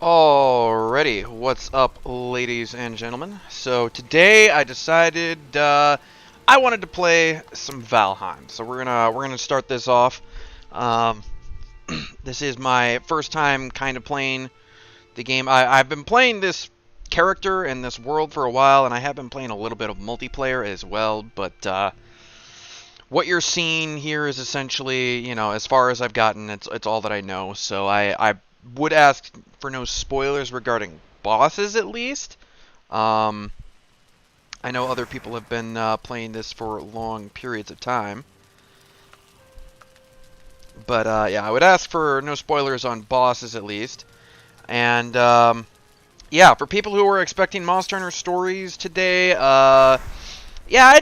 Alrighty, what's up, ladies and gentlemen? So today I decided I wanted to play some Valheim. So we're gonna start this off. Um, this is my first time kind of playing the game. I've been playing this character in this world for a while, and I have been playing a little bit of multiplayer as well. But what you're seeing here is essentially, as far as I've gotten, it's all that I know. So I would ask for no spoilers regarding bosses, at least. Um, I know other people have been playing this for long periods of time. But yeah, I would ask for no spoilers on bosses, at least. And yeah, for people who were expecting Monster Hunter Stories today, yeah, I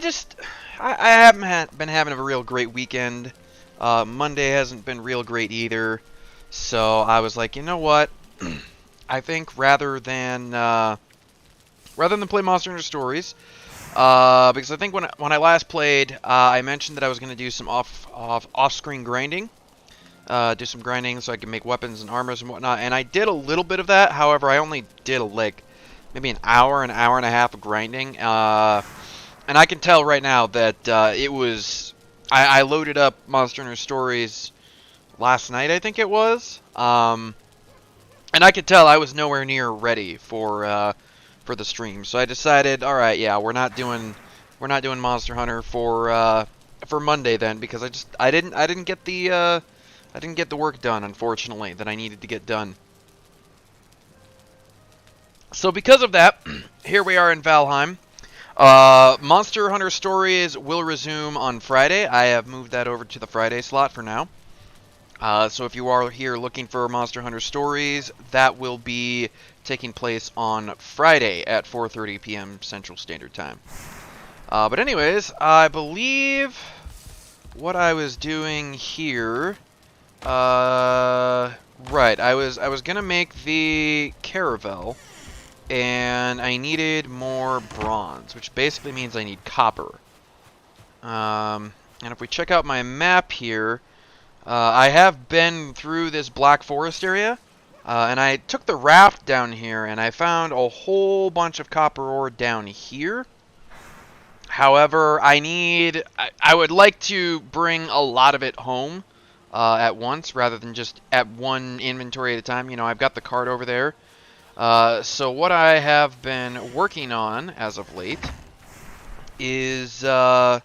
haven't been having a real great weekend. Monday hasn't been real great either. So I was like, you know what? I think rather than play Monster Hunter Stories, because I think when I last played, I mentioned that I was going to do some off-screen grinding, do some grinding so I can make weapons and armors and whatnot. And I did a little bit of that. However, I only did like maybe an hour and a half of grinding. And I can tell right now that it was. I loaded up Monster Hunter Stories last night, I think it was. And I could tell I was nowhere near ready for the stream. So I decided, all right, yeah, we're not doing Monster Hunter for Monday then, because I didn't get the work done, unfortunately, that I needed to get done. So because of that, here we are in Valheim. Monster Hunter Stories will resume on Friday. I have moved that over to the Friday slot for now. So if you are here looking for Monster Hunter Stories, that will be taking place on Friday at 4:30 p.m. Central Standard Time. But anyways, I believe what I was doing here, right, I was gonna make the caravel, and I needed more bronze, which basically means I need copper. And if we check out my map here, I have been through this Black Forest area, and I took the raft down here, and I found a whole bunch of copper ore down here. However, I would like to bring a lot of it home at once, rather than just at one inventory at a time. I've got the cart over there. So what I have been working on as of late is I'm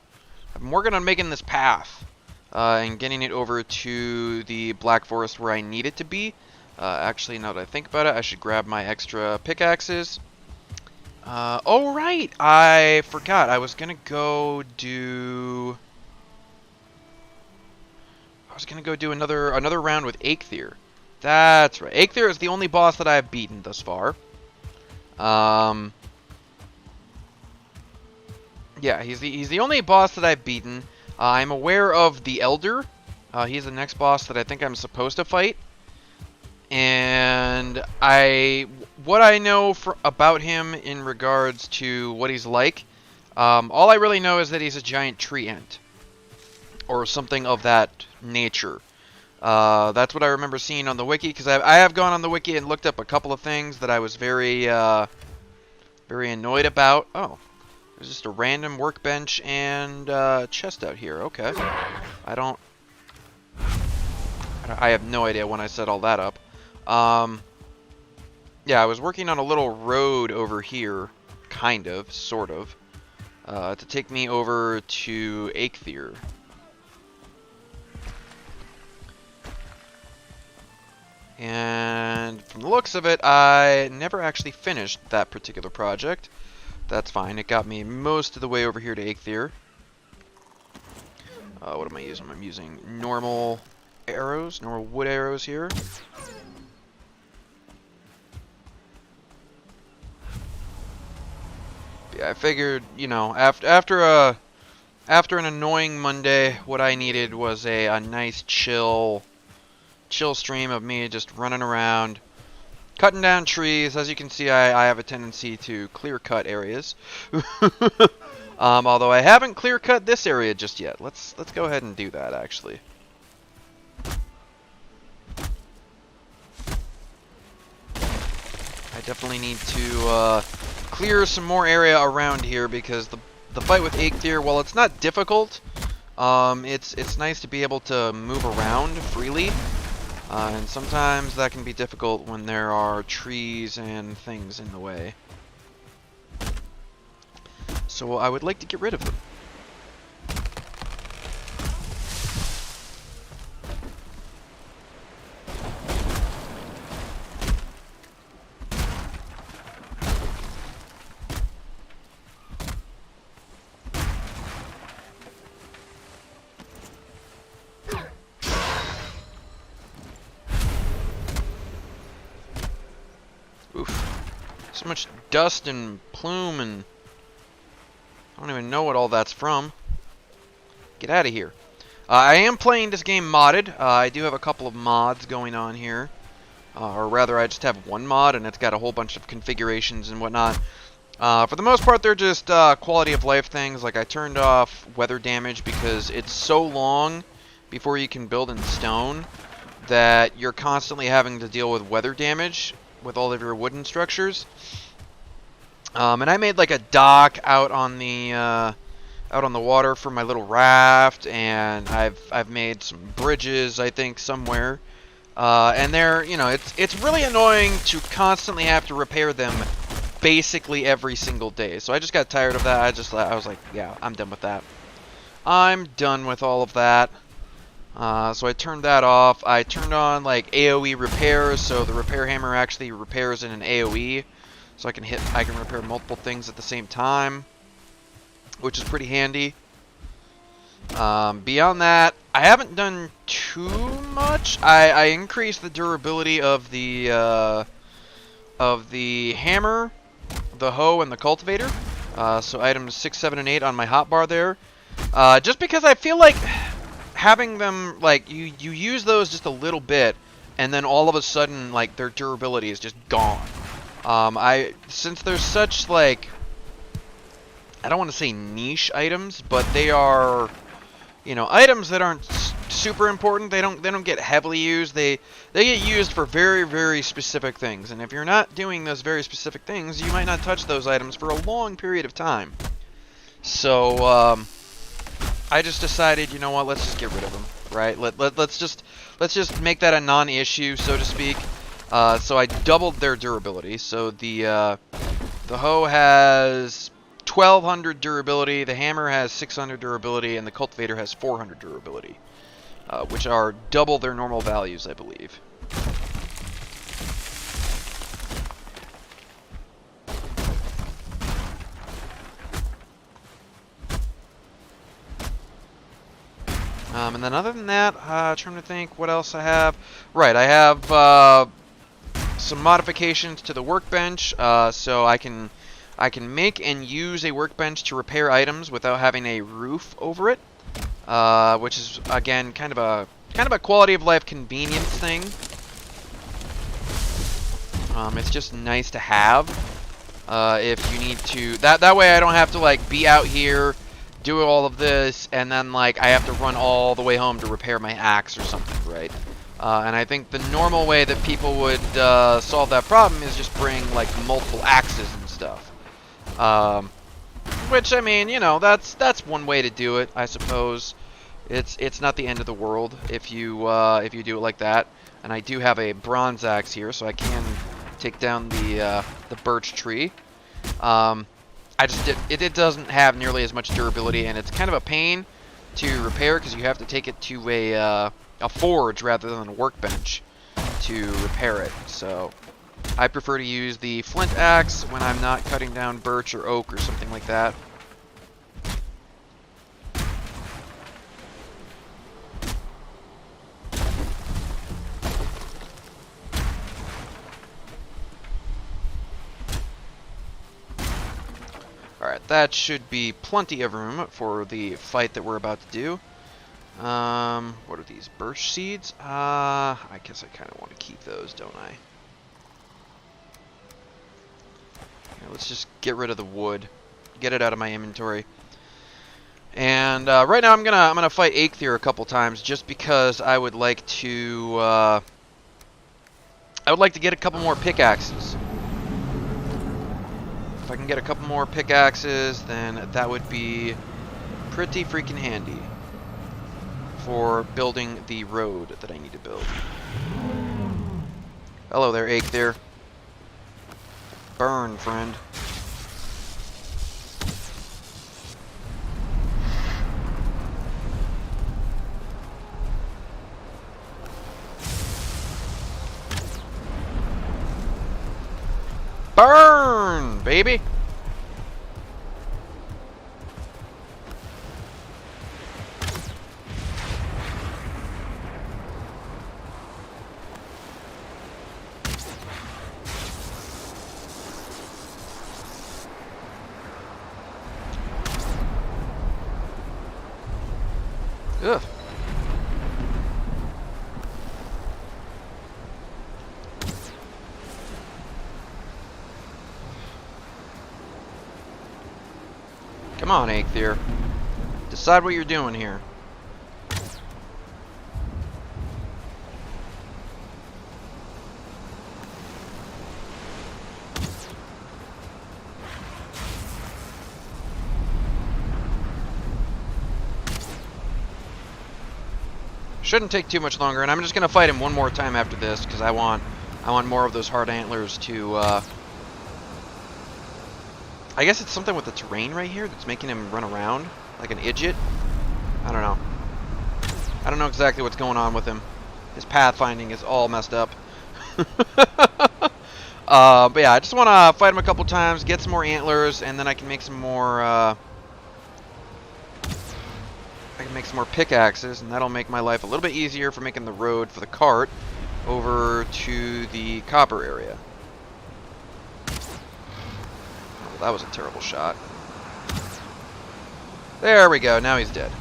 working on making this path. And getting it over to the Black Forest where I need it to be. Actually, now that I think about it, I should grab my extra pickaxes. Oh, right! I forgot. I was gonna go do another round with Eikthyr. That's right. Eikthyr is the only boss that I have beaten thus far. Yeah, he's the only boss that I've beaten. I'm aware of the Elder. He's the next boss that I think I'm supposed to fight. And what I know about him in regards to what he's like, all I really know is that he's a giant tree ant. Or something of that nature. That's what I remember seeing on the wiki, because I have gone on the wiki and looked up a couple of things that I was very annoyed about. Oh. There's just a random workbench and chest out here. Okay. I have no idea when I set all that up. Yeah, I was working on a little road over here, kind of, sort of, to take me over to Eikthyr. And from the looks of it, I never actually finished that particular project. That's fine. It got me most of the way over here to Eikthyr. What am I using? I'm using normal arrows, normal wood arrows here. Yeah, I figured, after an annoying Monday, what I needed was a nice chill stream of me just running around, cutting down trees. As you can see, I have a tendency to clear cut areas. Although I haven't clear cut this area just yet. Let's go ahead and do that, actually. I definitely need to clear some more area around here because the fight with Eikthyr, while it's not difficult, it's nice to be able to move around freely. And sometimes that can be difficult when there are trees and things in the way. So I would like to get rid of them. Oof. So much dust and plume, and I don't even know what all that's from. Get out of here. I am playing this game modded. I do have a couple of mods going on here. Or rather, I just have one mod, and it's got a whole bunch of configurations and whatnot. For the most part, they're just quality of life things. Like, I turned off weather damage because it's so long before you can build in stone that you're constantly having to deal with weather damage with all of your wooden structures. And I made like a dock out on the water for my little raft, and I've made some bridges, I think, somewhere. And they're, you know, it's really annoying to constantly have to repair them basically every single day. So I just got tired of that. I was like, yeah, I'm done with that. I'm done with all of that. So I turned that off. I turned on like AoE repairs, so the repair hammer actually repairs in an AoE, so I can repair multiple things at the same time, which is pretty handy. Beyond that, I haven't done too much. I increased the durability of the hammer, the hoe, and the cultivator. So items 6, 7, and 8 on my hotbar there. Just because I feel like having them, like, you use those just a little bit, and then all of a sudden, like, their durability is just gone. Since there's such, like, I don't want to say niche items, but they are, you know, items that aren't super important. They don't get heavily used. They get used for very, very specific things. And if you're not doing those very specific things, you might not touch those items for a long period of time. So I just decided, you know what? Let's just get rid of them, right? Let's just make that a non-issue, so to speak. So I doubled their durability. So the hoe has 1200 durability, the hammer has 600 durability, and the cultivator has 400 durability, which are double their normal values, I believe. And then other than that, trying to think what else I have. Right, I have some modifications to the workbench, so I can make and use a workbench to repair items without having a roof over it, which is again kind of a quality of life convenience thing. It's just nice to have if you need to. That way I don't have to like be out here, do all of this, and then like I have to run all the way home to repair my axe or something, right? And I think the normal way that people would solve that problem is just bring like multiple axes and stuff. Which, I mean, you know, that's one way to do it, I suppose. It's not the end of the world if you do it like that. And I do have a bronze axe here, so I can take down the birch tree. It doesn't have nearly as much durability, and it's kind of a pain to repair because you have to take it to a forge rather than a workbench to repair it. So I prefer to use the flint axe when I'm not cutting down birch or oak or something like that. Alright, that should be plenty of room for the fight that we're about to do. What are these? Birch seeds? I guess I kind of want to keep those, don't I? Yeah, let's just get rid of the wood. Get it out of my inventory. And right now I'm gonna fight Eikthyr a couple times just because I would like to get a couple more pickaxes. if I can get a couple more pickaxes, then that would be pretty freaking handy for building the road that I need to build. Hello there, Aether. Burn, friend. Burn, baby! Ugh. Come on, Aether. Decide what you're doing here. Shouldn't take too much longer, and I'm just gonna fight him one more time after this because I want more of those hard antlers to. I guess it's something with the terrain right here that's making him run around like an idiot. I don't know. I don't know exactly what's going on with him. His pathfinding is all messed up. But yeah, I just want to fight him a couple times, get some more antlers, and then I can make some more. I can make some more pickaxes, and that'll make my life a little bit easier for making the road for the cart over to the copper area. Oh, that was a terrible shot. There we go, now he's dead.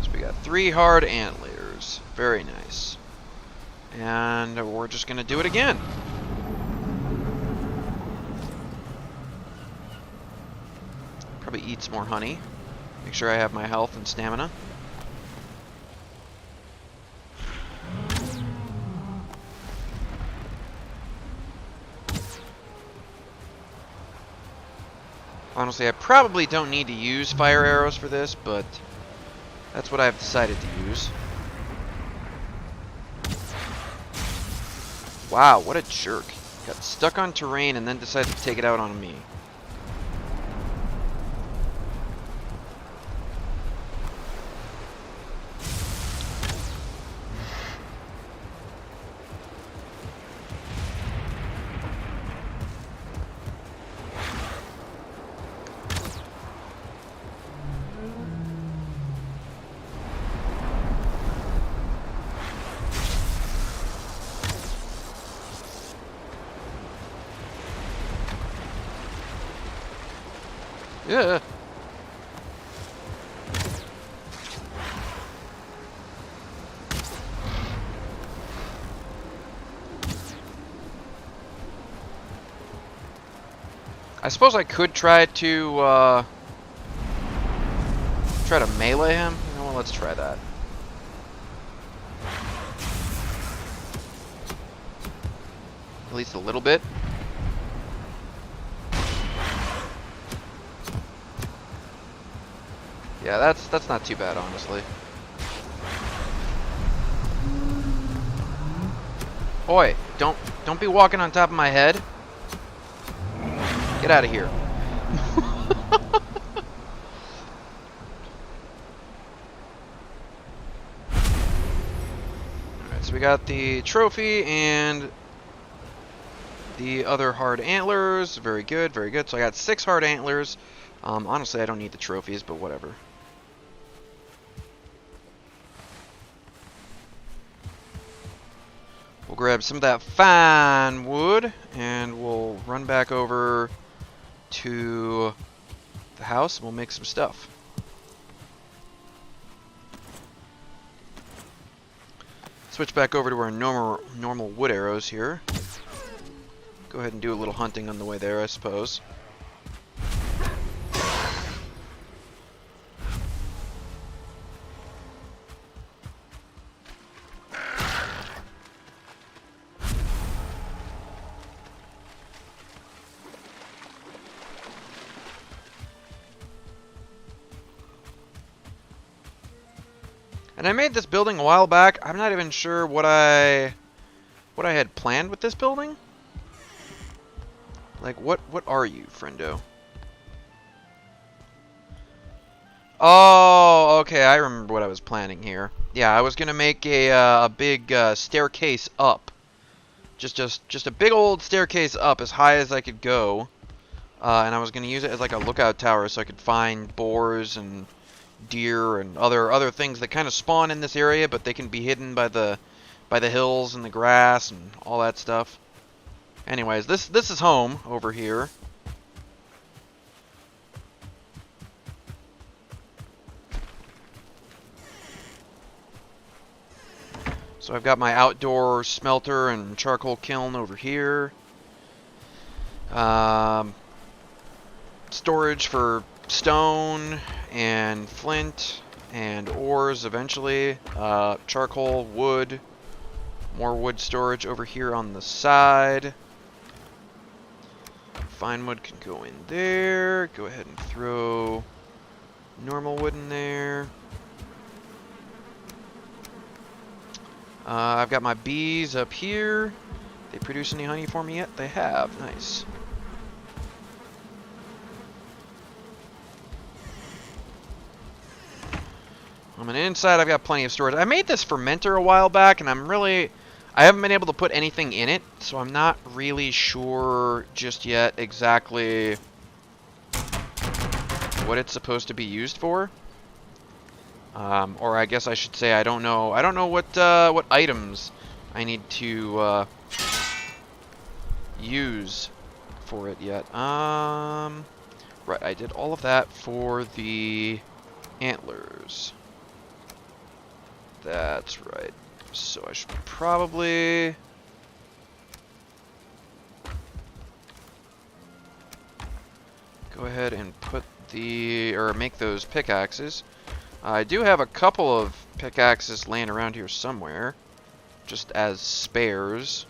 So we got 3 hard antlers. Very nice. And we're just going to do it again. Probably eat some more honey. Make sure I have my health and stamina. Honestly, I probably don't need to use fire arrows for this, but that's what I've decided to use. Wow, what a jerk. Got stuck on terrain and then decided to take it out on me. Yeah. I suppose I could try to melee him. You know what? Let's try that. At least a little bit. Yeah, that's not too bad, honestly. Oi, don't be walking on top of my head. Get out of here. Alright, so we got the trophy and the other hard antlers. Very good, very good. So I got 6 hard antlers. Honestly, I don't need the trophies, but whatever. We'll grab some of that fine wood, and we'll run back over to the house, and we'll make some stuff. Switch back over to our normal wood arrows here. Go ahead and do a little hunting on the way there, I suppose. And I made this building a while back. I'm not even sure what I had planned with this building. Like, what are you, friendo? Oh, okay, I remember what I was planning here. Yeah, I was gonna make a big staircase up. Just a big old staircase up as high as I could go. And I was gonna use it as like a lookout tower so I could find boars and deer and other things that kind of spawn in this area, but they can be hidden by the hills and the grass and all that stuff. Anyways, this is home over here. So I've got my outdoor smelter and charcoal kiln over here. Storage for stone and flint and ores eventually. Charcoal, wood, more wood storage over here on the side. Fine wood can go in there. Go ahead and throw normal wood in there. I've got my bees up here. They produce any honey for me yet? They have. Nice. On the inside, I've got plenty of storage. I made this fermenter a while back, and I haven't been able to put anything in it, so I'm not really sure just yet exactly what it's supposed to be used for. Or I guess I should say I don't know. I don't know what items I need to use for it yet. Right, I did all of that for the antlers. That's right. So I should probably go ahead and make those pickaxes. I do have a couple of pickaxes laying around here somewhere, just as spares.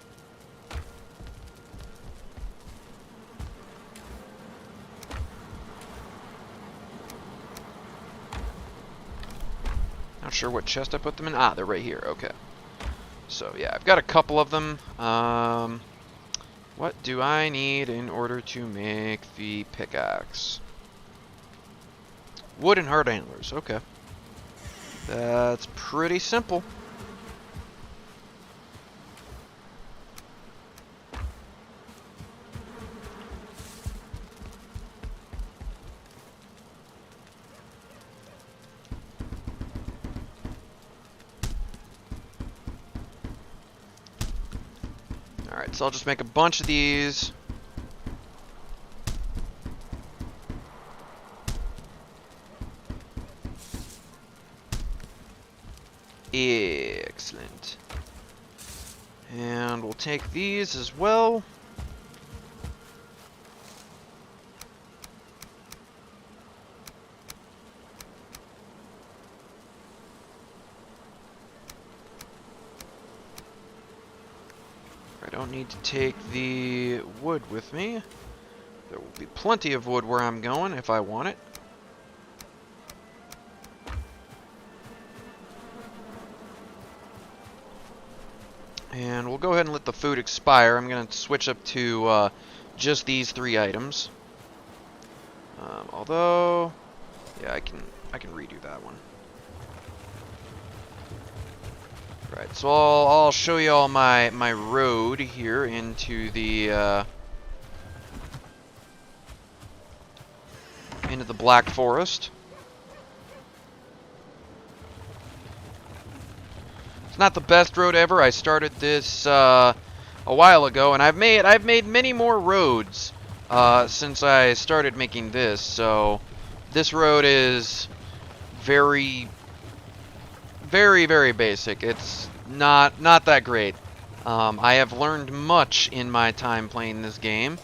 Not sure what chest I put them in. Ah, they're right here. Okay. So yeah, I've got a couple of them. What do I need in order to make the pickaxe? Wood and hard antlers. Okay. That's pretty simple. Alright, so I'll just make a bunch of these. Excellent. And we'll take these as well. I don't need to take the wood with me. There will be plenty of wood where I'm going if I want it. And we'll go ahead and let the food expire. I'm going to switch up to just these 3 items. Although, yeah, I can redo that one. Right, so I'll show you all my road here into the Black Forest. It's not the best road ever. I started this a while ago, and I've made many more roads since I started making this. So this road is very, very, very basic. It's not that great. I have learned much in my time playing this game,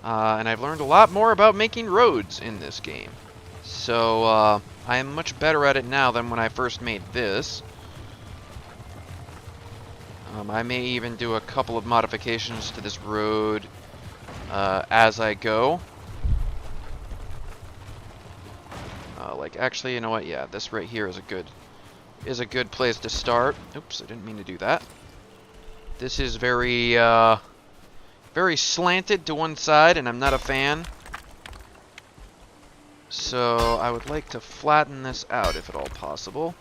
and I've learned a lot more about making roads in this game. So I am much better at it now than when I first made this. I may even do a couple of modifications to this road as I go. Like, actually, you know what? Yeah, this right here is a good is a good place to start. Oops, I didn't mean to do that. This is very, very slanted to one side, and I'm not a fan. So I would like to flatten this out if at all possible.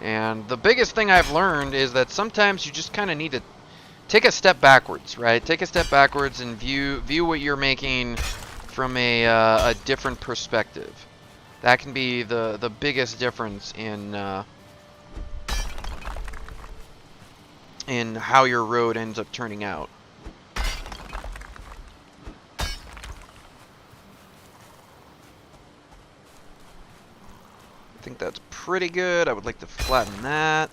And the biggest thing I've learned is that sometimes you just kind of need to take a step backwards, right? Take a step backwards and view what you're making from a different perspective. That can be the biggest difference in how your road ends up turning out. I think that's pretty good. I would like to flatten that.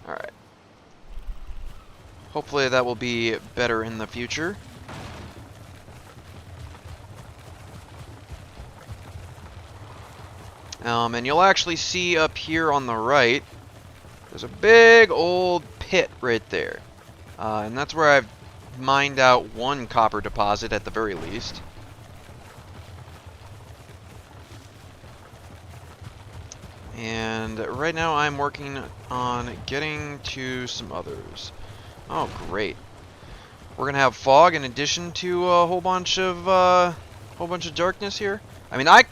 Alright. Hopefully that will be better in the future. And you'll actually see up here on the right, there's a big old pit right there. And that's where I've mined out one copper deposit at the very least. And right now I'm working on getting to some others. Oh, great. We're gonna have fog in addition to a whole bunch of darkness here. I mean, I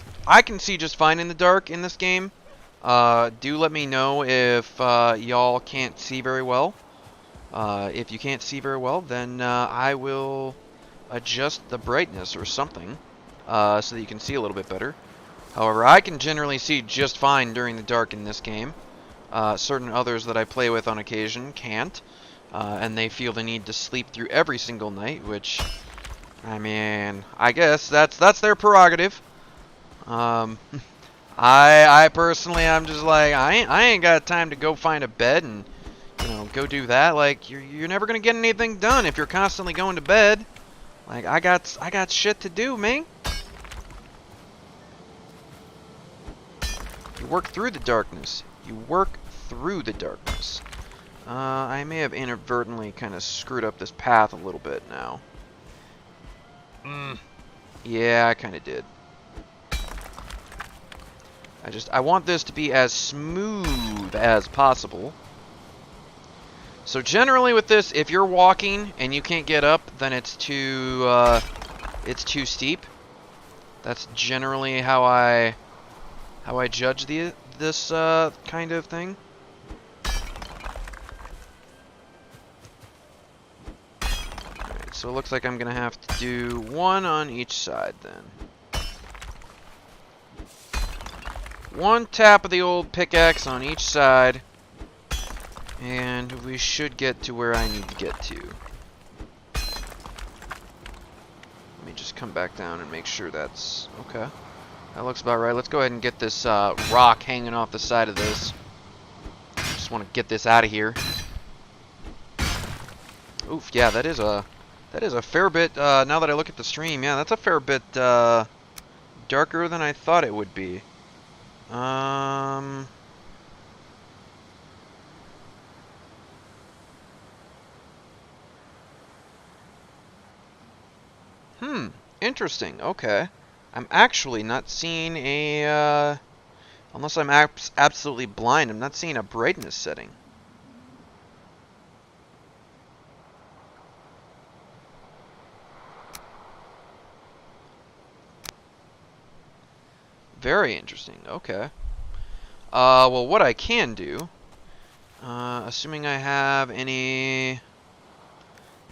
can see just fine in the dark in this game. Do let me know if y'all can't see very well. If you can't see very well, then I will adjust the brightness or something so that you can see a little bit better. However, I can generally see just fine during the dark in this game. Certain others that I play with on occasion can't, and they feel the need to sleep through every single night, which, I mean, I guess that's their prerogative. I personally, I'm just like, I ain't got time to go find a bed and, you know, go do that. Like, you're never gonna get anything done if you're constantly going to bed. Like, I got shit to do, man. You work through the darkness. You work through the darkness. I may have inadvertently kind of screwed up this path a little bit now. Yeah, I kind of did. I want this to be as smooth as possible. So generally with this, if you're walking and you can't get up, then it's too steep. That's generally how I judge this kind of thing. Alright, so it looks like I'm gonna have to do one on each side then. One tap of the old pickaxe on each side, and we should get to where I need to get to. Let me just come back down and make sure that's okay. That looks about right. Let's go ahead and get this rock hanging off the side of this. Just want to get this out of here. Oof, yeah, that is a fair bit. Now that I look at the stream, yeah, that's a fair bit darker than I thought it would be. Interesting. Okay. I'm actually not seeing a, unless I'm absolutely blind, I'm not seeing a brightness setting. Very interesting. Okay. Well, what I can do, assuming I have any,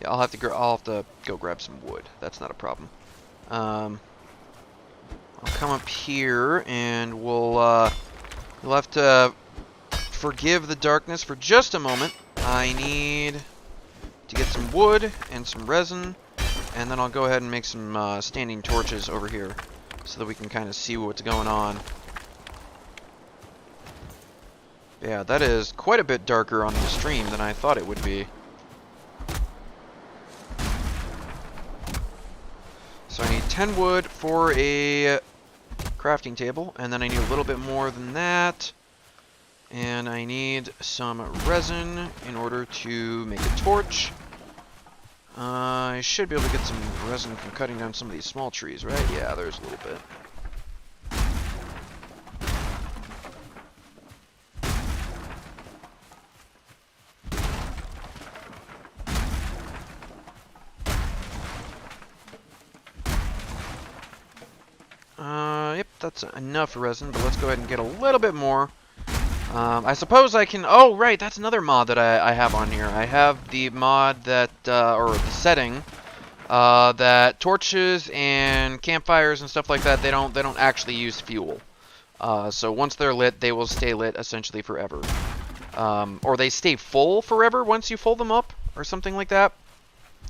yeah, I'll have to go grab some wood. That's not a problem. I'll come up here and you'll have to forgive the darkness for just a moment. I need to get some wood and some resin, and then I'll go ahead and make some standing torches over here so that we can kind of see what's going on. Yeah, that is quite a bit darker on the stream than I thought it would be. So I need 10 wood for a crafting table, and then I need a little bit more than that. And I need some resin in order to make a torch. I should be able to get some resin from cutting down some of these small trees, right? Yeah, there's a little bit. Yep, that's enough resin, but let's go ahead and get a little bit more. I suppose I can... Oh, right, that's another mod that I have on here. I have the mod that, or the setting, that torches and campfires and stuff like that, they don't actually use fuel. So once they're lit, they will stay lit essentially forever. Or they stay full forever once you fill them up, or something like that.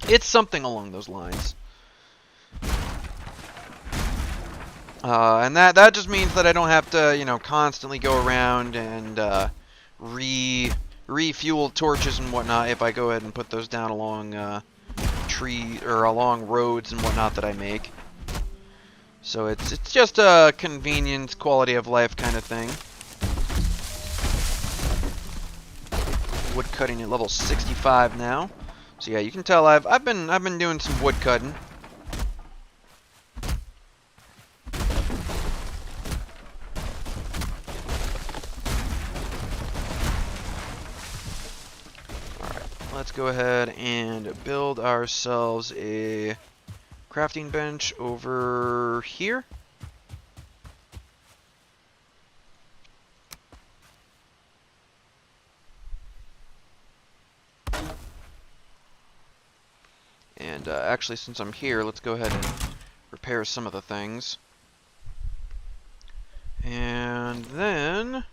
It's something along those lines. And that just means that I don't have to, you know, constantly go around and refuel torches and whatnot if I go ahead and put those down along along roads and whatnot that I make. So it's just a convenience, quality of life kind of thing. Wood cutting at level 65 now. So yeah, you can tell I've been doing some wood cutting. Let's go ahead and build ourselves a crafting bench over here. And actually, since I'm here, let's go ahead and repair some of the things. And then...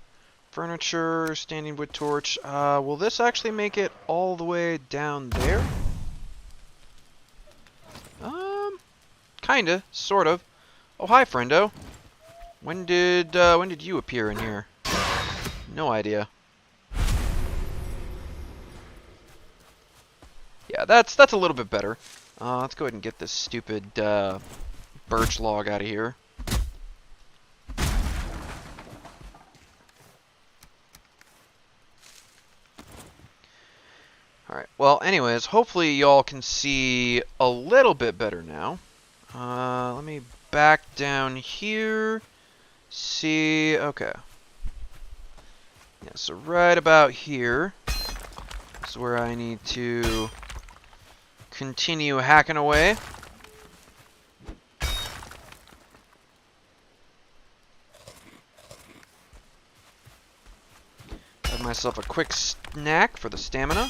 furniture, standing wood torch. Will this actually make it all the way down there? Kinda, sort of. Oh, hi, friendo. When did you appear in here? No idea. Yeah, that's a little bit better. Let's go ahead and get this stupid birch log out of here. Alright, well, anyways, hopefully y'all can see a little bit better now. Let me back down here. See, okay. Yeah, so right about here is where I need to continue hacking away. Have myself a quick snack for the stamina.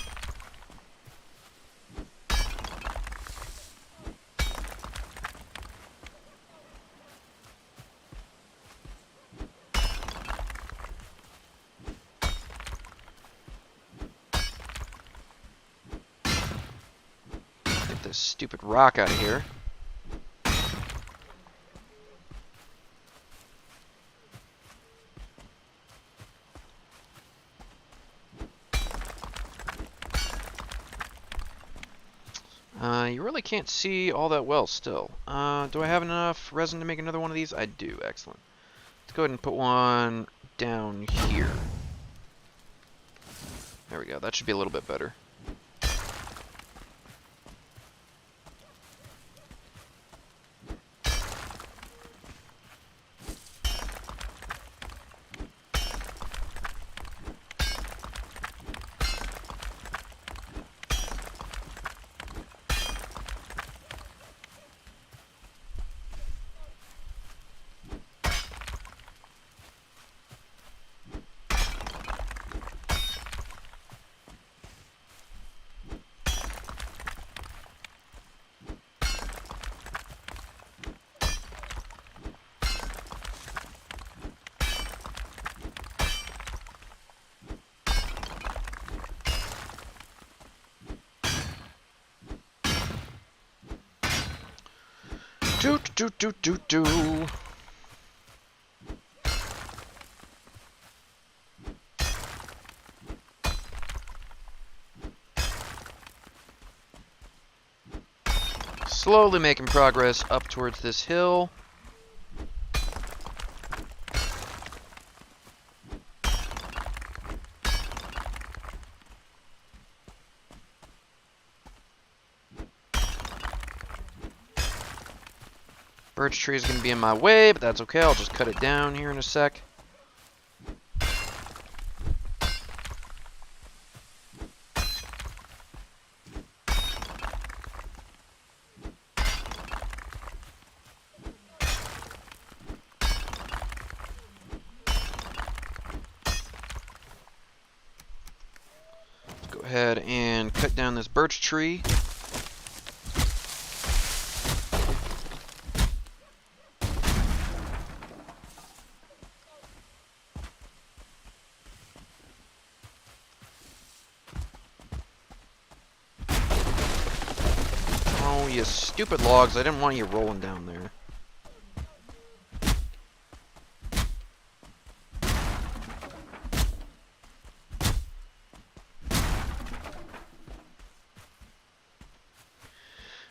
Get this stupid rock out of here. You really can't see all that well still. Do I have enough resin to make another one of these? I do. Excellent. Let's go ahead and put one down here. There we go. That should be a little bit better. Do. Slowly making progress up towards this hill. Birch tree is going to be in my way, but that's okay. I'll just cut it down here in a sec. Let's go ahead and cut down this birch tree. You stupid logs, I didn't want you rolling down there.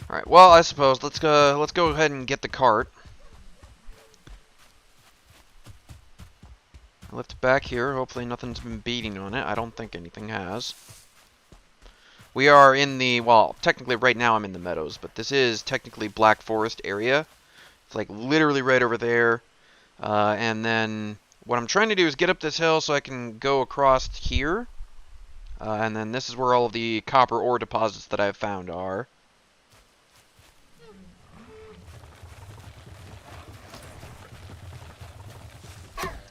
Alright, well, I suppose let's go ahead and get the cart. I left it back here. Hopefully nothing's been beating on it. I don't think anything has. We are in the, well, technically right now I'm in the meadows, but this is technically Black Forest area. It's like literally right over there. And then what I'm trying to do is get up this hill so I can go across here. And then this is where all of the copper ore deposits that I've found are.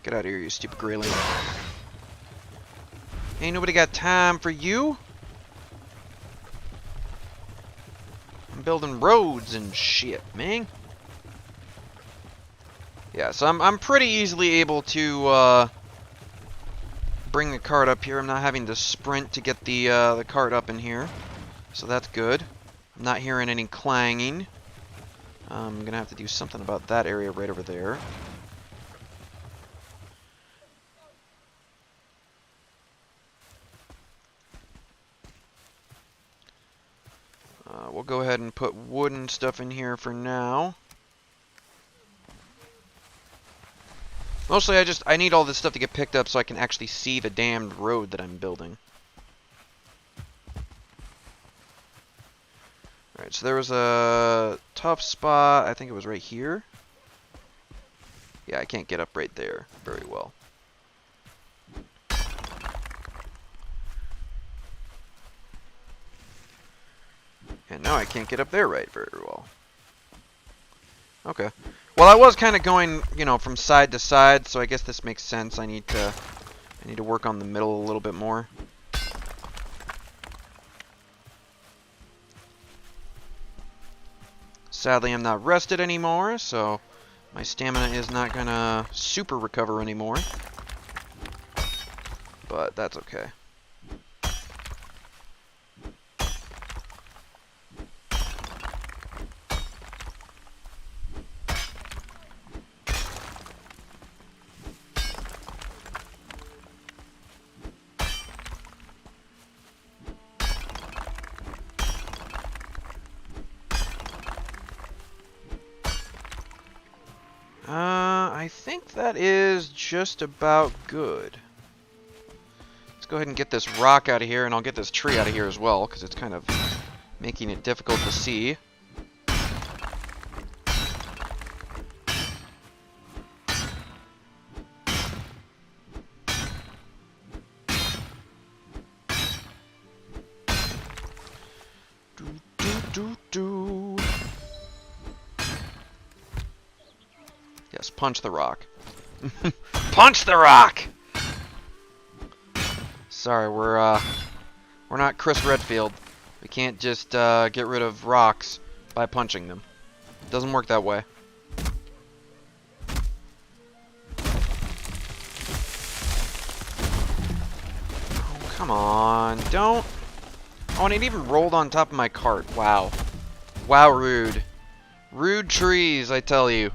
Get out of here, you stupid grayling. Ain't nobody got time for you. I'm building roads and shit, man. Yeah, so I'm pretty easily able to bring the cart up here. I'm not having to sprint to get the cart up in here, so that's good. I'm not hearing any clanging. I'm gonna have to do something about that area right over there. We'll go ahead and put wooden stuff in here for now. Mostly I need all this stuff to get picked up so I can actually see the damned road that I'm building. Alright, so there was a tough spot. I think it was right here. Yeah, I can't get up right there very well. And now I can't get up there right very well. Okay. Well, I was kind of going, you know, from side to side, so I guess this makes sense. I need to work on the middle a little bit more. Sadly, I'm not rested anymore, so my stamina is not gonna super recover anymore. But that's okay. I think that is just about good. Let's go ahead and get this rock out of here, and I'll get this tree out of here as well, because it's kind of making it difficult to see. Yes, punch the rock. Punch the rock! Sorry, we're not Chris Redfield. We can't just get rid of rocks by punching them. It doesn't work that way. Oh, come on, don't. Oh, and it even rolled on top of my cart. Wow. Wow, rude. Rude trees, I tell you.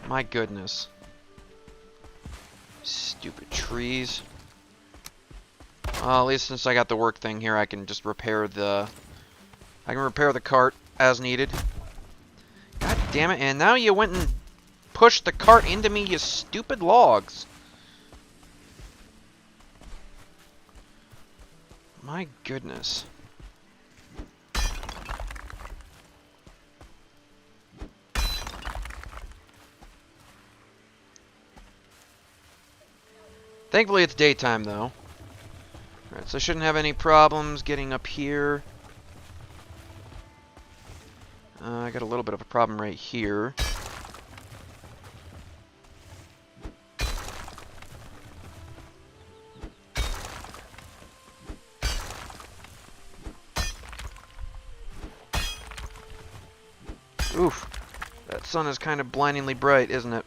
My goodness. Stupid trees. Well, at least since I got the work thing here, I can just repair the... I can repair the cart as needed. God damn it, and now you went and pushed the cart into me, you stupid logs. My goodness. Thankfully, it's daytime, though. Alright, so I shouldn't have any problems getting up here. I got a little bit of a problem right here. Oof. That sun is kind of blindingly bright, isn't it?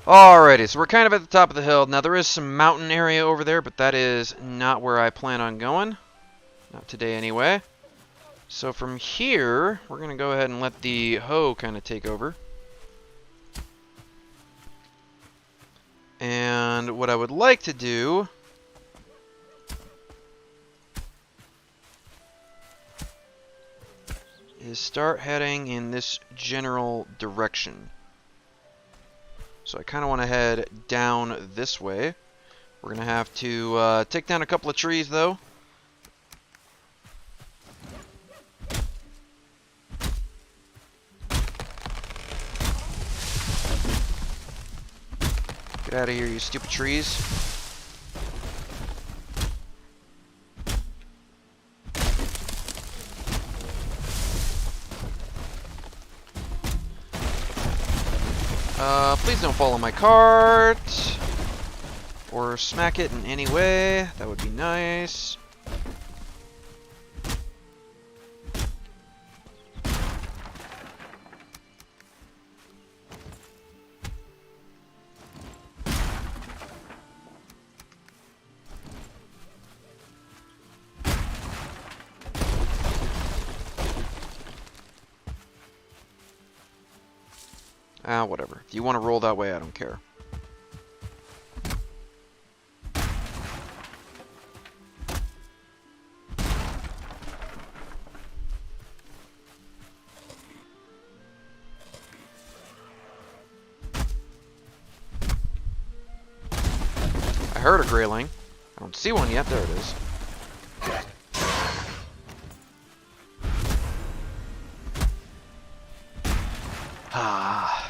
Alrighty, so we're kind of at the top of the hill. Now, there is some mountain area over there, but that is not where I plan on going. Not today, anyway. So from here, we're going to go ahead and let the hoe kind of take over. And what I would like to do is start heading in this general direction. So I kind of want to head down this way. We're going to have to take down a couple of trees, though. Get out of here, you stupid trees. Please don't fall on my cart. Or smack it in any way. That would be nice. Whatever. If you want to roll that way, I don't care. I heard a grayling. I don't see one yet. There it is.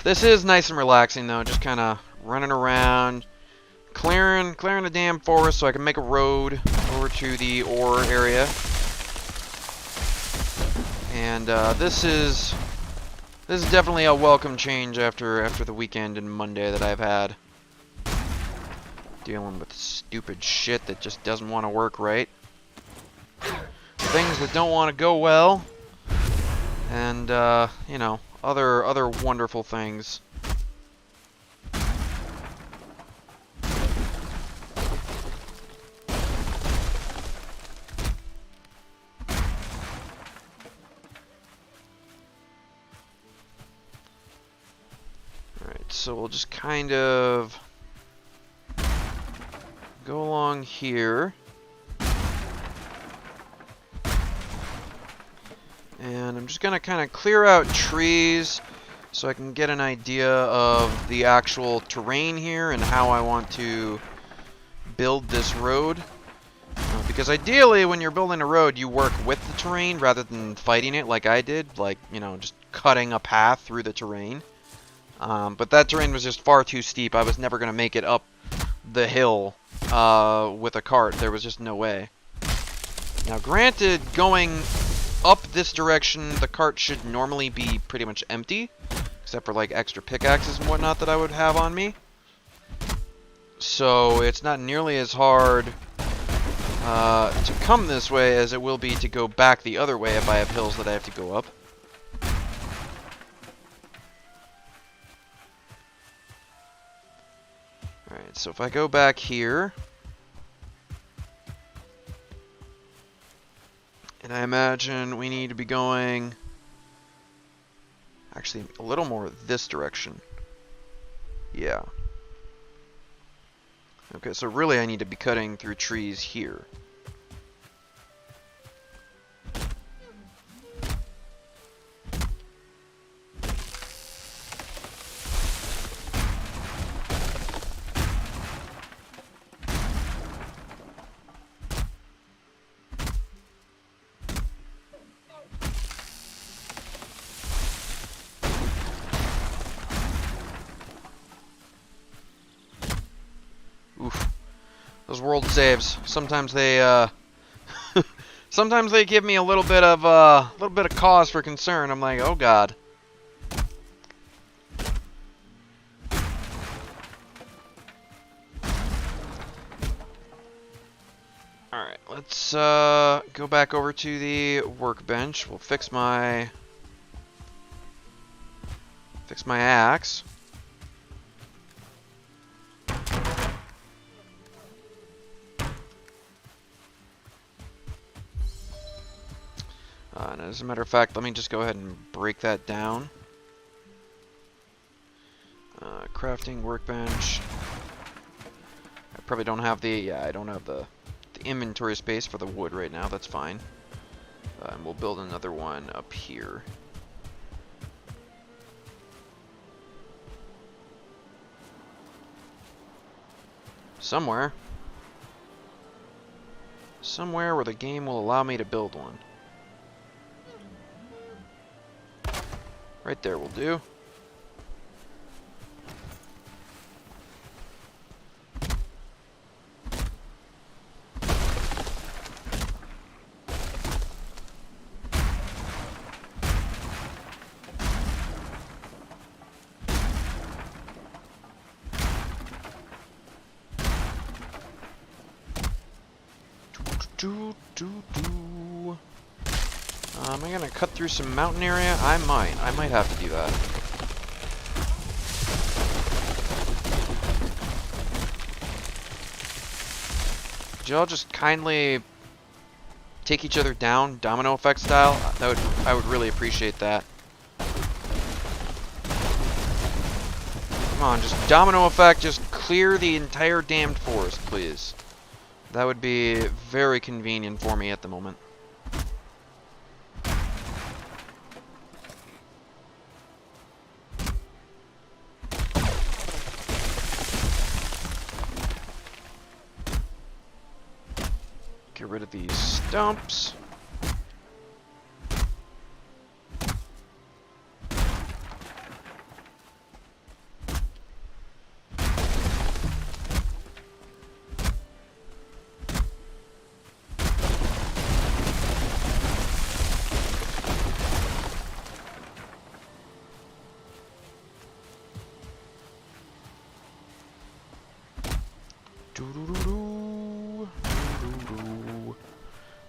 This is nice and relaxing, though. Just kind of running around, clearing the damn forest so I can make a road over to the ore area. And this is definitely a welcome change after the weekend and Monday that I've had. Dealing with stupid shit that just doesn't want to work right. Things that don't want to go well. And, you know, other wonderful things. Alright, so we'll just kind of go along here. And I'm just going to kind of clear out trees so I can get an idea of the actual terrain here and how I want to build this road. Because ideally, when you're building a road, you work with the terrain rather than fighting it like I did. Like, you know, just cutting a path through the terrain. But that terrain was just far too steep. I was never going to make it up the hill with a cart. There was just no way. Now, granted, going up this direction, the cart should normally be pretty much empty, except for like extra pickaxes and whatnot that I would have on me. So it's not nearly as hard to come this way as it will be to go back the other way if I have hills that I have to go up. Alright, so if I go back here, and And I imagine we need to be going actually a little more this direction. Yeah. Okay, so really I need to be cutting through trees here. Oof. Those world saves. Sometimes they sometimes they give me a little bit of cause for concern. I'm like, "Oh god." All right, let's go back over to the workbench. We'll fix my axe. And as a matter of fact, let me just go ahead and break that down. Crafting workbench. I probably don't have I don't have the inventory space for the wood right now. That's fine. And we'll build another one up here. Somewhere where the game will allow me to build one. Right there will do. Am I gonna cut through some mountain area? I might have to do that. Could y'all just kindly take each other down, domino effect style? I would really appreciate that. Come on, just domino effect, just clear the entire damned forest, please. That would be very convenient for me at the moment. Get rid of these stumps.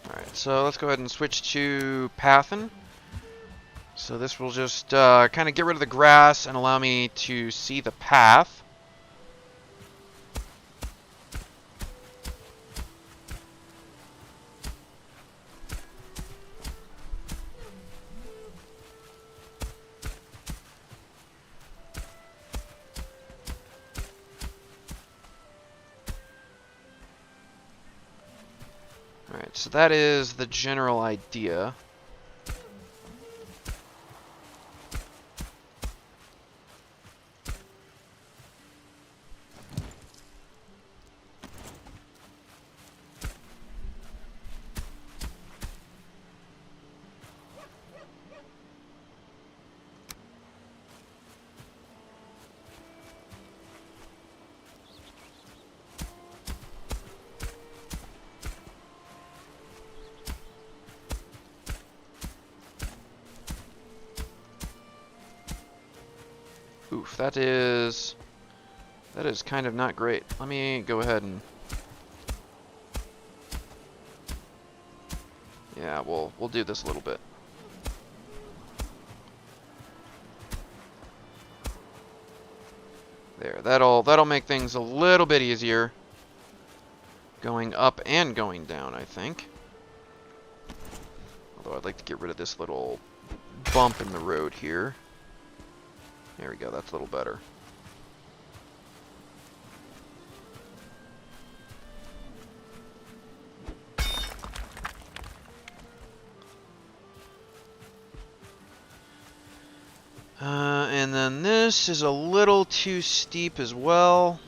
Alright, so let's go ahead and switch to Pathin. So this will just kind of get rid of the grass and allow me to see the path. Alright, so that is the general idea. Oof, that is kind of not great. Let me go ahead and yeah, we'll do this a little bit. There, that'll make things a little bit easier going up and going down, I think. Although I'd like to get rid of this little bump in the road here. There we go, that's a little better. And then this is a little too steep as well.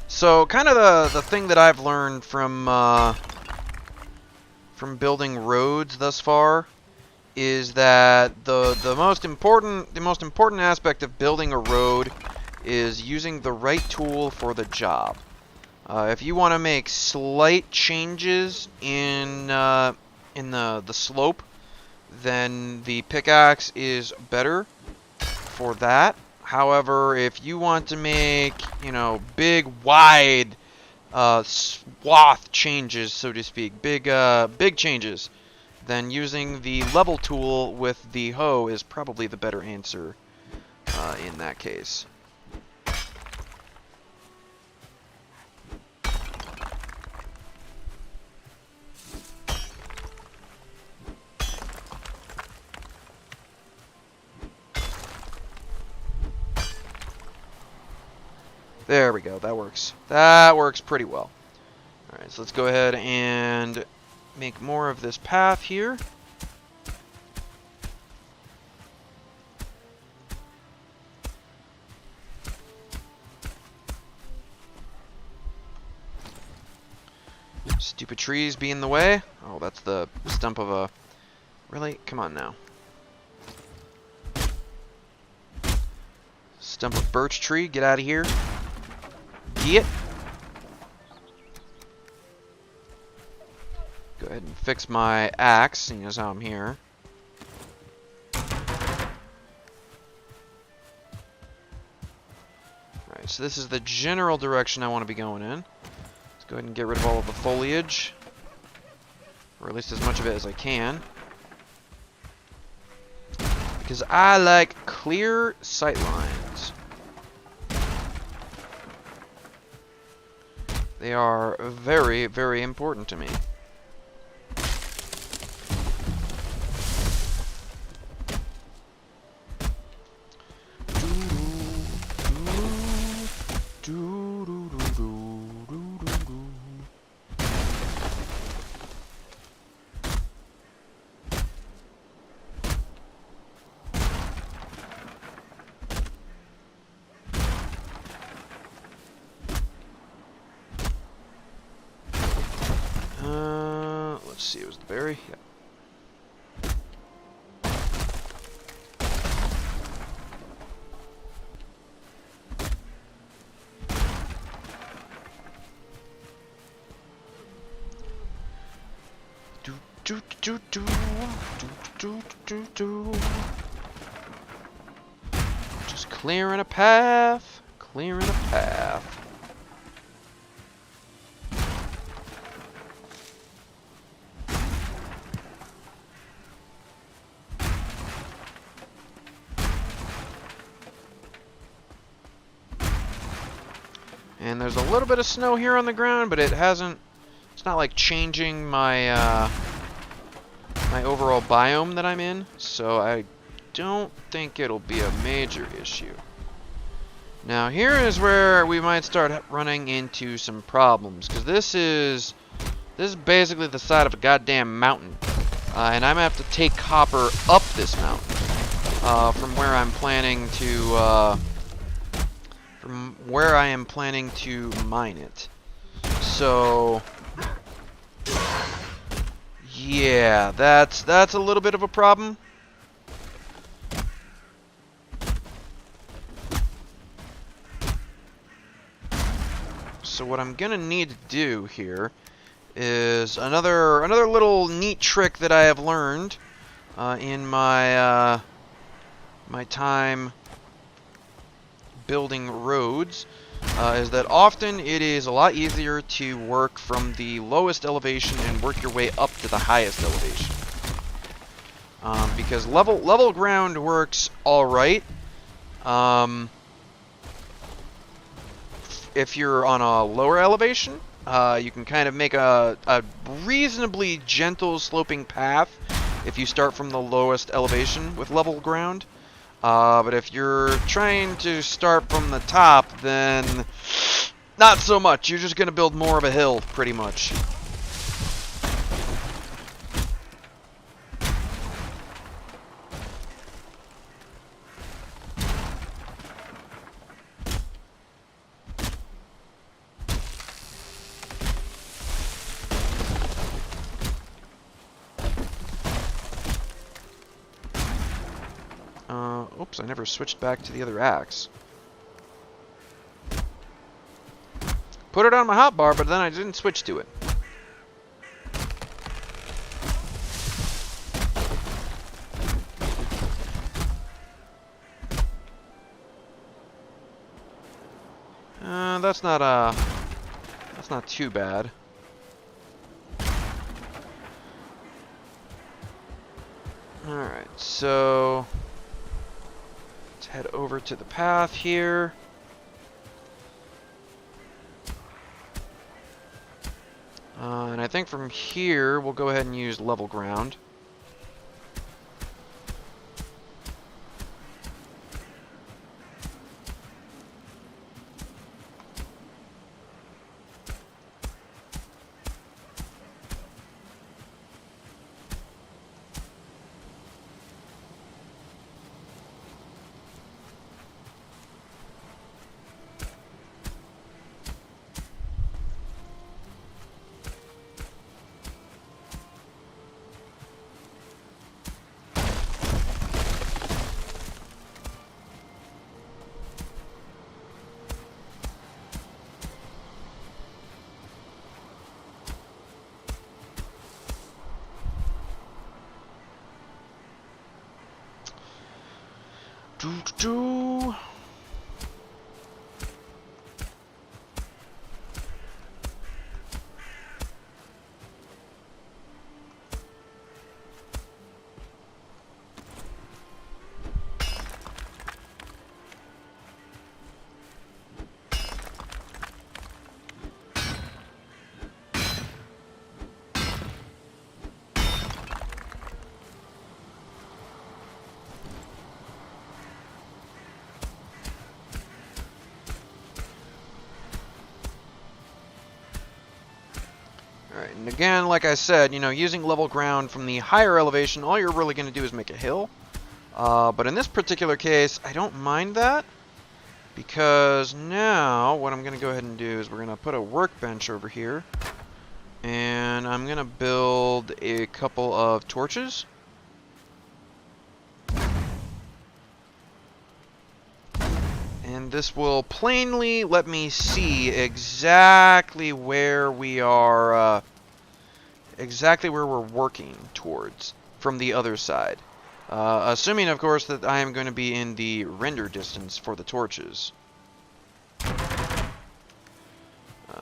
So kind of the thing that I've learned from building roads thus far is that the most important aspect of building a road is using the right tool for the job. If you want to make slight changes in the slope, then the pickaxe is better for that. However, if you want to make, you know, big, wide swath changes, so to speak, big changes, then using the level tool with the hoe is probably the better answer in that case. There we go, that works. That works pretty well. Alright, so let's go ahead and make more of this path here. Stupid trees be in the way. Oh, that's the stump of a... Really? Come on now. Stump of birch tree, get out of here. Get. Go ahead and fix my axe, seeing as how I'm here. Alright, so this is the general direction I want to be going in. Let's go ahead and get rid of all of the foliage. Or at least as much of it as I can. Because I like clear sight lines. They are very, very important to me. Let's see, it was the berry. Yep. Just clearing a path, clearing a path. And there's a little bit of snow here on the ground, but it's not like changing my my overall biome that I'm in, so I don't think it'll be a major issue. Now here is where we might start running into some problems, because this is basically the side of a goddamn mountain, and I'm gonna have to take copper up this mountain from where I'm planning to mine it. So yeah, that's a little bit of a problem. So what I'm gonna need to do here is another little neat trick that I have learned in my my time building roads, is that often it is a lot easier to work from the lowest elevation and work your way up to the highest elevation. Because level ground works alright if you're on a lower elevation, You can kind of make a reasonably gentle sloping path if you start from the lowest elevation with level ground. But if you're trying to start from the top, then not so much. You're just going to build more of a hill, pretty much. Oops, I never switched back to the other axe. Put it on my hotbar, but then I didn't switch to it. That's not too bad. Alright, so let's head over to the path here. And I think from here, we'll go ahead and use level ground. Doo-doo-doo. Alright, and again, like I said, using level ground from the higher elevation, all you're really going to do is make a hill. But in this particular case, I don't mind that, because now what I'm going to go ahead and do is we're going to put a workbench over here, and I'm going to build a couple of torches. And this will plainly let me see exactly where we are, exactly where we're working towards from the other side. Assuming, of course, that I am going to be in the render distance for the torches.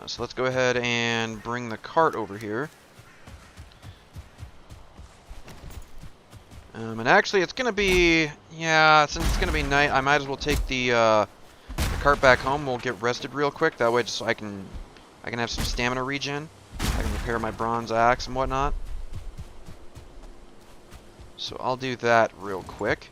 So let's go ahead and bring the cart over here. And actually, it's going to be, yeah, since it's going to be night, I might as well take the cart back home. We'll get rested real quick. That way, just so I can have some stamina regen. I can repair my bronze axe and whatnot. So I'll do that real quick.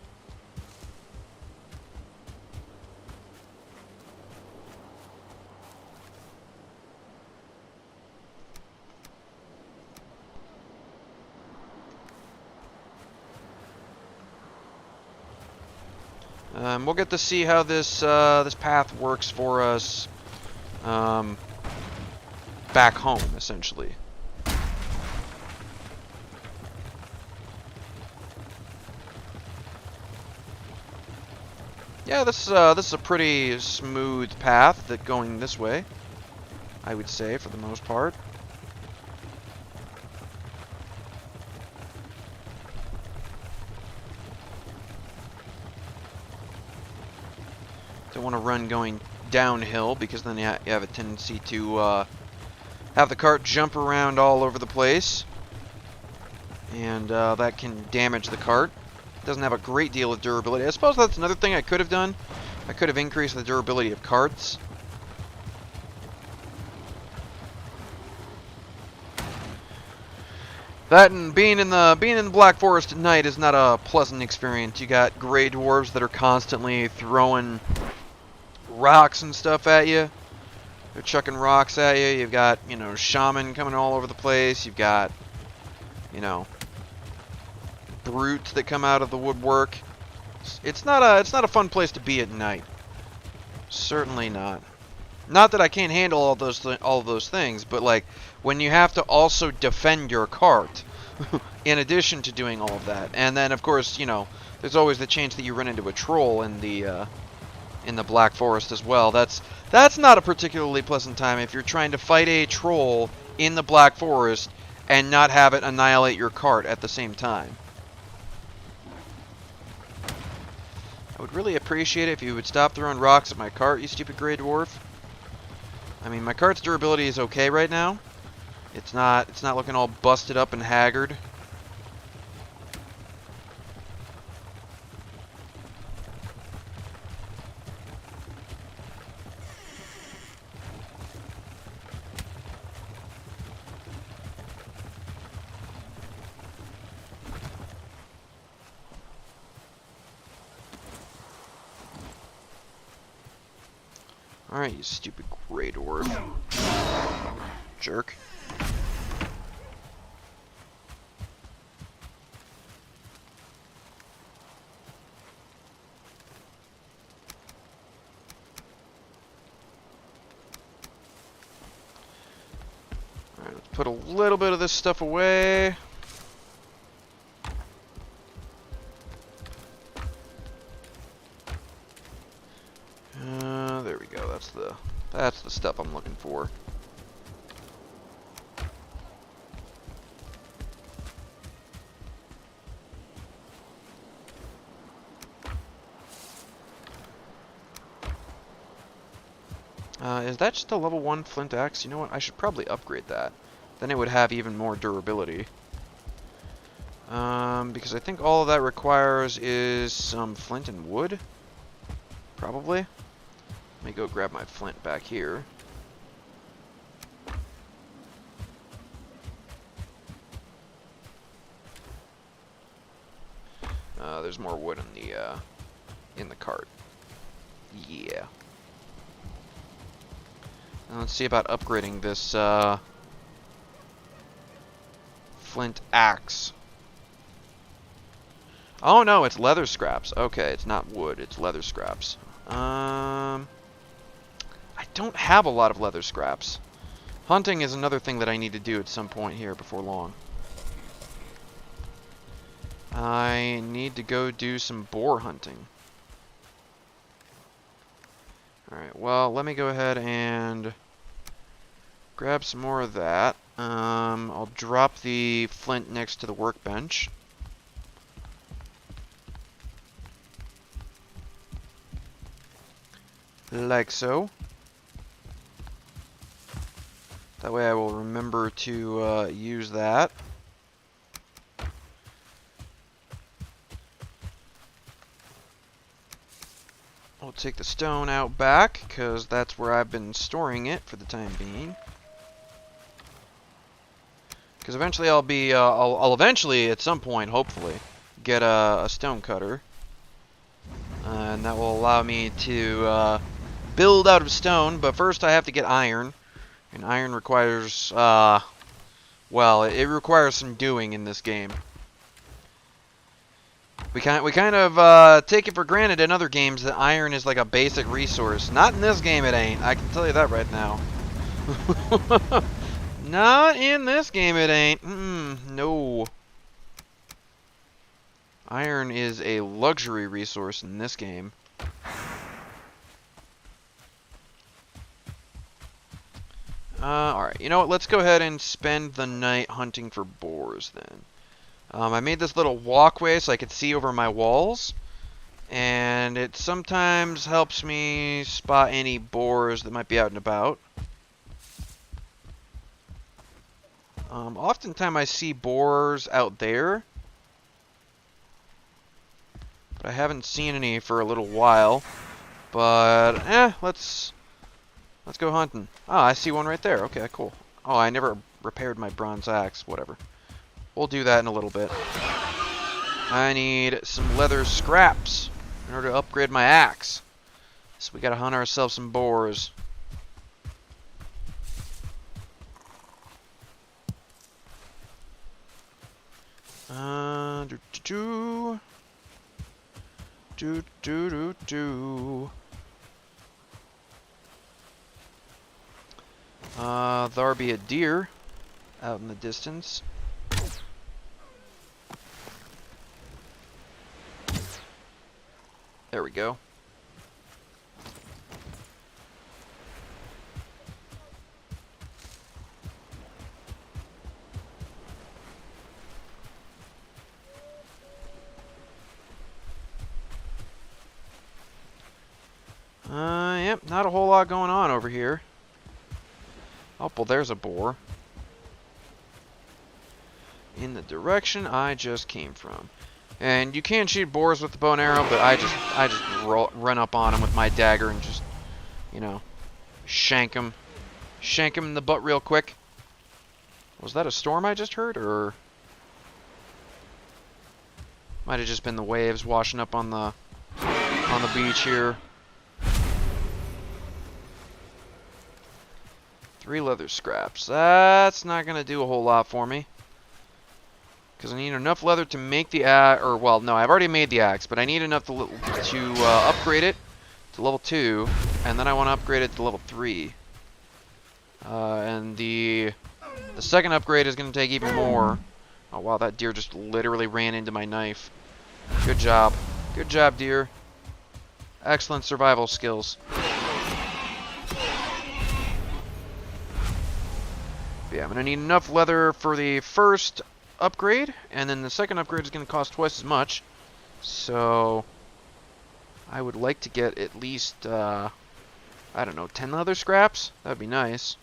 We'll get to see how this this path works for us back home, essentially. Yeah, this is a pretty smooth path that going this way, I would say, for the most part. Don't want to run going downhill, because then you have a tendency to have the cart jump around all over the place, and that can damage the cart. It doesn't have a great deal of durability. I suppose that's another thing I could have done. I could have increased the durability of carts. That and being in the Black Forest at night is not a pleasant experience. You got gray dwarves that are constantly throwing rocks and stuff at you. They're chucking rocks at you. You've got, shaman coming all over the place. You've got, you know, brutes that come out of the woodwork. It's not a fun place to be at night. Certainly not. Not that I can't handle all of those things, but like when you have to also defend your cart in addition to doing all of that. And then of course, there's always the chance that you run into a troll in the Black Forest as well. That's not a particularly pleasant time if you're trying to fight a troll in the Black Forest and not have it annihilate your cart at the same time. I would really appreciate it if you would stop throwing rocks at my cart, you stupid gray dwarf. I mean, my cart's durability is okay right now. It's not looking all busted up and haggard. Alright, you stupid gray dwarf. Jerk. Alright, let's put a little bit of this stuff away. There we go. That's the stuff I'm looking for. Is that just a level 1 flint axe? You know what? I should probably upgrade that. Then it would have even more durability. Because I think all of that requires is some flint and wood. Probably. Let me go grab my flint back here. There's more wood in the cart. Yeah. Now let's see about upgrading this flint axe. Oh no, it's leather scraps. Okay, it's not wood, it's leather scraps. I don't have a lot of leather scraps. Hunting is another thing that I need to do at some point here before long. I need to go do some boar hunting. Alright, well, let me go ahead and grab some more of that. I'll drop the flint next to the workbench. Like so. That way I will remember to use that. I'll take the stone out back, because that's where I've been storing it for the time being. Because eventually I'll eventually, at some point, hopefully, get a stone cutter. And that will allow me to build out of stone, but first I have to get iron. And iron requires, well, it requires some doing in this game. We kind of take it for granted in other games that iron is like a basic resource. Not in this game it ain't. I can tell you that right now. Not in this game it ain't. No. Iron is a luxury resource in this game. Alright, you know what? Let's go ahead and spend the night hunting for boars then. I made this little walkway so I could see over my walls. And it sometimes helps me spot any boars that might be out and about. Oftentimes I see boars out there. But I haven't seen any for a little while. But, let's go hunting. Ah, I see one right there. Okay, cool. Oh, I never repaired my bronze axe. Whatever. We'll do that in a little bit. I need some leather scraps in order to upgrade my axe. So we gotta hunt ourselves some boars. There be a deer out in the distance. There we go. Yep, not a whole lot going on over here. Oh, well, there's a boar. In the direction I just came from. And you can shoot boars with the bow and arrow, but I just run up on them with my dagger and just, you know, shank them in the butt real quick. Was that a storm I just heard, or might have just been the waves washing up on the beach here? 3 leather scraps. That's not gonna do a whole lot for me. Because I need enough leather to make the axe, or, well, no, I've already made the axe, but I need enough to upgrade it to level 2, and then I want to upgrade it to level 3. And the second upgrade is going to take even more. Oh, wow, that deer just literally ran into my knife. Good job. Good job, deer. Excellent survival skills. But yeah, I'm going to need enough leather for the first upgrade, and then the second upgrade is going to cost twice as much. So I would like to get at least, I don't know, 10 leather scraps? That would be nice.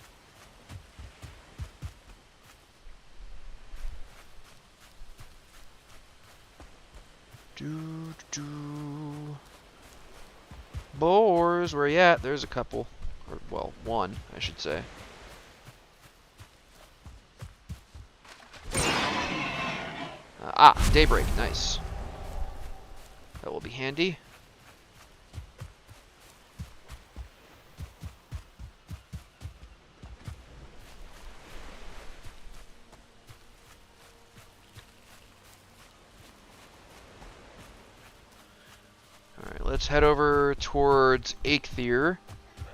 Boars, where you at? There's a couple. Or, well, one, I should say. Daybreak, nice. That will be handy. Alright, let's head over towards Eikthyr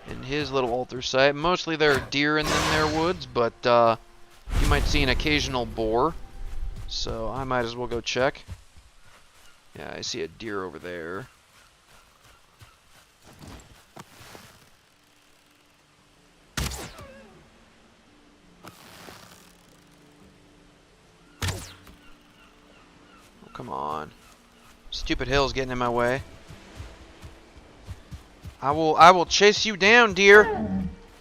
and his little altar site. Mostly there are deer in their woods, but you might see an occasional boar. So I might as well go check. Yeah, I see a deer over there. Oh, come on. Stupid hill's getting in my way. I will chase you down, deer.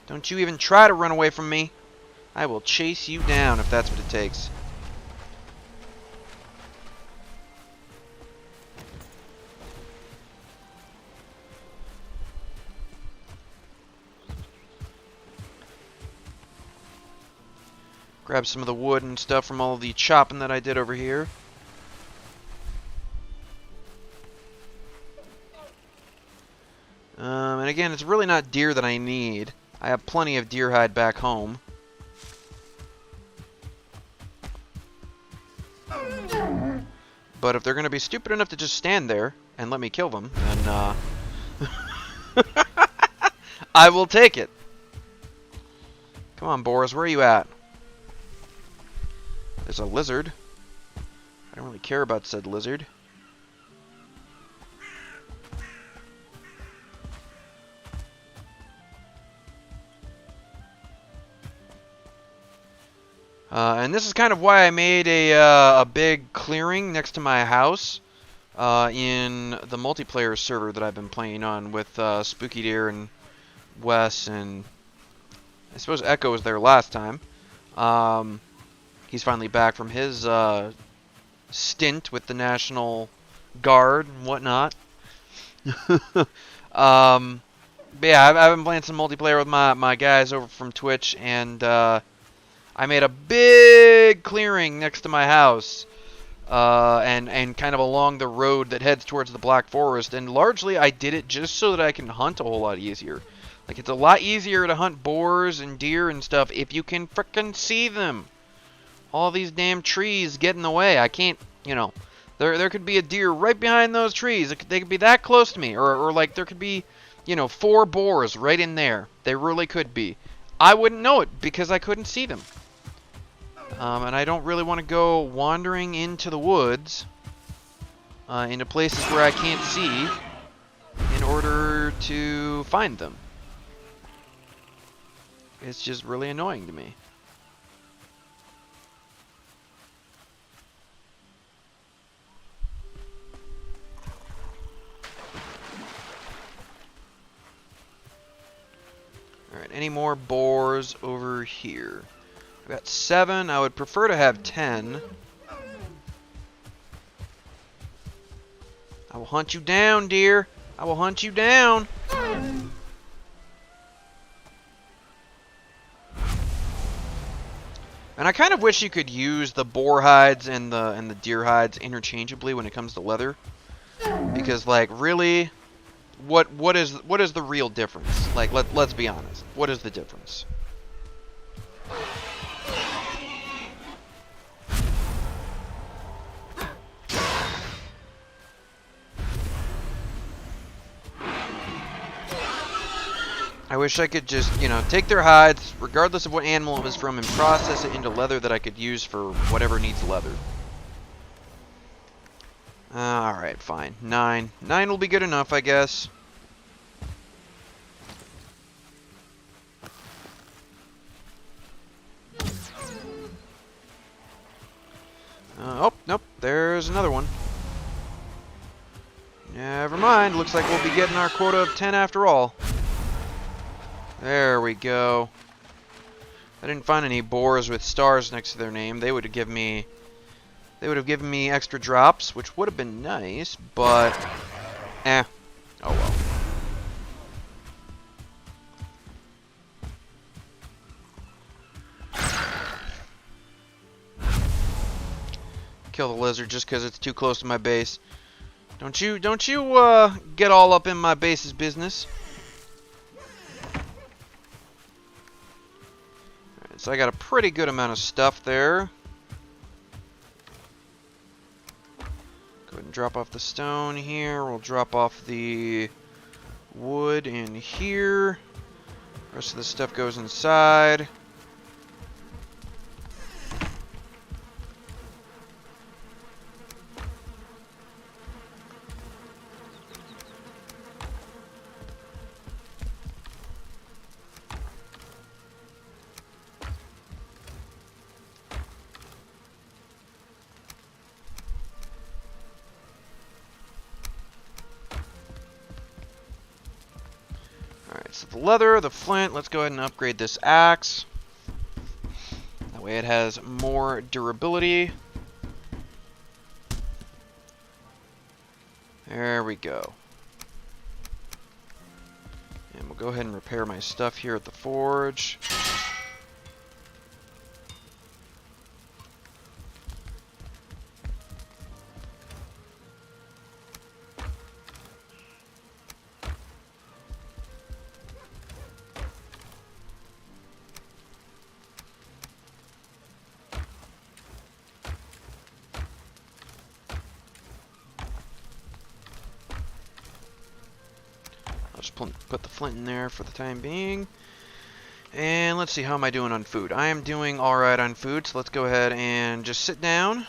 Don't you even try to run away from me. I will chase you down if that's what it takes. Grab some of the wood and stuff from all of the chopping that I did over here. And again, it's really not deer that I need. I have plenty of deer hide back home. But if they're going to be stupid enough to just stand there and let me kill them, then I will take it. Come on, Boris, where are you at? There's a lizard. I don't really care about said lizard. And this is kind of why I made a big clearing next to my house in the multiplayer server that I've been playing on with Spooky Deer and Wes, and I suppose Echo was there last time. He's finally back from his stint with the National Guard and whatnot. But yeah, I've been playing some multiplayer with my guys over from Twitch, and I I made a big clearing next to my house, and kind of along the road that heads towards the Black Forest, and largely I did it just so that I can hunt a whole lot easier. Like, it's a lot easier to hunt boars and deer and stuff if you can frickin' see them. All these damn trees get in the way. I can't, you know, there could be a deer right behind those trees. They could be that close to me, or like there could be, you know, 4 boars right in there. They really could be. I wouldn't know it because I couldn't see them. And I don't really want to go wandering into the woods, into places where I can't see, in order to find them. It's just really annoying to me. Alright, any more boars over here? I've got 7. I would prefer to have 10. I will hunt you down, dear. I will hunt you down. And I kind of wish you could use the boar hides and the deer hides interchangeably when it comes to leather. Because, like, really, what is the real difference? Like, let's be honest. What is the difference? I wish I could just, you know, take their hides, regardless of what animal it was from, and process it into leather that I could use for whatever needs leather. Alright, fine. 9. 9 will be good enough, I guess. Oh, nope. There's another one. Never mind. Looks like we'll be getting our quota of 10 after all. There we go. I didn't find any boars with stars next to their name. They would have given me extra drops, which would have been nice, but oh well. Kill the lizard just because it's too close to my base. Don't you get all up in my base's business. So I got a pretty good amount of stuff there. Go ahead and drop off the stone here. We'll drop off the wood in here. The rest of the stuff goes inside. So the leather, the flint, let's go ahead and upgrade this axe. That way it has more durability. There we go. And we'll go ahead and repair my stuff here at the forge. I'll just put the flint in there for the time being. And let's see, how am I doing on food? I am doing alright on food, so let's go ahead and just sit down.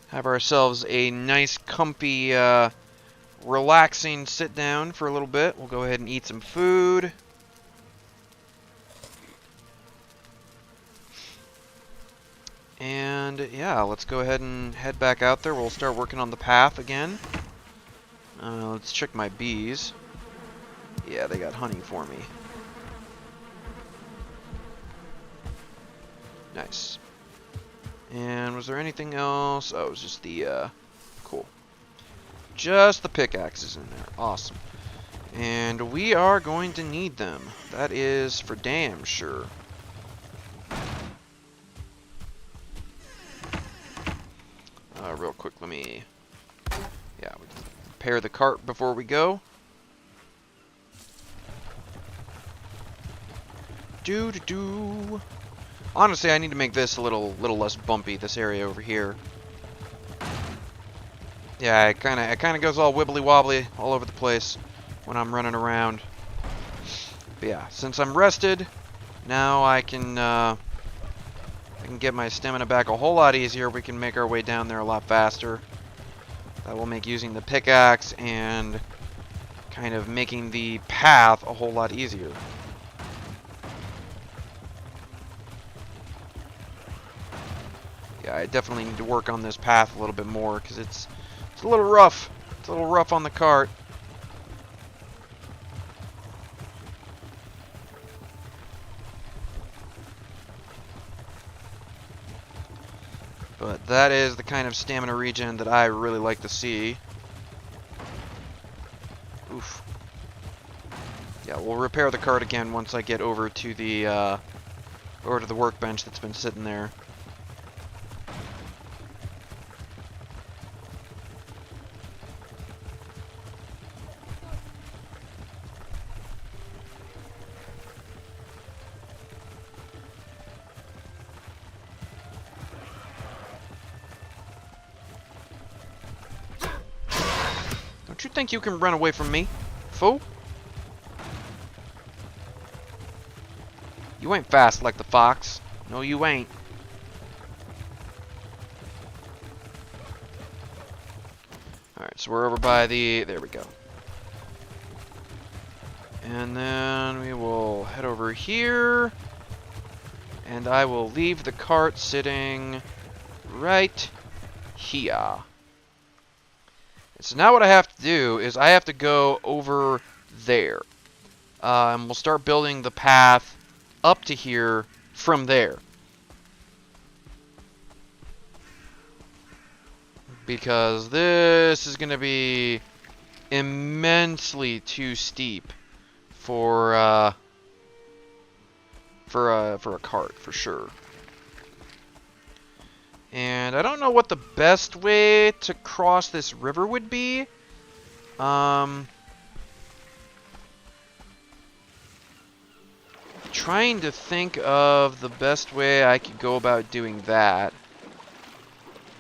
Have ourselves a nice, comfy, relaxing sit down for a little bit. We'll go ahead and eat some food. And yeah, let's go ahead and head back out there. We'll start working on the path again. Let's check my bees. Yeah, they got honey for me. Nice. And was there anything else? Oh, it was just the, cool. Just the pickaxes in there. Awesome. And we are going to need them. That is for damn sure. Real quick, let me... Yeah, we can repair the cart before we go. Do. Honestly, I need to make this a little less bumpy, this area over here. Yeah, it kind of goes all wibbly wobbly all over the place when I'm running around. But yeah, since I'm rested, now I can get my stamina back a whole lot easier. We can make our way down there a lot faster. That will make using the pickaxe and kind of making the path a whole lot easier. Yeah, I definitely need to work on this path a little bit more because it's a little rough. It's a little rough on the cart. But that is the kind of stamina regen that I really like to see. Oof. Yeah, we'll repair the cart again once I get over to the workbench that's been sitting there. Don't you think you can run away from me, fool? You ain't fast like the fox. No, you ain't. Alright, so we're over by the... There we go. And then we will head over here. And I will leave the cart sitting right here. So now what I have to do is I have to go over there. And we'll start building the path up to here from there. Because this is going to be immensely too steep for a cart, for sure. And I don't know what the best way to cross this river would be. Trying to think of the best way I could go about doing that.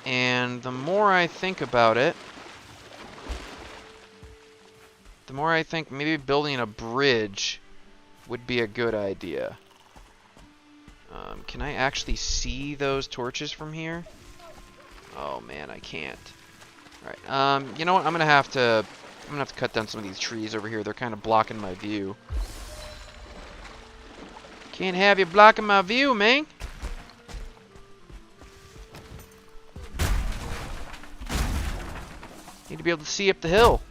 And the more I think about it, the more I think maybe building a bridge would be a good idea. Can I actually see those torches from here? Oh man, I can't. Alright, you know what? I'm gonna have to cut down some of these trees over here. They're kind of blocking my view. Can't have you blocking my view, man. Need to be able to see up the hill.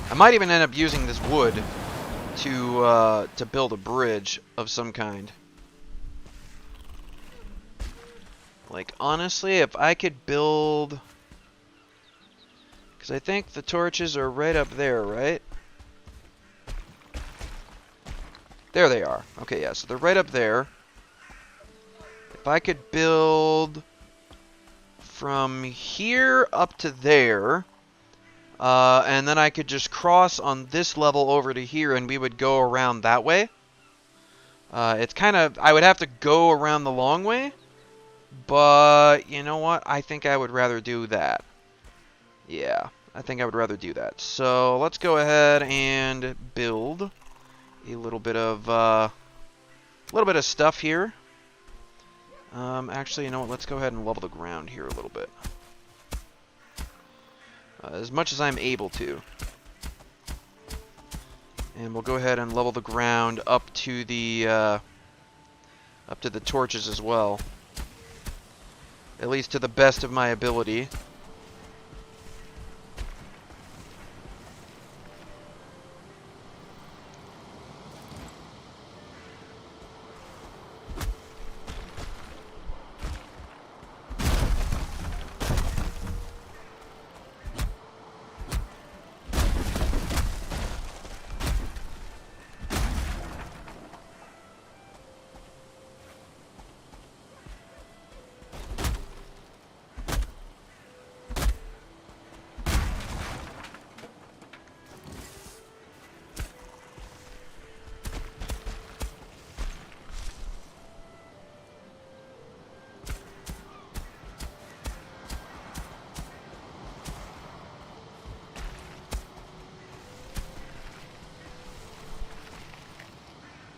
I might even end up using this wood to build a bridge of some kind. Like, honestly, if I could build... Because I think the torches are right up there, right? There they are. Okay, yeah, so they're right up there. If I could build from here up to there... and then I could just cross on this level over to here and we would go around that way. It's kind of... I would have to go around the long way. But, you know what? I think I would rather do that. Yeah, I think I would rather do that. So, let's go ahead and build a little bit of stuff here. Actually, you know what? Let's go ahead and level the ground here a little bit. As much as I'm able to. And we'll go ahead and level the ground up to the torches as well. At least to the best of my ability.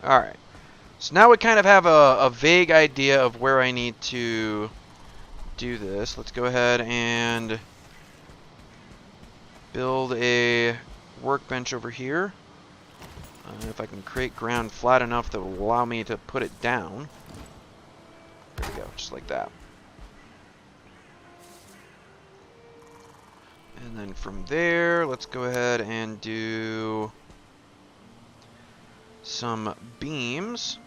Alright. So now we kind of have a vague idea of where I need to do this. Let's go ahead and build a workbench over here. If I can create ground flat enough that will allow me to put it down. There we go, just like that. And then from there, let's go ahead and do some beams.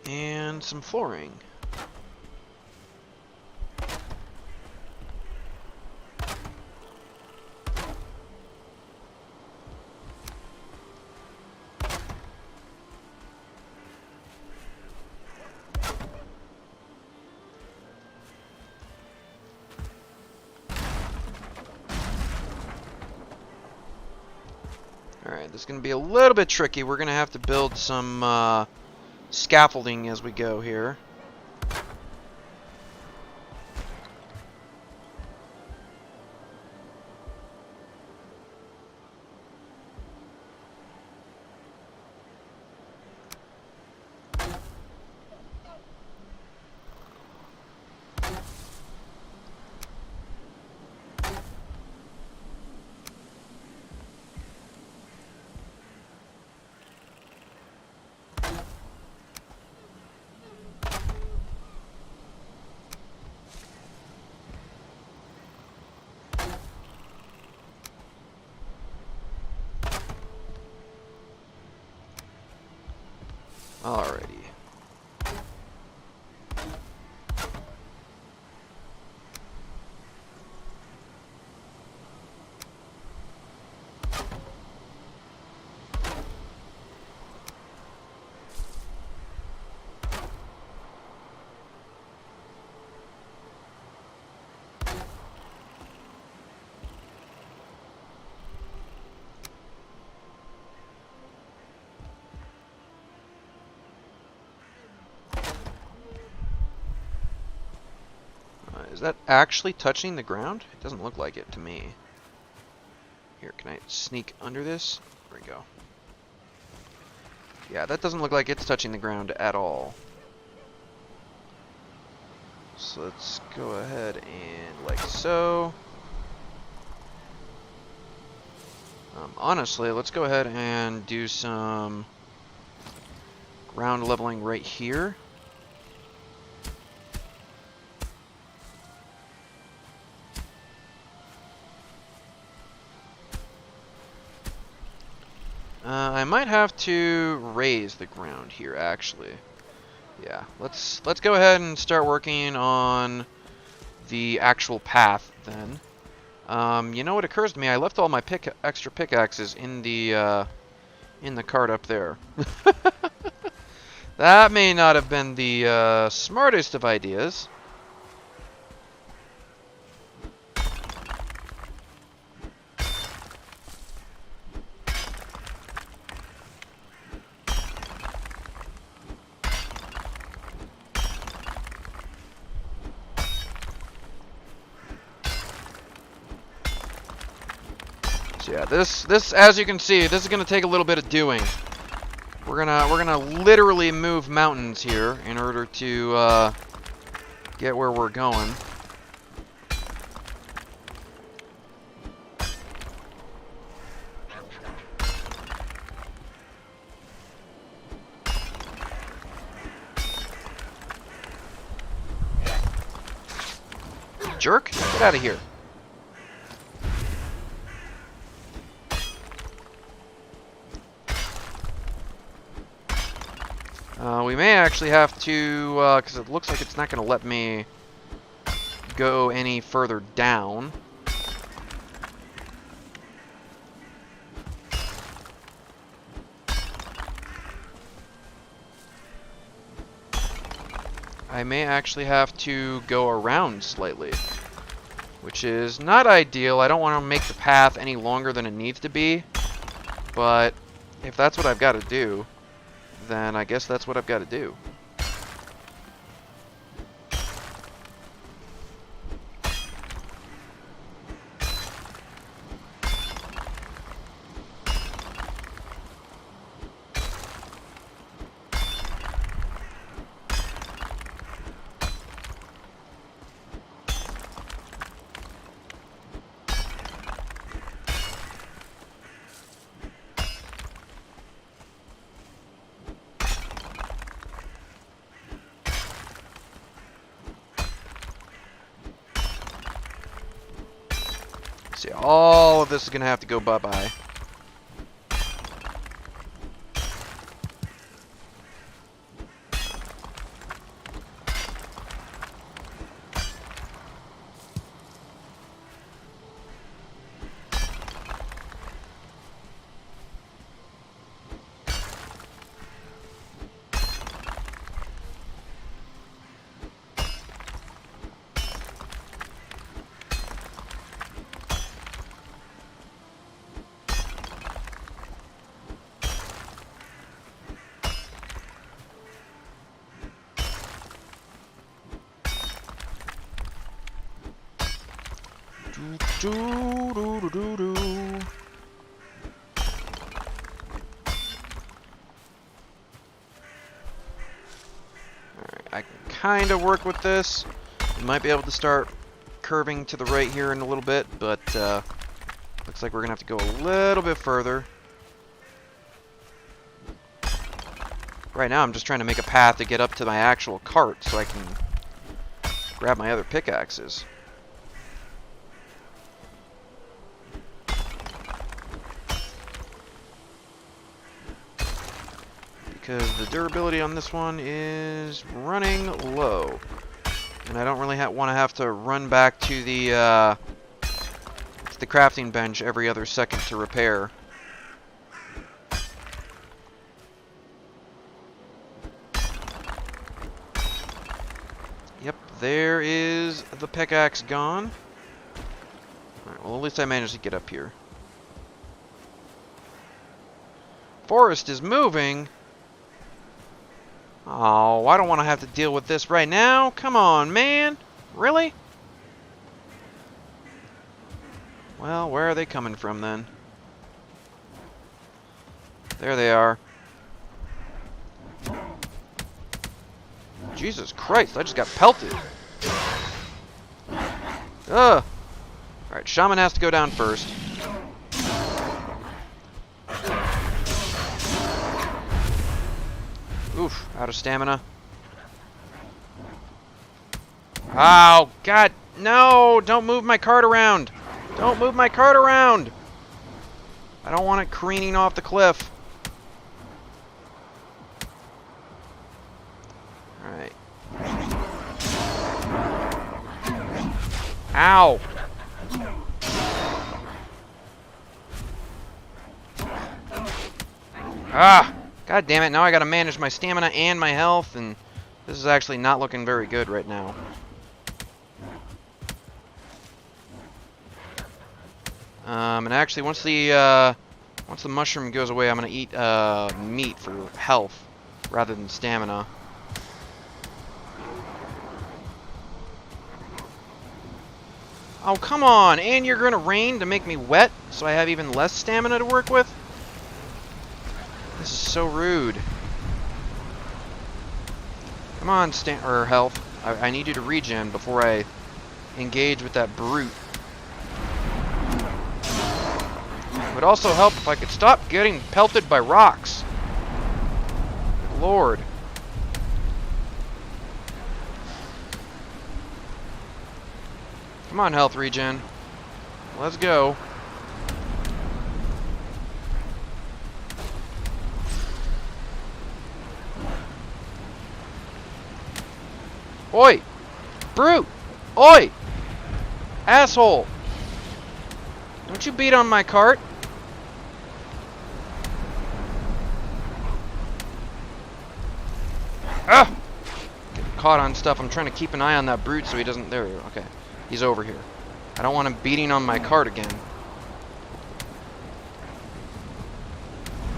And some flooring. Alright, this is going to be a little bit tricky. We're going to have to build some scaffolding as we go here. Alrighty. Is that actually touching the ground? It doesn't look like it to me. Here, can I sneak under this? There we go. Yeah, that doesn't look like it's touching the ground at all. So let's go ahead and like so. Honestly, let's go ahead and do some ground leveling right here. I might have to raise the ground here, actually. Yeah, let's go ahead and start working on the actual path then. You know what occurs to me? I left all my extra pickaxes in the cart up there. That may not have been the smartest of ideas. So yeah, this as you can see, this is gonna take a little bit of doing. We're gonna literally move mountains here in order to get where we're going. Jerk, get out of here. We may actually have to, because it looks like it's not going to let me go any further down. I may actually have to go around slightly, which is not ideal. I don't want to make the path any longer than it needs to be, but if that's what I've got to do, then I guess that's what I've got to do. See, all of this is going to have to go bye-bye. I can kind of work with this. We might be able to start curving to the right here in a little bit, but looks like we're gonna have to go a little bit further. Right now I'm just trying to make a path to get up to my actual cart so I can grab my other pickaxes. Because the durability on this one is running low. And I don't really want to have to run back to the crafting bench every other second to repair. Yep, there is the pickaxe gone. Alright, well at least I managed to get up here. Forest is moving. Oh, I don't want to have to deal with this right now. Come on, man. Really? Well, where are they coming from then? There they are. Jesus Christ, I just got pelted. Ugh. Alright, Shaman has to go down first. Oof, out of stamina. Oh, God, no! Don't move my cart around! Don't move my cart around! I don't want it careening off the cliff. Alright. Ow! Ah! God damn it, now I gotta manage my stamina and my health, and this is actually not looking very good right now. And actually, once the mushroom goes away, I'm gonna eat meat for health rather than stamina. Oh, come on! And you're gonna rain to make me wet, so I have even less stamina to work with? This is so rude. Come on, health. I need you to regen before I engage with that brute. It would also help if I could stop getting pelted by rocks. Lord. Come on, health regen. Let's go. Oi! Brute! Oi! Asshole! Don't you beat on my cart? Ah! Getting caught on stuff. I'm trying to keep an eye on that brute so he doesn't... There we go. Okay. He's over here. I don't want him beating on my cart again.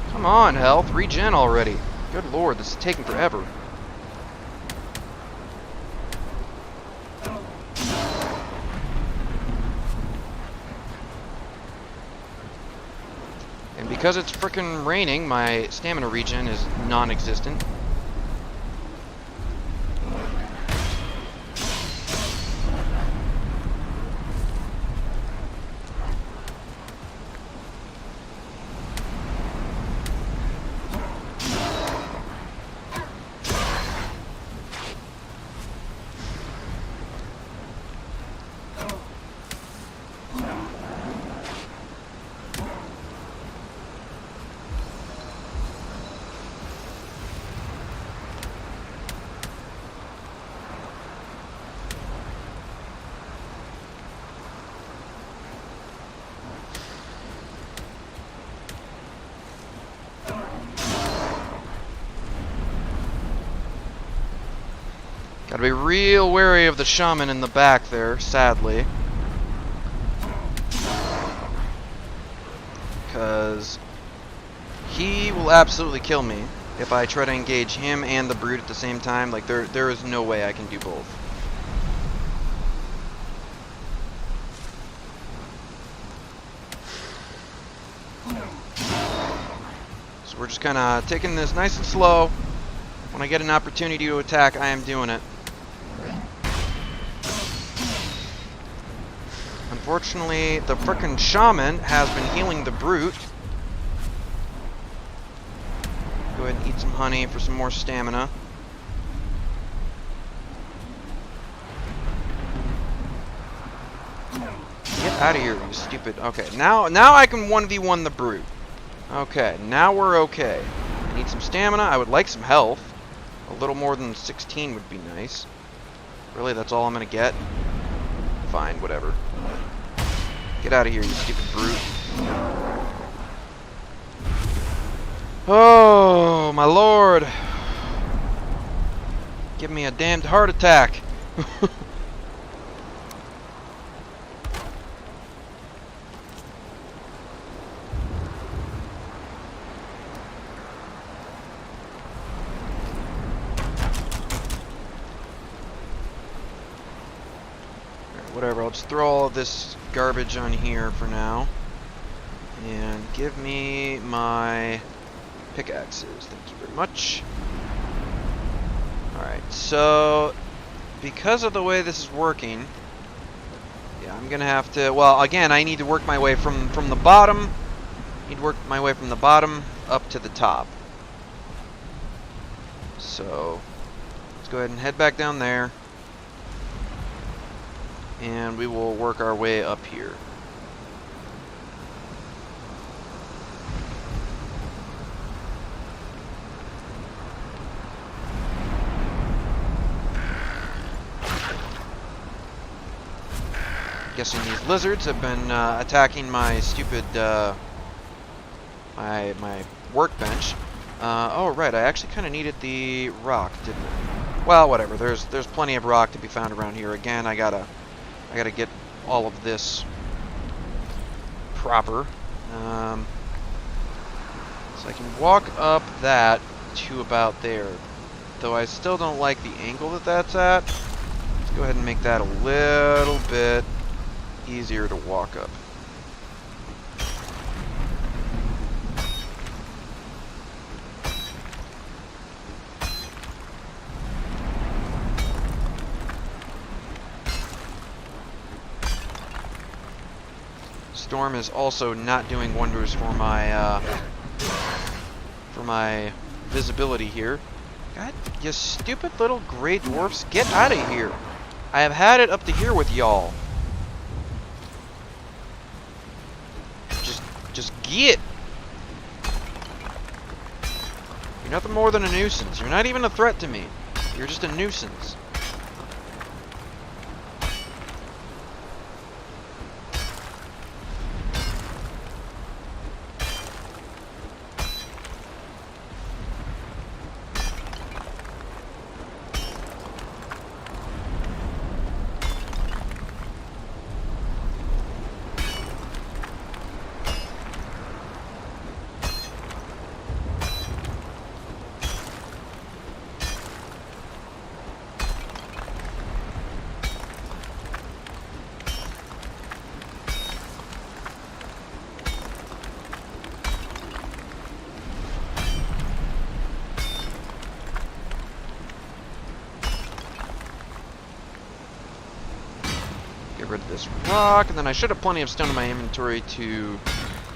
Come Come on, health. Regen already. Good lord, this is taking forever. And because it's frickin' raining, my stamina regen is non-existent. Gotta be real wary of the shaman in the back there, sadly. Because he will absolutely kill me if I try to engage him and the brute at the same time. Like, there is no way I can do both. So we're just kind of taking this nice and slow. When I get an opportunity to attack, I am doing it. Unfortunately, the frickin' shaman has been healing the brute. Go ahead and eat some honey for some more stamina. Get out of here, you stupid. Okay, now I can 1v1 the brute. Okay, now we're okay. I need some stamina. I would like some health. A little more than 16 would be nice. Really, that's all I'm gonna get? Fine, whatever. Get out of here, you stupid brute. Oh, my lord. Give me a damned heart attack. Whatever, I'll just throw all of this garbage on here for now. And give me my pickaxes. Thank you very much. Alright, so because of the way this is working, yeah, I'm gonna have to, well, again, I need to work my way from the bottom. I need to work my way from the bottom up to the top. So let's go ahead and head back down there. And we will work our way up here. Guessing these lizards have been attacking my stupid my workbench. Oh right, I actually kind of needed the rock, didn't I? Well, whatever. There's plenty of rock to be found around here. Again, I gotta get all of this proper. So I can walk up that to about there. Though I still don't like the angle that that's at. Let's go ahead and make that a little bit easier to walk up. Storm is also not doing wonders for my visibility here. God, you stupid little gray dwarfs, get out of here! I have had it up to here with y'all. Just get. You're nothing more than a nuisance. You're not even a threat to me. You're just a nuisance. Get rid of this rock, and then I should have plenty of stone in my inventory to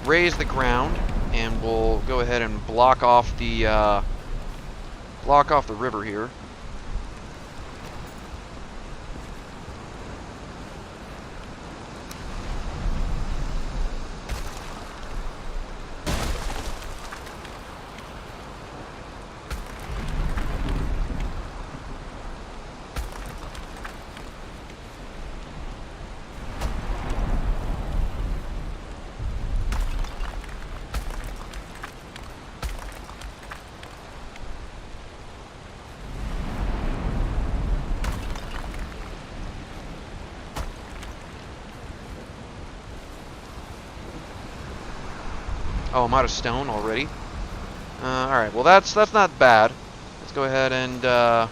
raise the ground, and we'll go ahead and block off the river here. Oh, I'm out of stone already. Alright, well that's not bad. Let's go ahead and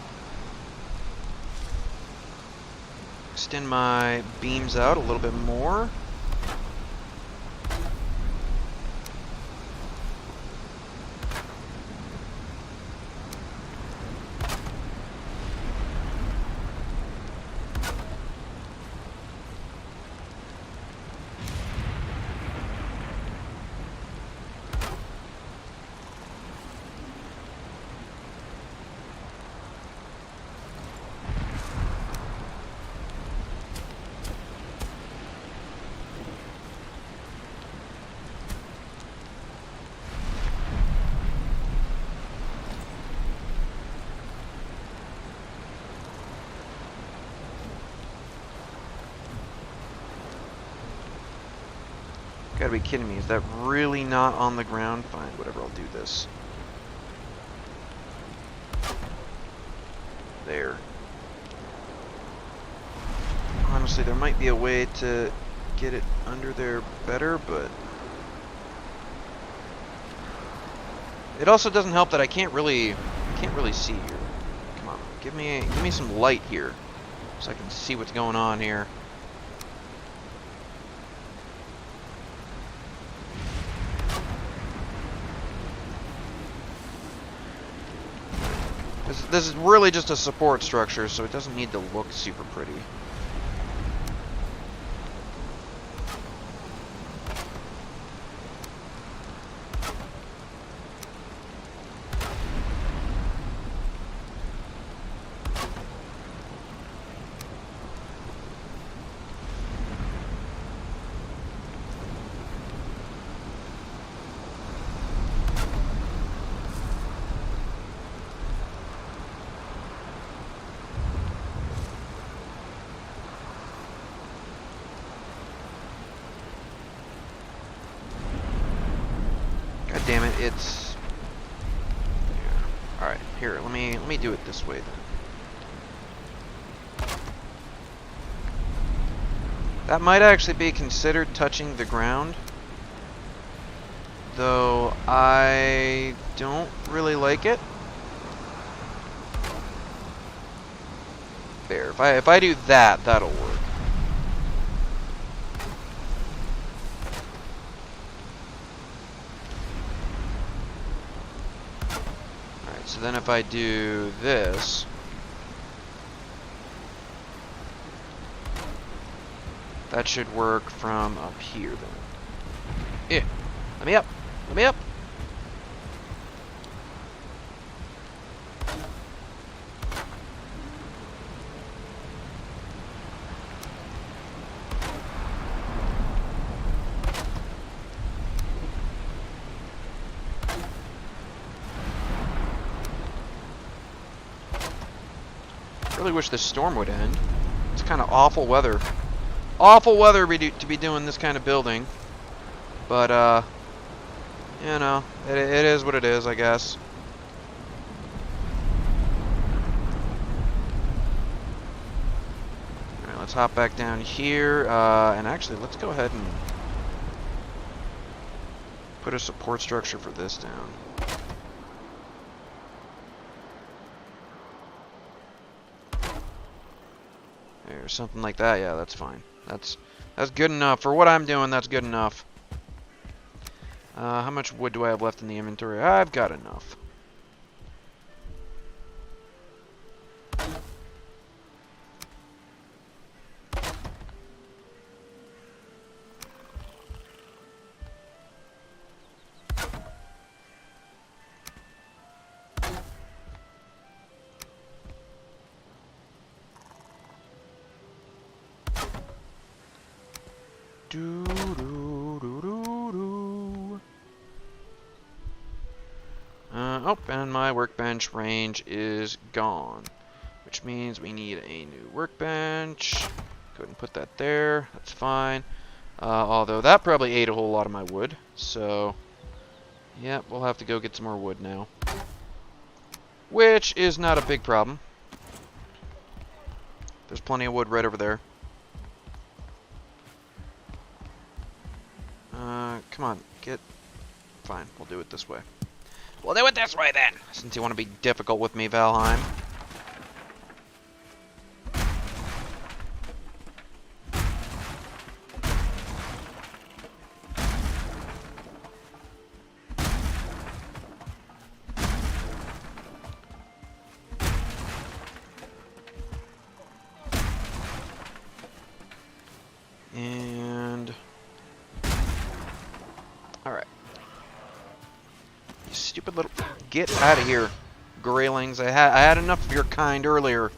extend my beams out a little bit more. Gotta be kidding me. Is that really not on the ground? Fine, whatever, I'll do this. There. Honestly, there might be a way to get it under there better, but it also doesn't help that I can't really see here. Come on, give me some light here, so I can see what's going on here. This is really just a support structure, so it doesn't need to look super pretty. Damn it, it's... Yeah. Alright, here, let me do it this way then. That might actually be considered touching the ground, though I don't really like it. There, if I do that, that'll work. So then if I do this, that should work from up here then. Let me up! Let me up! Really wish this storm would end. It's kind of awful weather. Awful weather to be doing this kind of building. But, you know, it is what it is, I guess. Alright, let's hop back down here. And actually, let's go ahead and put a support structure for this down. Or something like that. Yeah, that's fine. That's good enough. For what I'm doing, that's good enough. How much wood do I have left in the inventory? I've got enough. Oh, and my workbench range is gone, which means we need a new workbench. Go ahead and put that there. That's fine. Although that probably ate a whole lot of my wood, so yeah, we'll have to go get some more wood now, which is not a big problem. There's plenty of wood right over there. Come on, get... Fine, we'll do it this way. We'll do it this way then, since you want to be difficult with me, Valheim. And... Alright. You stupid little... Get out of here, Greylings. I had enough of your kind earlier.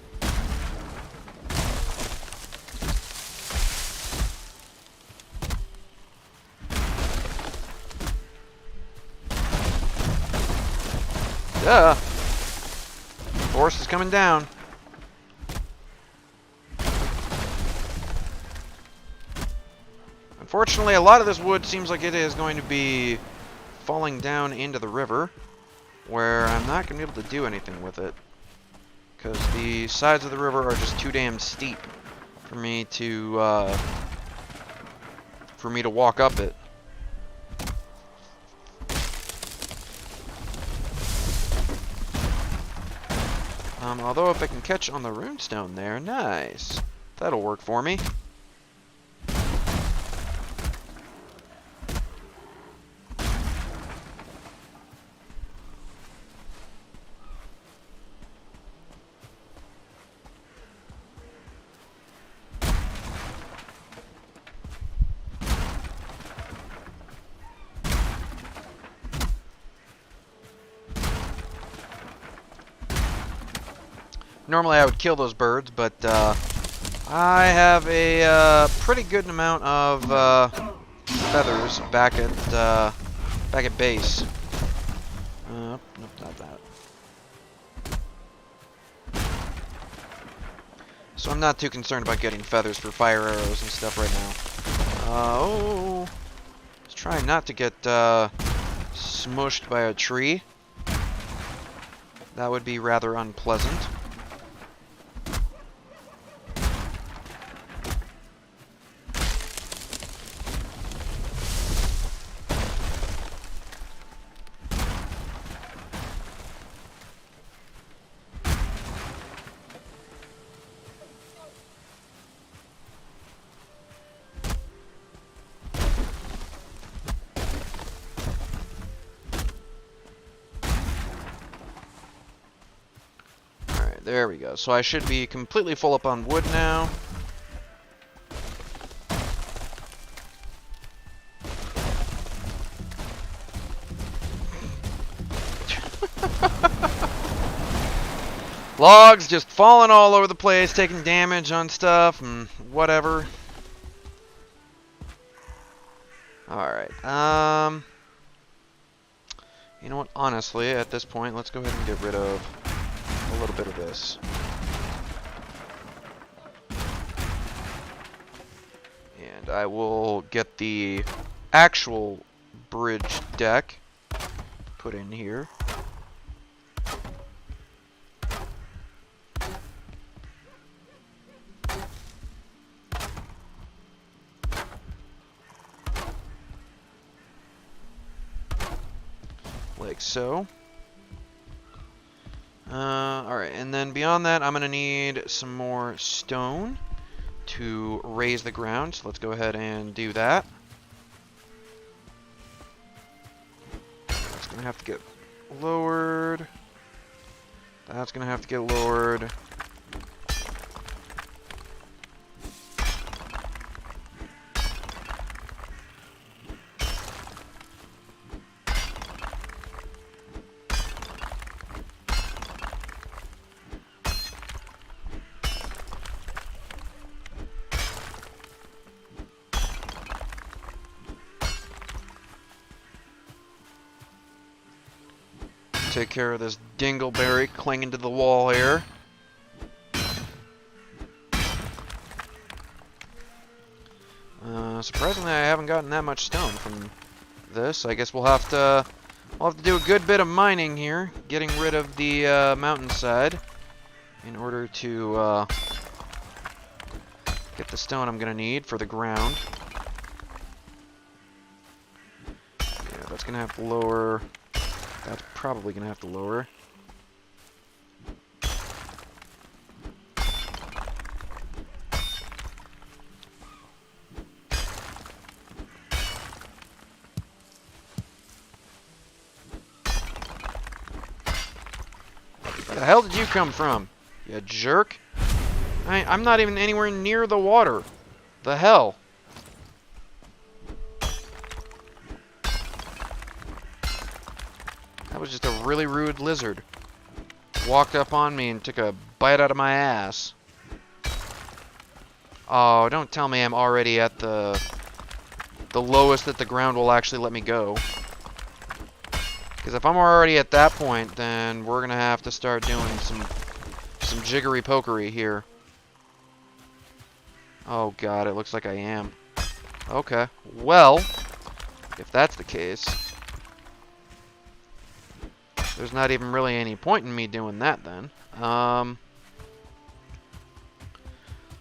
Duh. Force is coming down. Unfortunately, a lot of this wood seems like it is going to be falling down into the river, where I'm not going to be able to do anything with it, because the sides of the river are just too damn steep for me to walk up it. Although if I can catch on the runestone there, nice. That'll work for me. Normally I would kill those birds, but I have a pretty good amount of feathers back at base. Nope, not that. So I'm not too concerned about getting feathers for fire arrows and stuff right now. Oh, let's try not to get smushed by a tree. That would be rather unpleasant. There we go. So I should be completely full up on wood now. Logs just falling all over the place, taking damage on stuff and whatever. Alright. You know what? Honestly, at this point, let's go ahead and get rid of a little bit of this. And I will get the actual bridge deck put in here. Like so. Alright, and then beyond that, I'm going to need some more stone to raise the ground. So let's go ahead and do that. That's going to have to get lowered. That's going to have to get lowered. Take care of this dingleberry clinging to the wall here. Surprisingly, I haven't gotten that much stone from this. I guess we'll have to do a good bit of mining here, getting rid of the mountainside in order to get the stone I'm gonna need for the ground. Yeah, that's gonna have to lower. That's probably gonna have to lower. Where the hell did you come from, you jerk? I'm not even anywhere near the water. The hell? That was just a really rude lizard. Walked up on me and took a bite out of my ass. Oh, don't tell me I'm already at the lowest that the ground will actually let me go. Because if I'm already at that point, then we're gonna have to start doing some jiggery pokery here. Oh god, it looks like I am. Okay, well, if that's the case, there's not even really any point in me doing that then.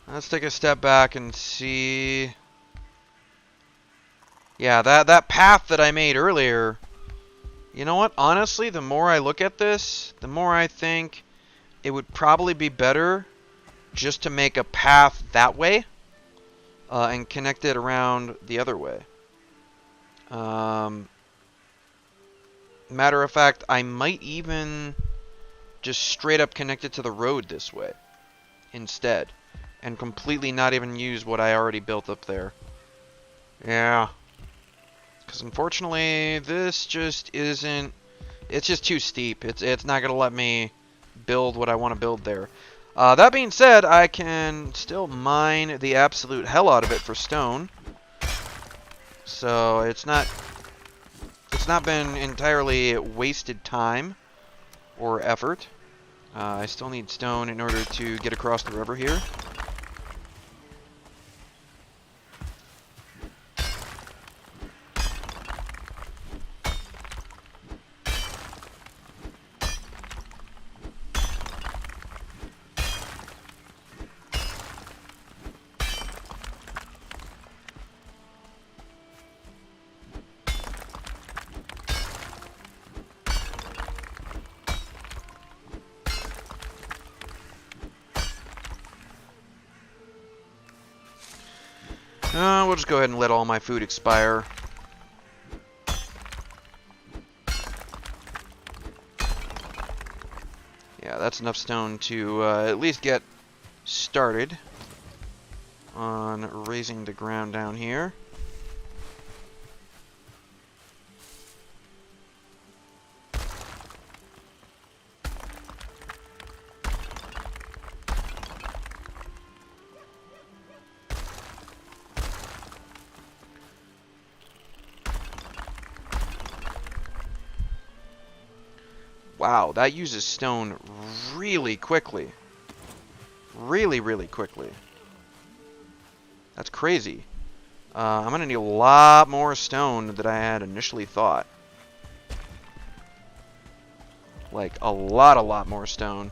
Let's take a step back and see. Yeah, that path that I made earlier. You know what? Honestly, the more I look at this, the more I think it would probably be better just to make a path that way and connect it around the other way. Matter of fact, I might even just straight up connect it to the road this way instead and completely not even use what I already built up there. Yeah. Because unfortunately, this just isn't... It's just too steep. It's not going to let me build what I want to build there. That being said, I can still mine the absolute hell out of it for stone. So it's not been entirely wasted time or effort. I still need stone in order to get across the river here. We'll just go ahead and let all my food expire. Yeah, that's enough stone to at least get started on raising the ground down here. Wow, that uses stone really quickly. Really, really quickly. That's crazy. I'm going to need a lot more stone than I had initially thought. Like, a lot more stone.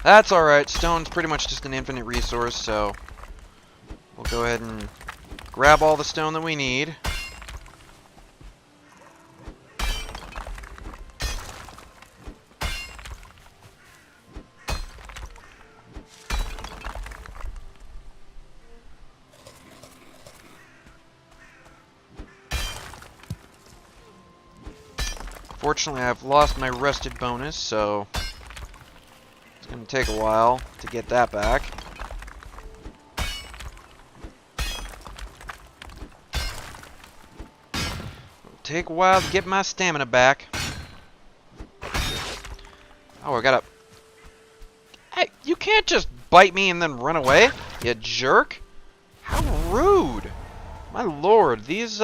That's alright, stone's pretty much just an infinite resource, so we'll go ahead and grab all the stone that we need. Unfortunately, I've lost my rested bonus, so it's going to take a while to get that back. It'll take a while to get my stamina back. Oh, I gotta... Hey, you can't just bite me and then run away, you jerk. How rude. My lord, these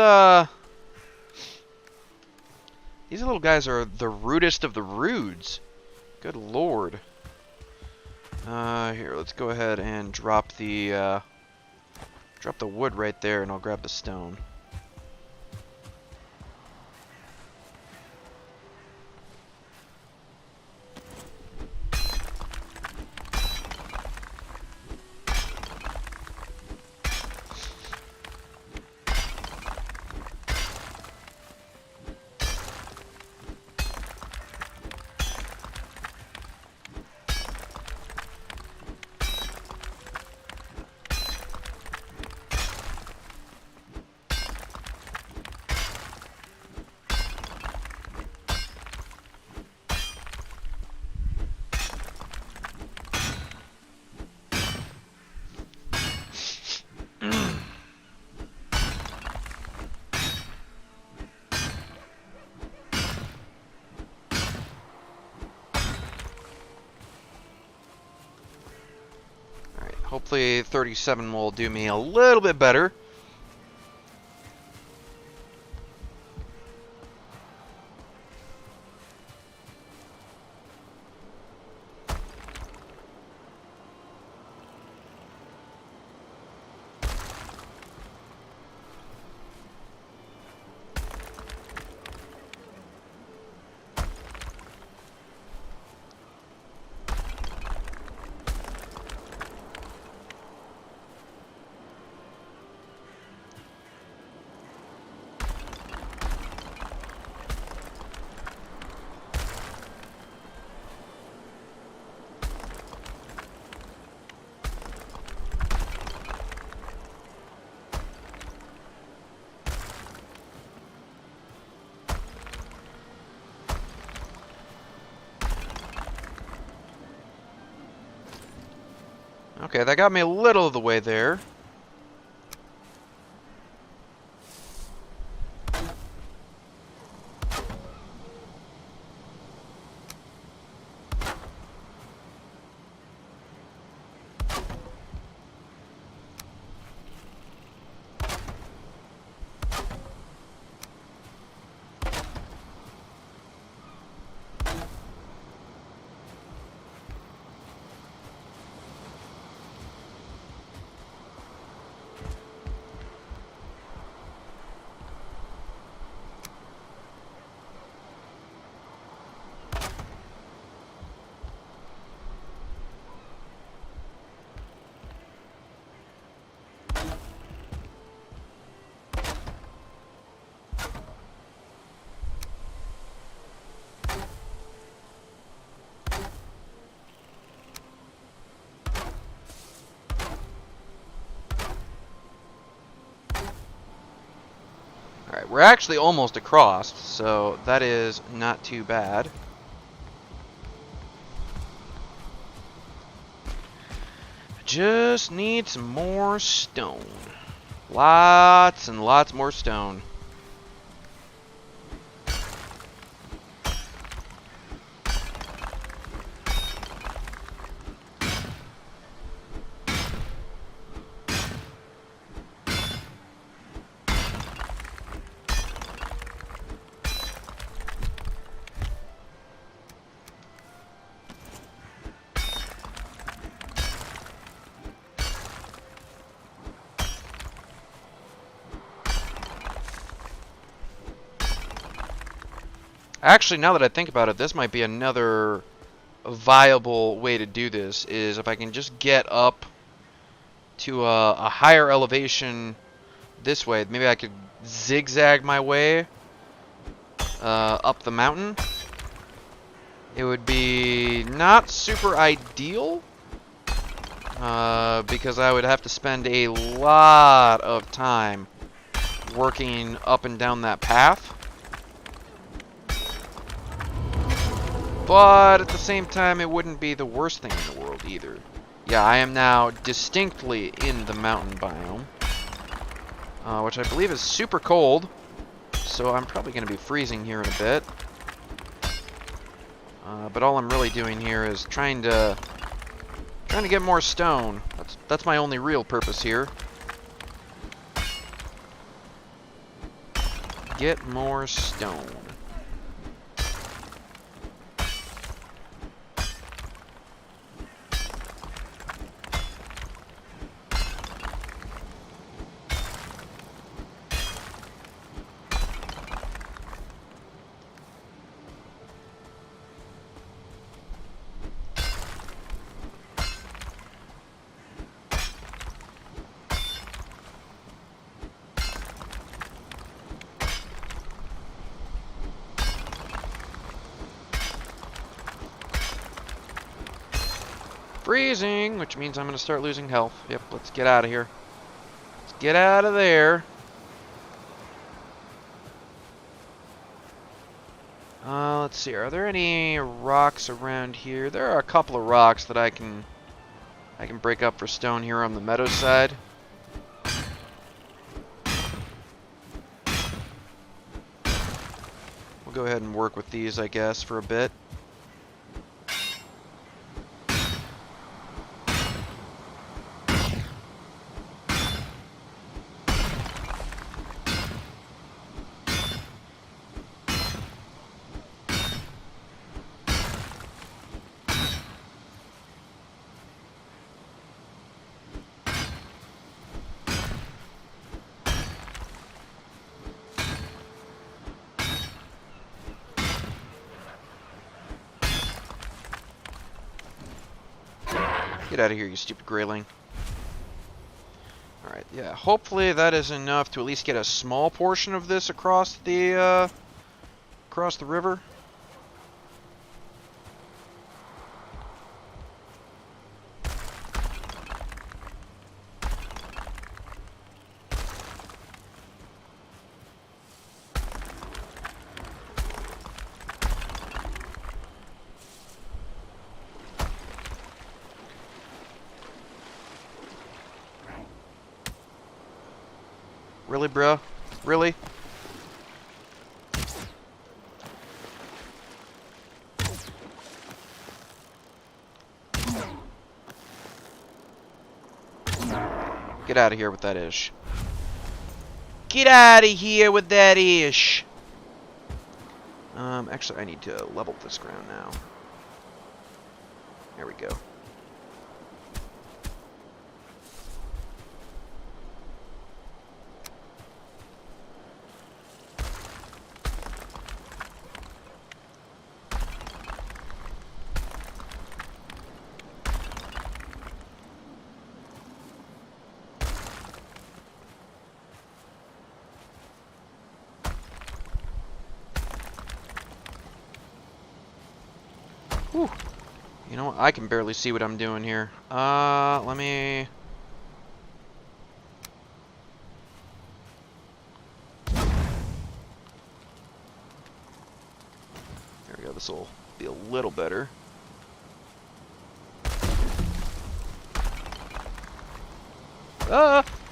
little guys are the rudest of the rudes. Good lord. Here, let's go ahead and drop the wood right there, and I'll grab the stone. Hopefully 37 will do me a little bit better. Okay, that got me a little of the way there. Alright, we're actually almost across, so that is not too bad. Just need some more stone. Lots and lots more stone. Actually, now that I think about it, this might be another viable way to do this, is if I can just get up to a higher elevation this way. Maybe I could zigzag my way up the mountain. It would be not super ideal, because I would have to spend a lot of time working up and down that path. But at the same time, it wouldn't be the worst thing in the world either. Yeah, I am now distinctly in the mountain biome, which I believe is super cold. So I'm probably going to be freezing here in a bit. But all I'm really doing here is trying to get more stone. That's my only real purpose here. Get more stone. Freezing, which means I'm going to start losing health. Yep, let's get out of here. Let's get out of there. Let's see, are there any rocks around here? There are a couple of rocks that I can break up for stone here on the meadow side. We'll go ahead and work with these, I guess, for a bit. Get out of here, you stupid grayling. Alright, yeah, hopefully that is enough to at least get a small portion of this across the river. Really, bro? Really? Get out of here with that ish. Get out of here with that ish! Actually, I need to level this ground now. There we go. Whew. You know what? I can barely see what I'm doing here. Let me... There we go. This will be a little better.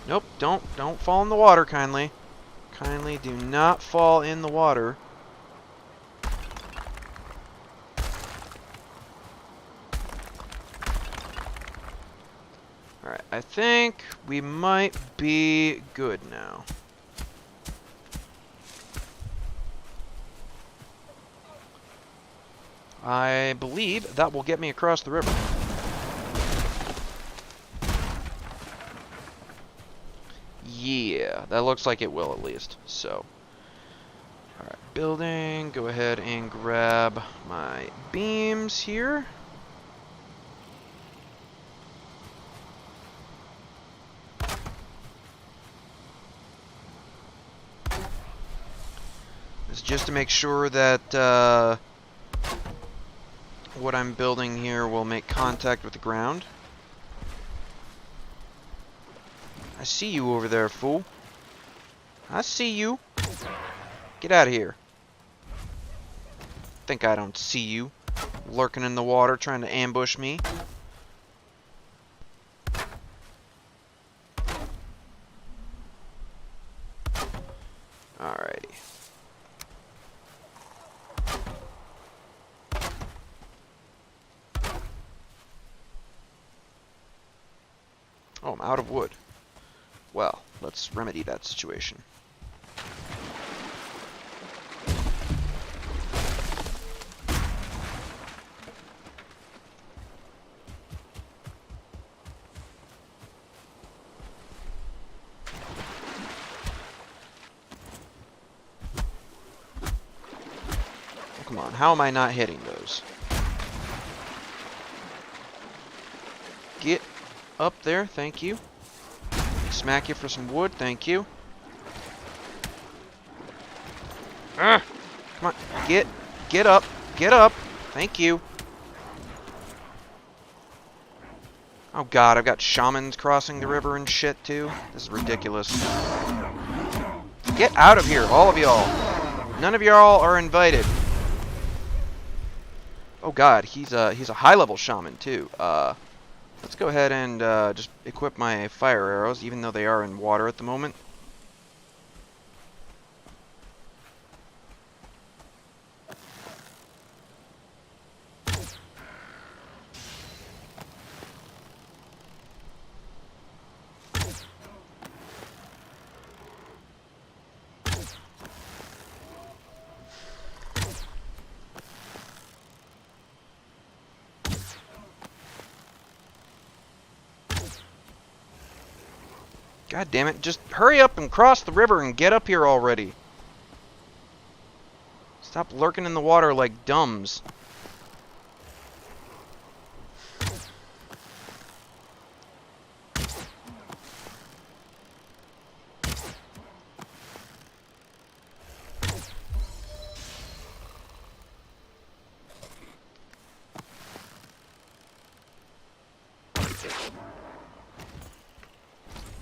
Nope. Don't fall in the water, kindly. Kindly do not fall in the water. Alright, I think we might be good now. I believe that will get me across the river. Yeah, that looks like it will at least. So, alright, building. Go ahead and grab my beams here. It's just to make sure that what I'm building here will make contact with the ground. I see you over there, fool. I see you. Get out of here. Think I don't see you. lurking in the water trying to ambush me. Alrighty. Oh, I'm out of wood. Well, let's remedy that situation. Oh, come on, how am I not hitting those? Get up there, thank you. Smack you for some wood, thank you. Come on, get up, thank you. Oh god, I've got shamans crossing the river and shit too. This is ridiculous. Get out of here, all of y'all. None of y'all are invited. Oh god, he's a high-level shaman too. Let's go ahead and just equip my fire arrows, even though they are in water at the moment. God damn it, just hurry up and cross the river and get up here already. Stop lurking in the water like dumbs.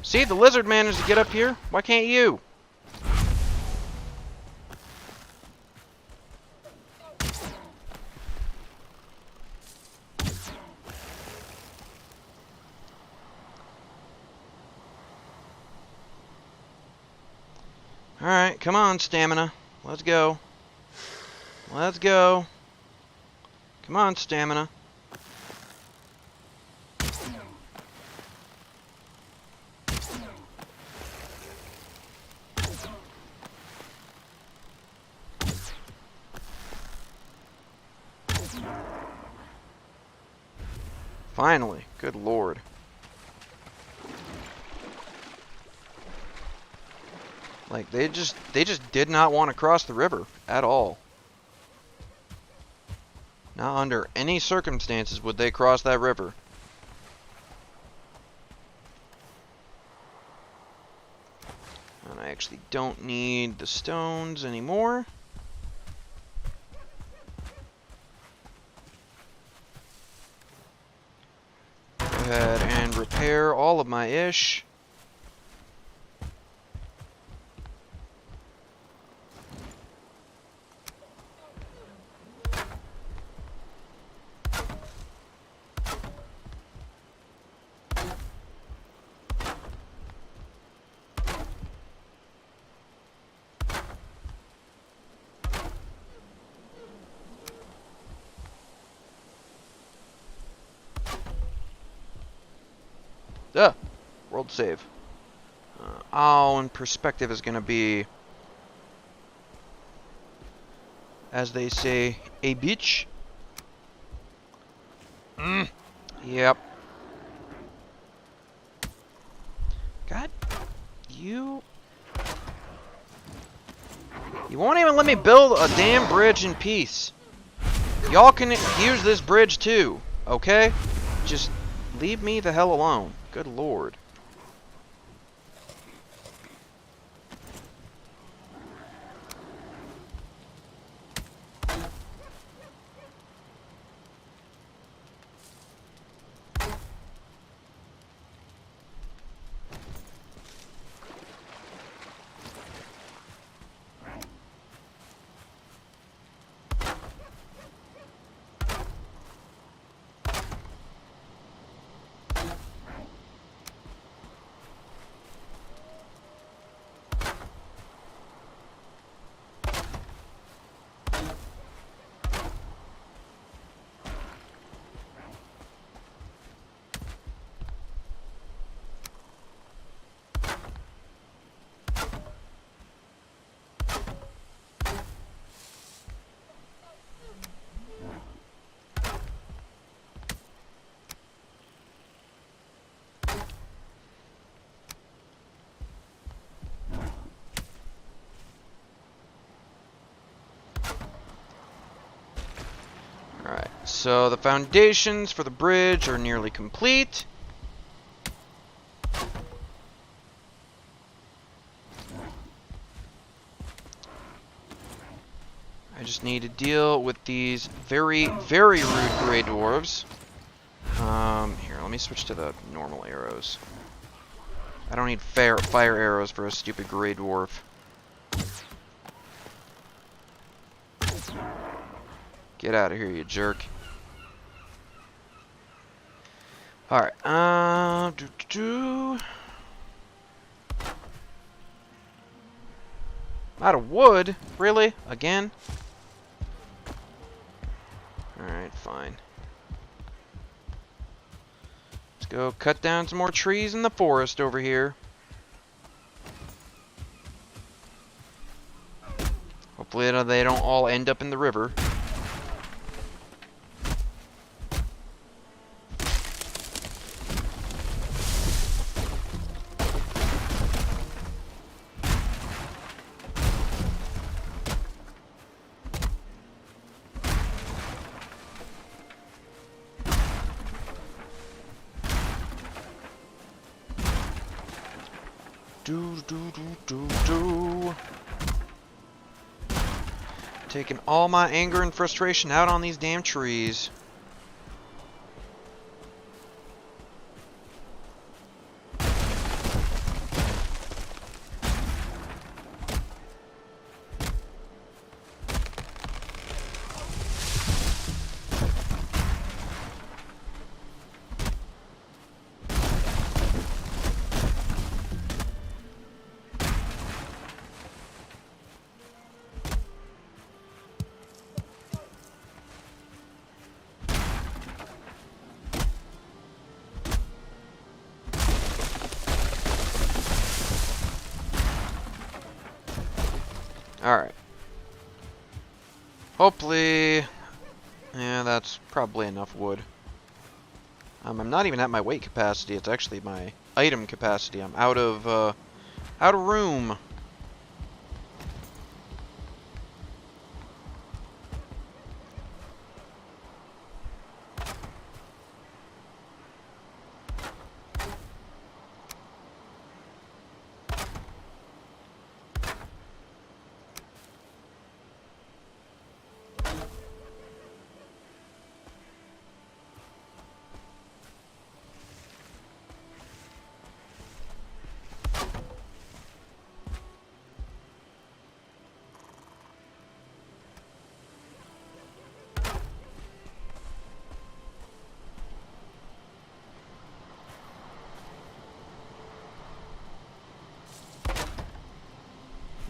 See, the lizard managed to get up here. Why can't you? Alright, come on, stamina. Let's go. Let's go. Come on, stamina. Finally. Good lord. Like, they just did not want to cross the river at all. Not under any circumstances would they cross that river. And I actually don't need the stones anymore. Go ahead and repair all of my ish. World save. And perspective is going to be, as they say, a bitch. Yep. God, you won't even let me build a damn bridge in peace. Y'all can use this bridge too, okay? Just leave me the hell alone. Good lord. so the foundations for the bridge are nearly complete. I just need to deal with these very, very rude gray dwarves. Here, let me switch to the normal arrows. I don't need fire arrows for a stupid gray dwarf. Get out of here, you jerk. Alright, out of wood? Really? Again? Alright, fine. Let's go cut down some more trees in the forest over here. Hopefully they don't all end up in the river. Taking all my anger and frustration out on these damn trees. Alright. Hopefully... yeah, that's probably enough wood. I'm not even at my weight capacity, it's actually my item capacity. I'm out of room.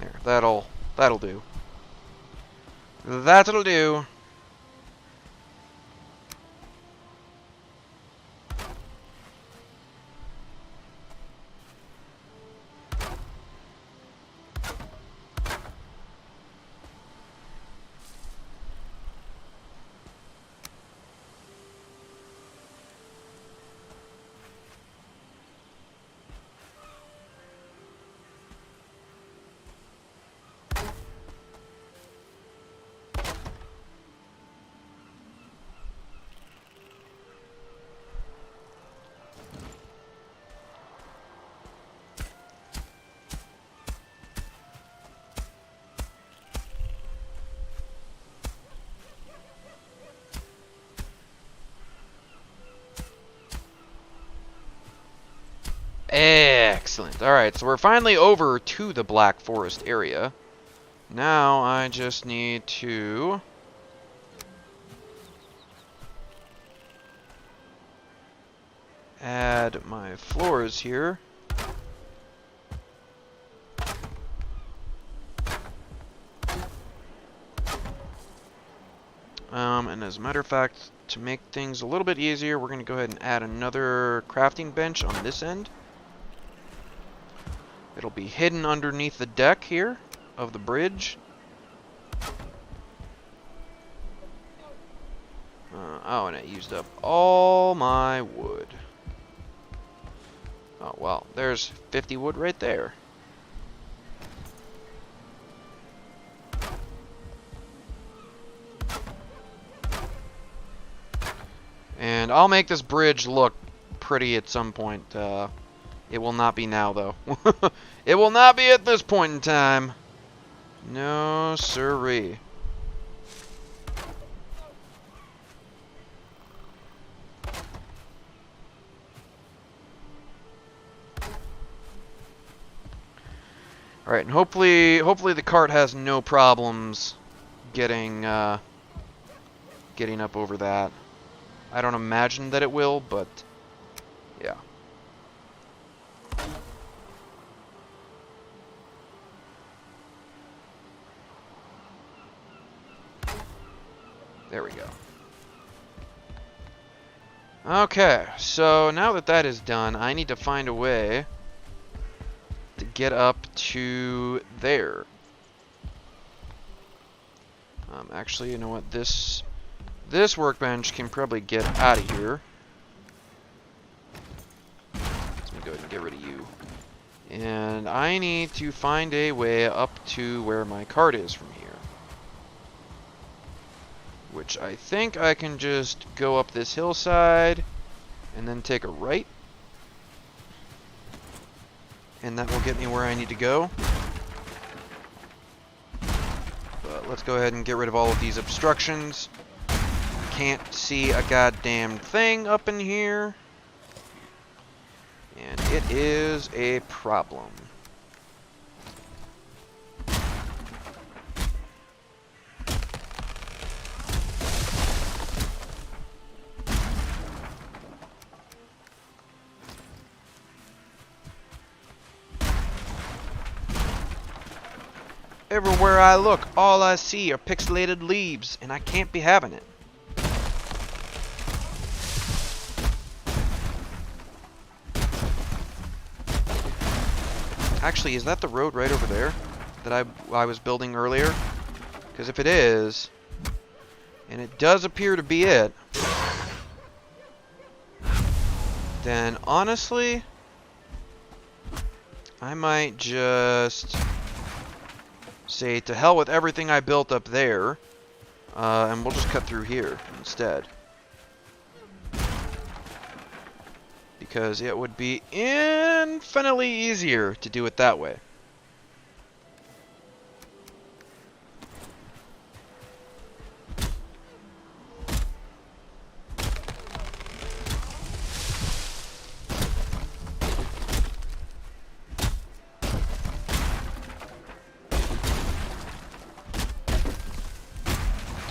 There, that'll do. That'll do. Excellent. Alright, so we're finally over to the Black Forest area. Now I just need to... add my floors here. And as a matter of fact, to make things a little bit easier, we're going to go ahead and add another crafting bench on this end. It'll be hidden underneath the deck here of the bridge. Oh, and it used up all my wood. Oh, well, there's 50 wood right there. And I'll make this bridge look pretty at some point. It will not be now, though. It will not be at this point in time. No siree. Alright, and hopefully the cart has no problems getting getting up over that. I don't imagine that it will, but yeah. There we go. Okay, so now that that is done, I need to find a way to get up to there. Actually, you know what? This workbench can probably get out of here. Let me go ahead and get rid of you. And I need to find a way up to where my cart is from here. Which I think I can just go up this hillside and then take a right. And that will get me where I need to go. But let's go ahead and get rid of all of these obstructions. Can't see a goddamn thing up in here. And it is a problem. Everywhere I look, all I see are pixelated leaves, and I can't be having it. Actually, is that the road right over there that I was building earlier? Because if it is, and it does appear to be it, then honestly, I might just say to hell with everything I built up there, and we'll just cut through here instead. Because it would be infinitely easier to do it that way.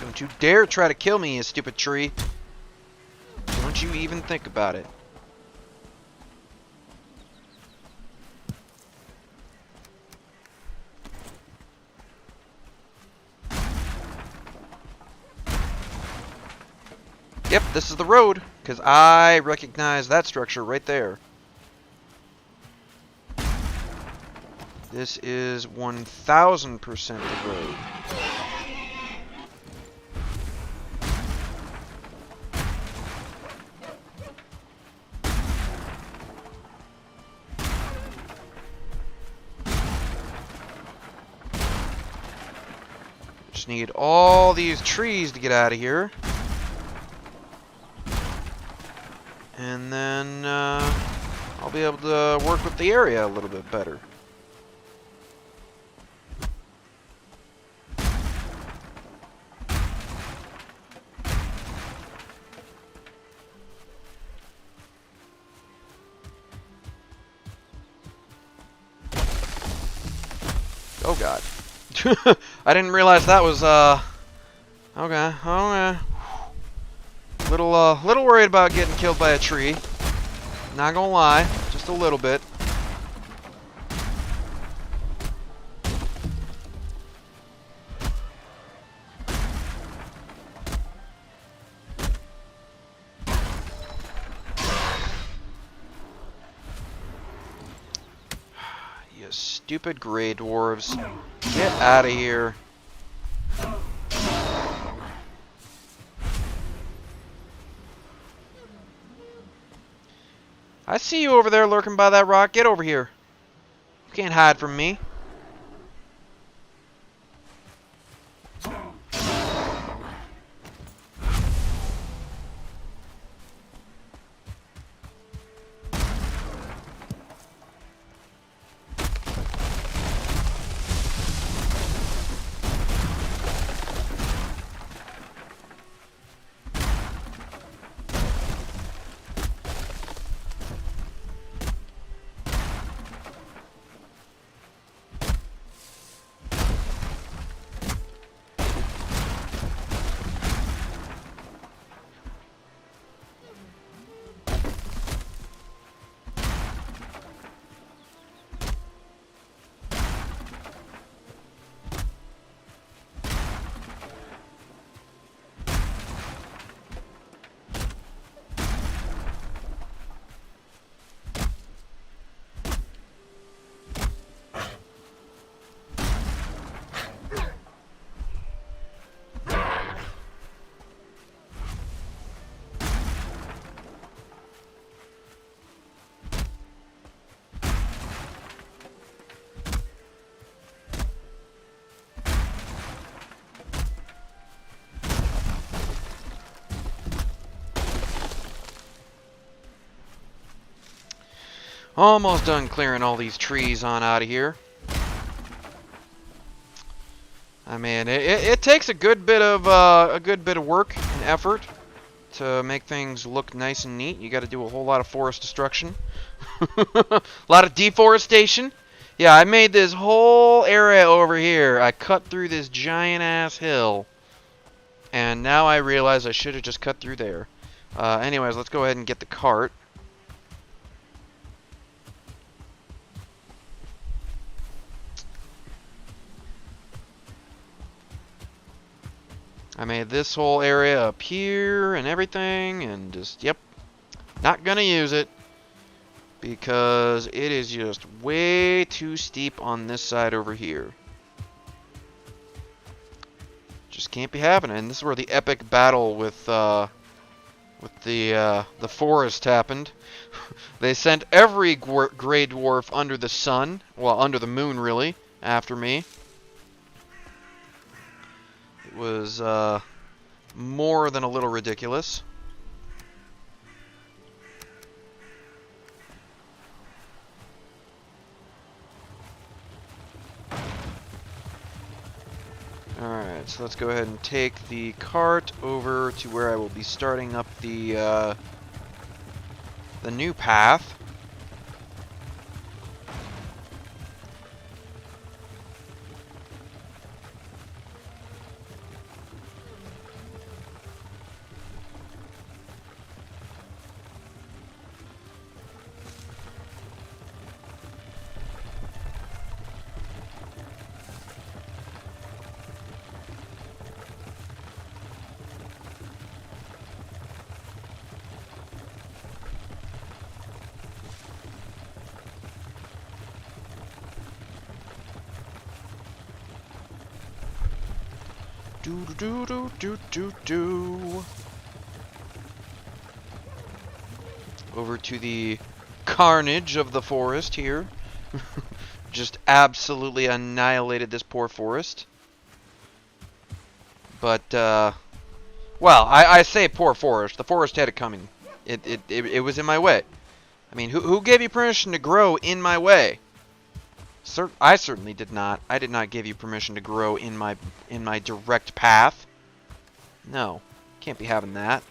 Don't you dare try to kill me, you stupid tree. Don't you even think about it. Yep, this is the road, because I recognize that structure right there. This is 1000% the road. Just need all these trees to get out of here. And then I'll be able to work with the area a little bit better. Oh god. I didn't realize that was okay. Little worried about getting killed by a tree. Not gonna lie, just a little bit. You stupid gray dwarves. Get out of here. I see you over there lurking by that rock. Get over here. You can't hide from me. Almost done clearing all these trees on out of here. I mean, it takes a good bit of work and effort to make things look nice and neat. You got to do a whole lot of forest destruction, a lot of deforestation. Yeah, I made this whole area over here. I cut through this giant ass hill, and now I realize I should have just cut through there. Anyways, let's go ahead and get the cart. I made this whole area up here and everything, and just, yep, not gonna use it because it is just way too steep on this side over here. Just can't be happening. This is where the epic battle with the forest happened. They sent every gray dwarf under the sun, well, under the moon, really, after me. It was more than a little ridiculous. Alright, so let's go ahead and take the cart over to where I will be starting up the new path. Do do do do do do. Over to the carnage of the forest here. Just absolutely annihilated this poor forest. But well, I say poor forest. The forest had it coming. It was in my way. I mean, who gave you permission to grow in my way? I certainly did not. I did not give you permission to grow in my direct path. No, can't be having that.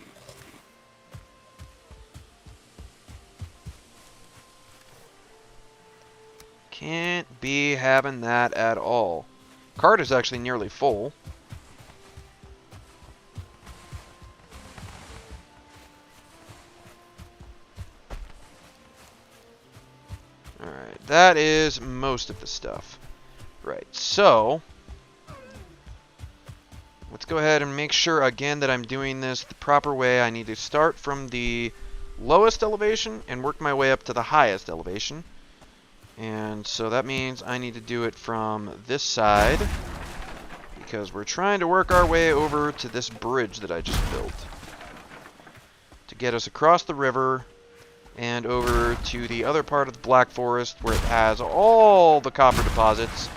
Can't be having that at all. Cart is actually nearly full. Alright, that is most of the stuff. Right, so let's go ahead and make sure again that I'm doing this the proper way. I need to start from the lowest elevation and work my way up to the highest elevation. And so that means I need to do it from this side because we're trying to work our way over to this bridge that I just built to get us across the river and over to the other part of the Black Forest where it has all the copper deposits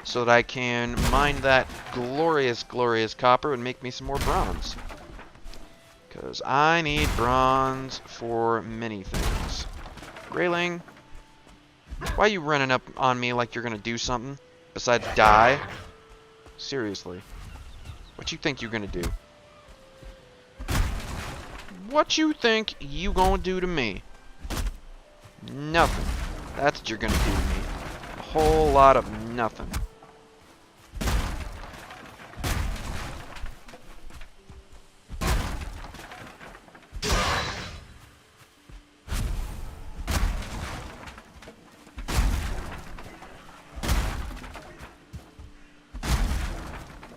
so that I can mine that glorious, glorious copper and make me some more bronze. Because I need bronze for many things. Grayling, why are you running up on me like you're going to do something besides die? Seriously. What you think you're going to do? What you think you going to do to me? Nothing. That's what you're gonna do to me. A whole lot of nothing.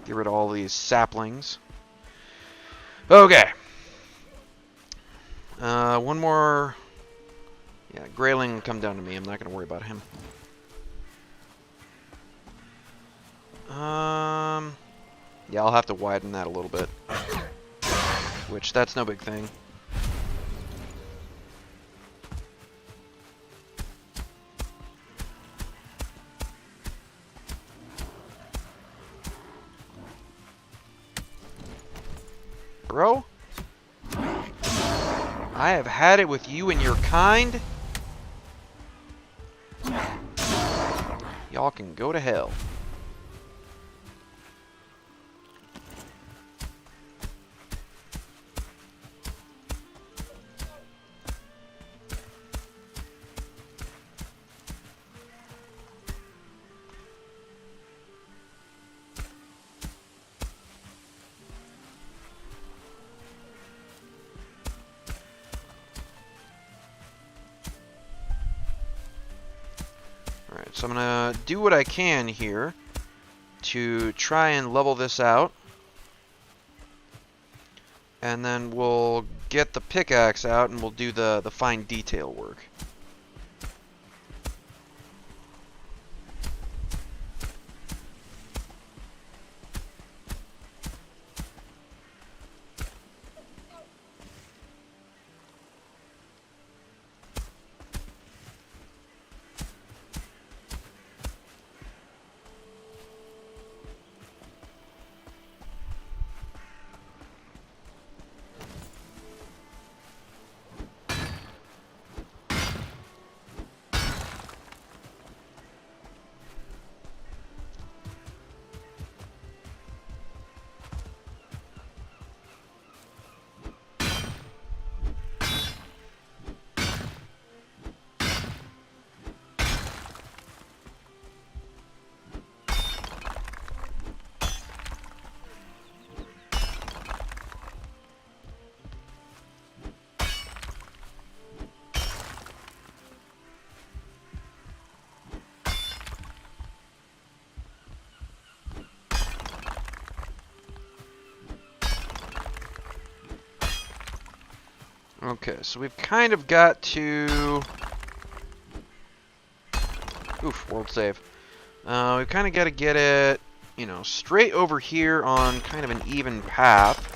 Get rid of all these saplings. Okay. One more. Yeah, Grayling will come down to me. I'm not going to worry about him. Yeah, I'll have to widen that a little bit. Which, that's no big thing. Bro? I have had it with you and your kind Y'all can go to hell. Alright, so I'm gonna do what I can here to try and level this out. And then we'll get the pickaxe out and we'll do the fine detail work. Okay, so we've kind of got to... Oof, world save. We've kind of got to get it, you know, straight over here on kind of an even path.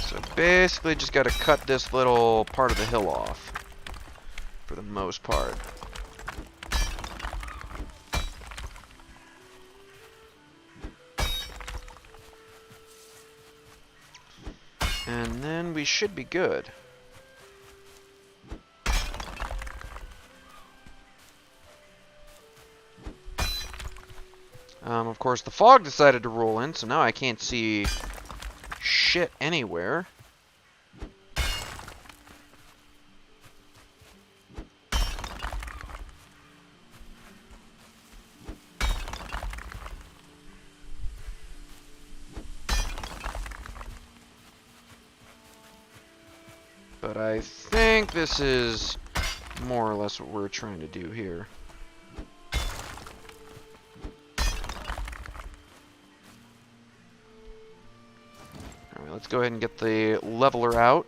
So basically just got to cut this little part of the hill off, for the most part. And then we should be good. Of course, the fog decided to roll in, so now I can't see shit anywhere. But I think this is more or less what we're trying to do here. Alright, let's go ahead and get the leveler out.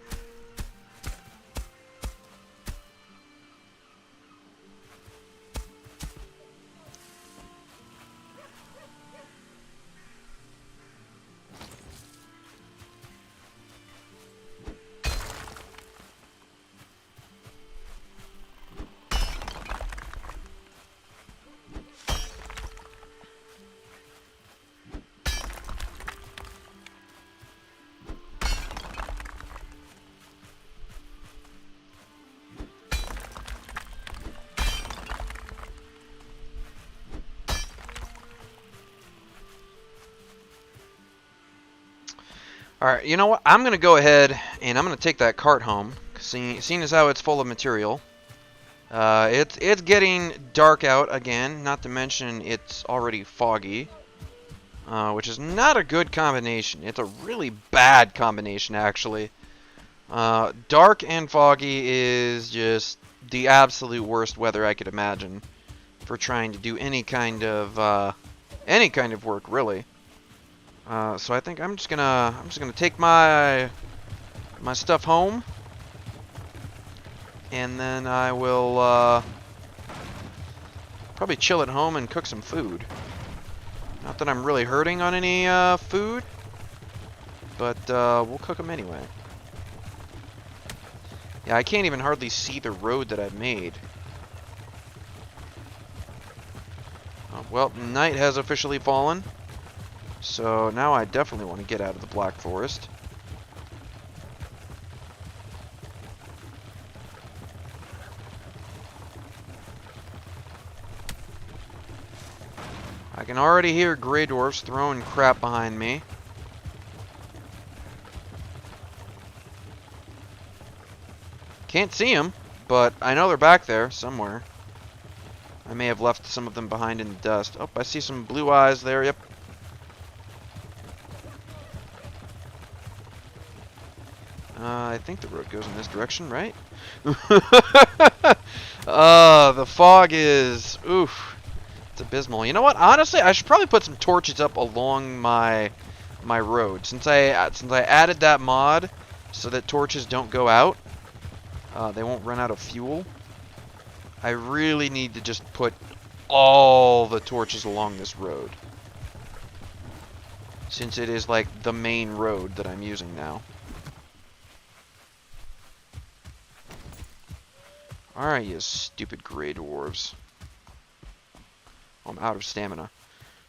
Alright, you know what? I'm going to go ahead and I'm going to take that cart home. Seeing as how it's full of material. It's getting dark out again, not to mention it's already foggy. Which is not a good combination. It's a really bad combination, actually. Dark and foggy is just the absolute worst weather I could imagine for trying to do any kind of work, really. So I think I'm just gonna take my stuff home, and then I will probably chill at home and cook some food. Not that I'm really hurting on any food, but we'll cook them anyway. Yeah, I can't even hardly see the road that I've made. Well, night has officially fallen. So now I definitely want to get out of the Black Forest. I can already hear Grey Dwarfs throwing crap behind me. Can't see them, but I know they're back there somewhere. I may have left some of them behind in the dust. Oh, I see some blue eyes there. Yep. I think the road goes in this direction, right? The fog is... Oof. It's abysmal. You know what? Honestly, I should probably put some torches up along my road. Since I added that mod so that torches don't go out, they won't run out of fuel. I really need to just put all the torches along this road, since it is like the main road that I'm using now. Alright, you stupid Grey Dwarves. I'm out of stamina.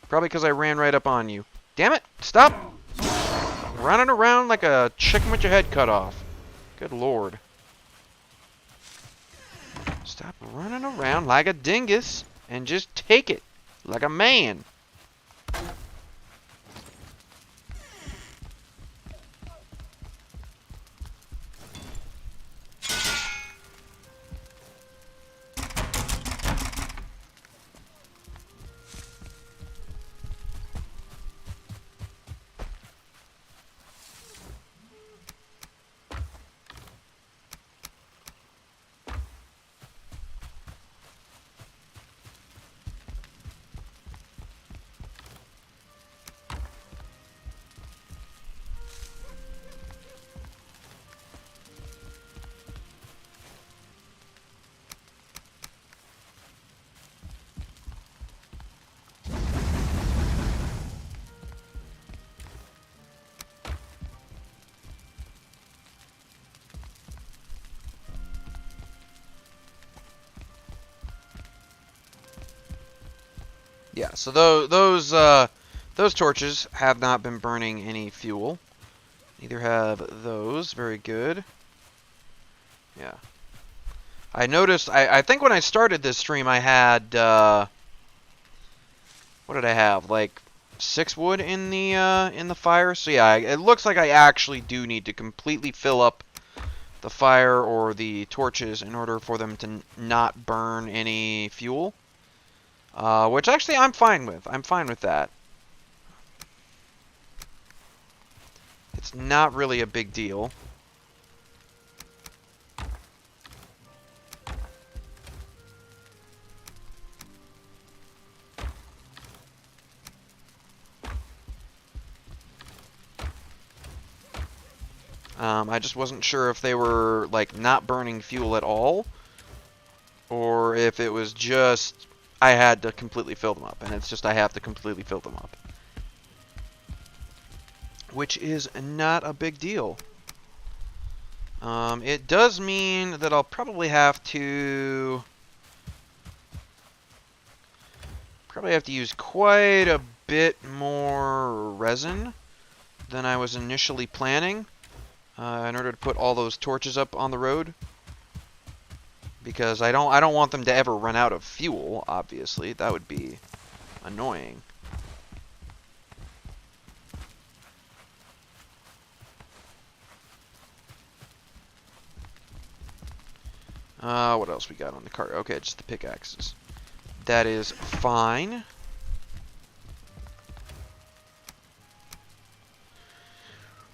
Probably because I ran right up on you. Damn it! Stop! Running around like a chicken with your head cut off. Good lord. Stop running around like a dingus and just take it like a man. Yeah, so those torches have not been burning any fuel. Neither have those. Very good. Yeah. I noticed, I think when I started this stream I had, what did I have? Like 6 wood in the fire. So yeah, it looks like I actually do need to completely fill up the fire or the torches in order for them to not burn any fuel. Which actually I'm fine with. I'm fine with that. It's not really a big deal. I just wasn't sure if they were, like, not burning fuel at all, or if it was just I had to completely fill them up, and it's just I have to completely fill them up. Which is not a big deal. It does mean that I'll probably have to use quite a bit more resin than I was initially planning in order to put all those torches up on the road, because I don't want them to ever run out of fuel. Obviously, that would be annoying. What else we got on the cart? Okay, just the pickaxes. That is fine.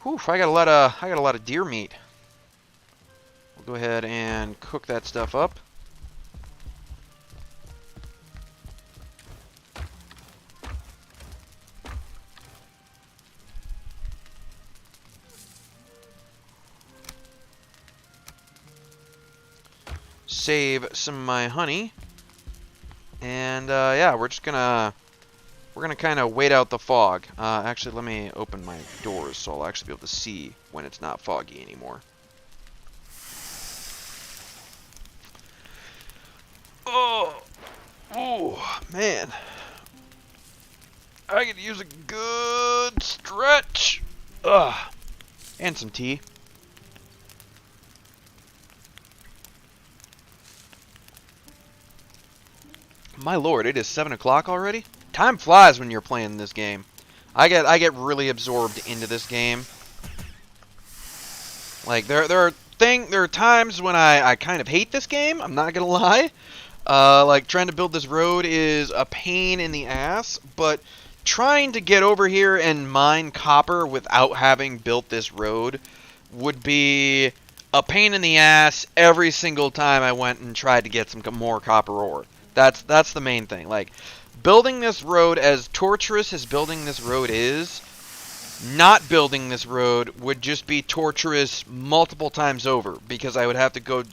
Whew, I got a lot of deer meat. We'll go ahead and cook that stuff up. Save some of my honey. And yeah, we're gonna kind of wait out the fog. Actually, let me open my doors so I'll actually be able to see when it's not foggy anymore. Oh, man. I could use a good stretch. Ugh. And some tea. My lord, it is 7 o'clock already? Time flies when you're playing this game. I get really absorbed into this game. Like there are times when I kind of hate this game. I'm not gonna lie. Like trying to build this road is a pain in the ass, but trying to get over here and mine copper without having built this road would be a pain in the ass every single time I went and tried to get some more copper ore. That's the main thing. Like, building this road, as torturous as building this road is, not building this road would just be torturous multiple times over, because I would have to go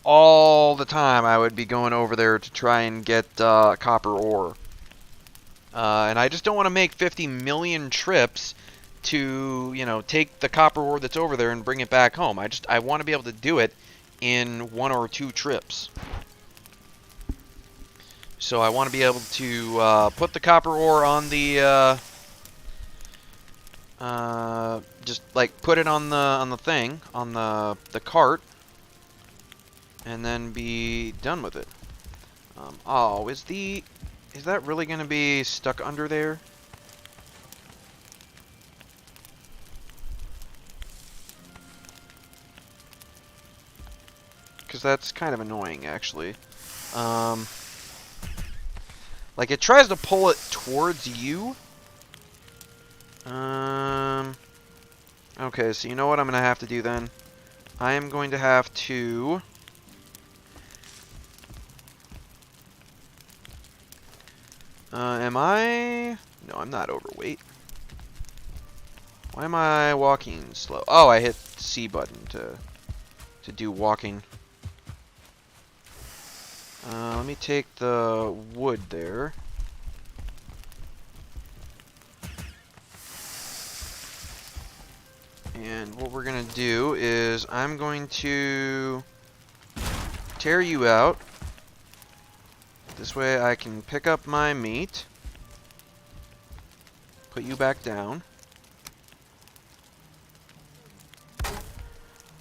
all the time. I would be going over there to try and get copper ore. And I just don't want to make 50 million trips to, you know, take the copper ore that's over there and bring it back home. I want to be able to do it in 1 or 2 trips. So I want to be able to put the copper ore on the just like put it on the thing, on the cart, and then be done with it. Oh, is that really going to be stuck under there? Because that's kind of annoying, actually. Like, it tries to pull it towards you. Okay, so you know what I'm going to have to do then? I am going to have to... am I... No, I'm not overweight. Why am I walking slow? Oh, I hit C button to do walking. Let me take the wood there. And what we're going to do is I'm going to tear you out. This way I can pick up my meat, put you back down,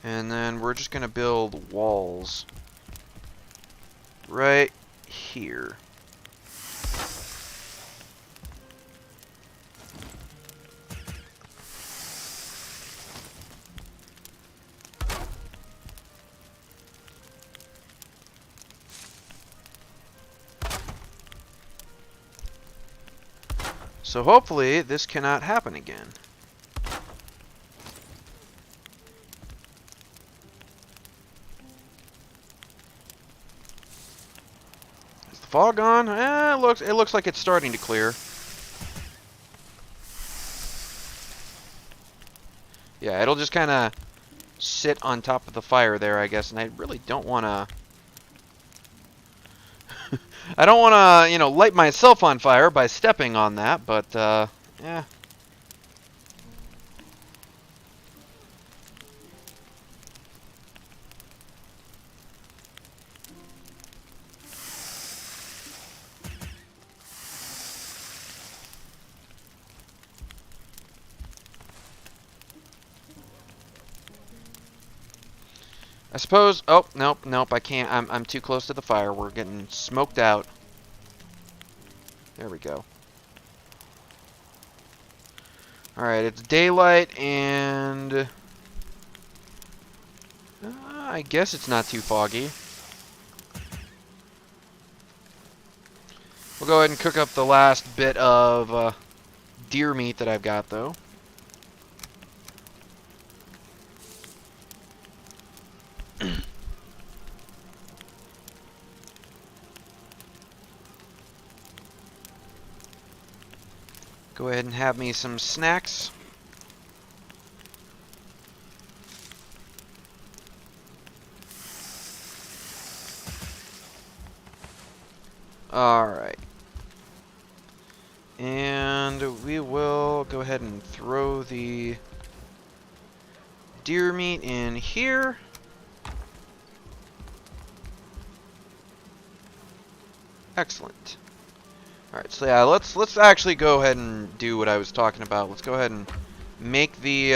and then we're just going to build walls right here. So hopefully this cannot happen again. Is the fog gone? It looks like it's starting to clear. Yeah, it'll just kind of sit on top of the fire there, I guess, and I really don't want to... I don't want to, you know, light myself on fire by stepping on that, but, yeah. I suppose... Oh, nope, I can't. I'm too close to the fire. We're getting smoked out. There we go. Alright, it's daylight, and... I guess it's not too foggy. We'll go ahead and cook up the last bit of deer meat that I've got, though. Go ahead and have me some snacks. Alright. And we will go ahead and throw the deer meat in here. Excellent. Alright, so yeah, let's actually go ahead and do what I was talking about. Let's go ahead and make the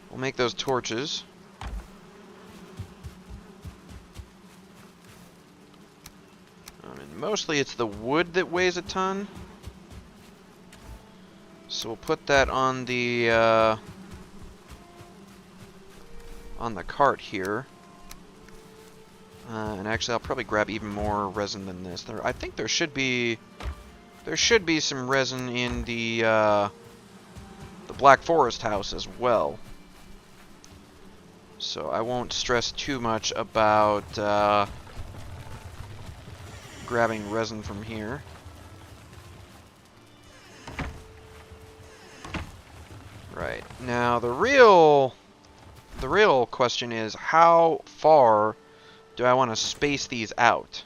we'll make those torches. mostly it's the wood that weighs a ton. So we'll put that on the cart here. And actually, I'll probably grab even more resin than this. I think there should be some resin in the Black Forest house as well. So I won't stress too much about grabbing resin from here. Right. Now the real question is, how far do I want to space these out?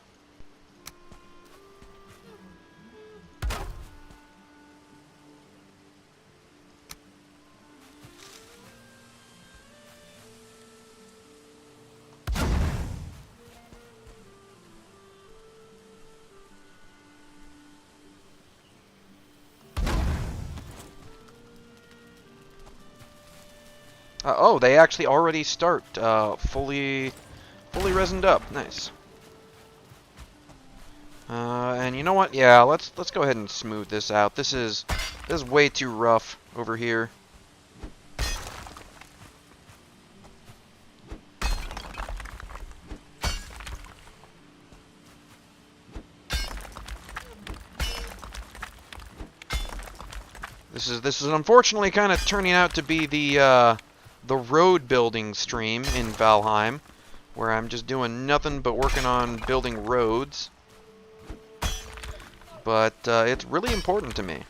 Oh, they actually already start fully resined up. Nice. And you know what? Yeah, let's go ahead and smooth this out. This is way too rough over here. This is unfortunately kind of turning out to be the road building stream in Valheim, where I'm just doing nothing but working on building roads. But it's really important to me.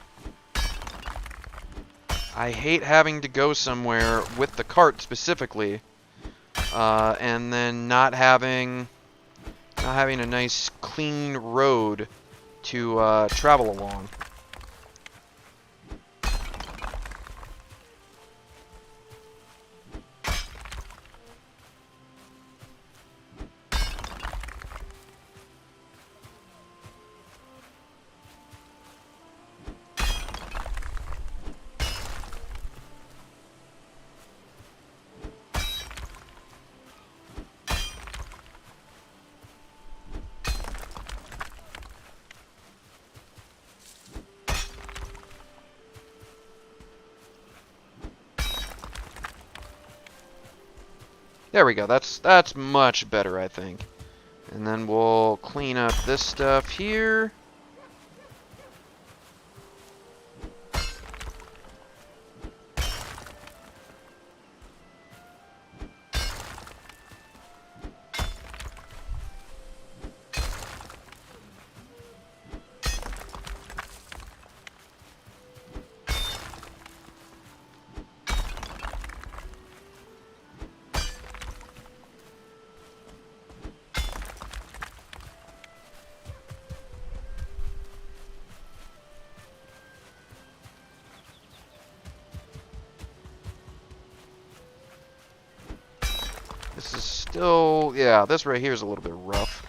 I hate having to go somewhere with the cart specifically, and then not having a nice clean road to travel along. There we go. That's much better, I think. And then we'll clean up this stuff here. This is still, yeah, this right here is a little bit rough.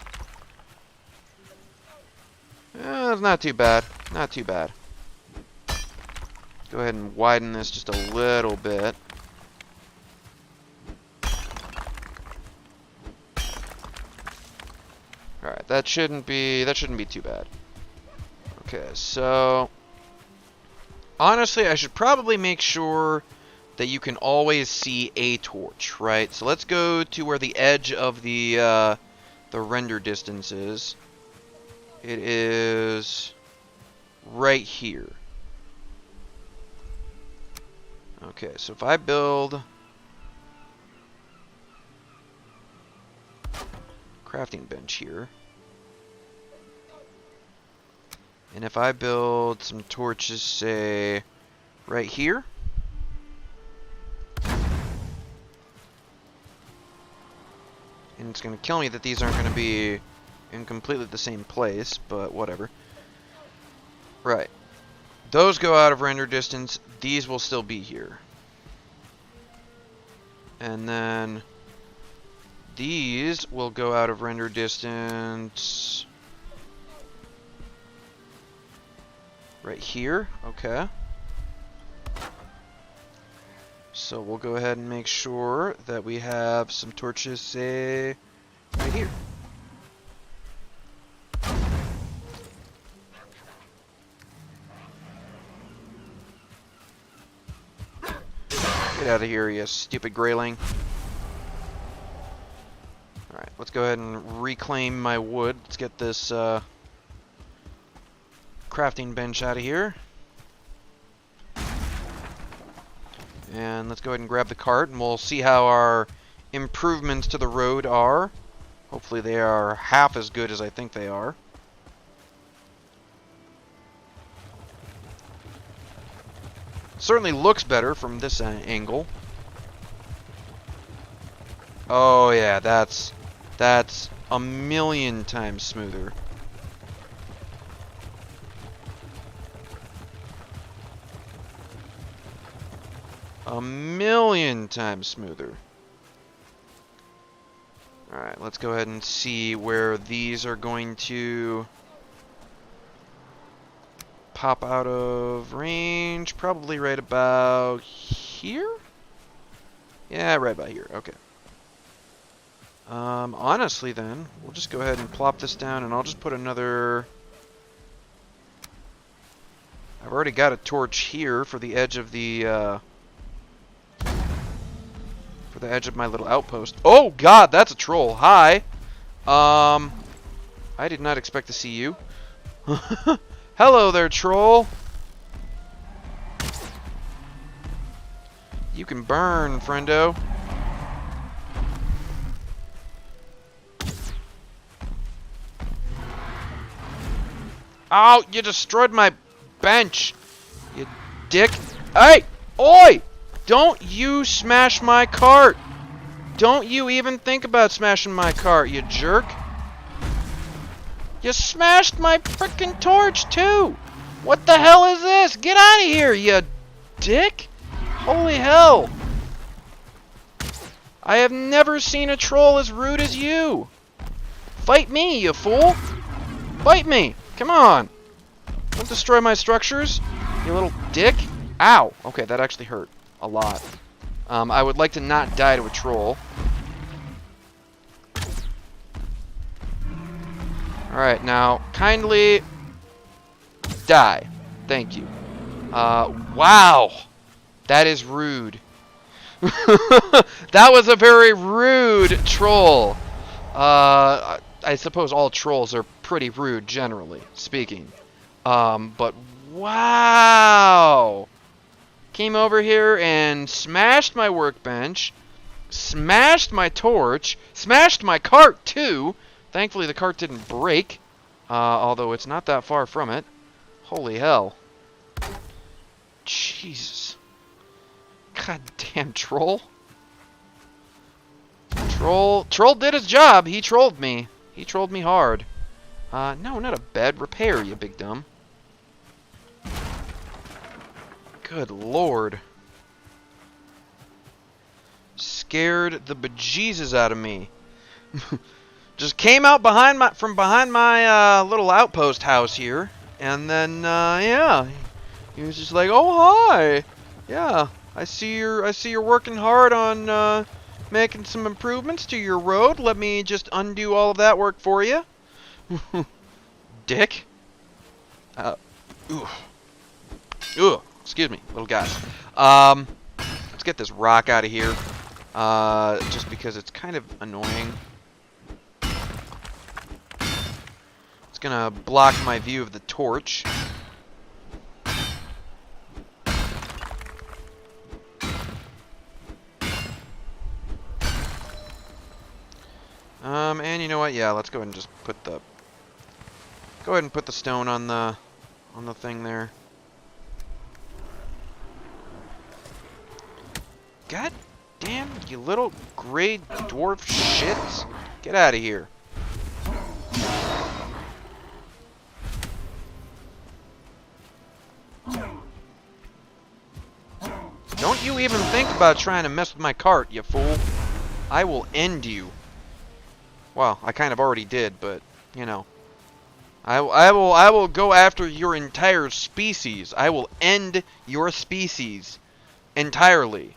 It's not too bad. Not too bad. Go ahead and widen this just a little bit. Alright, that shouldn't be too bad. Okay, so honestly, I should probably make sure that you can always see a torch, right? So let's go to where the edge of the render distance is. It is right here. Okay, so if I build crafting bench here, and if I build some torches, say, right here, and it's going to kill me that these aren't going to be in completely the same place, but whatever. Right. Those go out of render distance. These will still be here. And then these will go out of render distance right here. Okay. So we'll go ahead and make sure that we have some torches, say, right here. Get out of here, you stupid grayling. Alright, let's go ahead and reclaim my wood. Let's get this crafting bench out of here. And let's go ahead and grab the cart, and we'll see how our improvements to the road are. Hopefully they are half as good as I think they are. Certainly looks better from this angle. Oh yeah, that's a million times smoother. A million times smoother. Alright, let's go ahead and see where these are going to pop out of range. Probably right about here? Yeah, right about here. Okay. Honestly then, we'll just go ahead and plop this down, and I'll just put another... I've already got a torch here for the edge of the, for the edge of my little outpost. Oh god, that's a troll. Hi. I did not expect to see you. Hello there, troll. You can burn, friendo. Oh, you destroyed my bench, you dick. Hey! Oi! Don't you smash my cart! Don't you even think about smashing my cart, you jerk! You smashed my frickin' torch, too! What the hell is this? Get out of here, you dick! Holy hell! I have never seen a troll as rude as you! Fight me, you fool! Fight me! Come on! Don't destroy my structures, you little dick! Ow! Okay, that actually hurt. A lot. I would like to not die to a troll. Alright, now, kindly die. Thank you. Wow! That is rude. That was a very rude troll. I suppose all trolls are pretty rude, generally speaking. But wow! Came over here and smashed my workbench, smashed my torch, smashed my cart too. Thankfully the cart didn't break, although it's not that far from it. Holy hell. Jesus. Goddamn troll. Troll did his job. He trolled me. He trolled me hard. No, not a bed. Repair, you big dumb. Good lord. Scared the bejesus out of me. Just came out from behind my little outpost house here, and then yeah, he was just like, "Oh hi, yeah, I see you're working hard on making some improvements to your road. Let me just undo all of that work for you." Dick. Ugh. Excuse me, little guys. Let's get this rock out of here. Just because it's kind of annoying. It's gonna block my view of the torch. And you know what? Yeah, let's go ahead and just put the stone on the thing there. God damn, you little gray dwarf shits. Get out of here. Don't you even think about trying to mess with my cart, you fool. I will end you. Well, I kind of already did, but, you know. I will go after your entire species. I will end your species entirely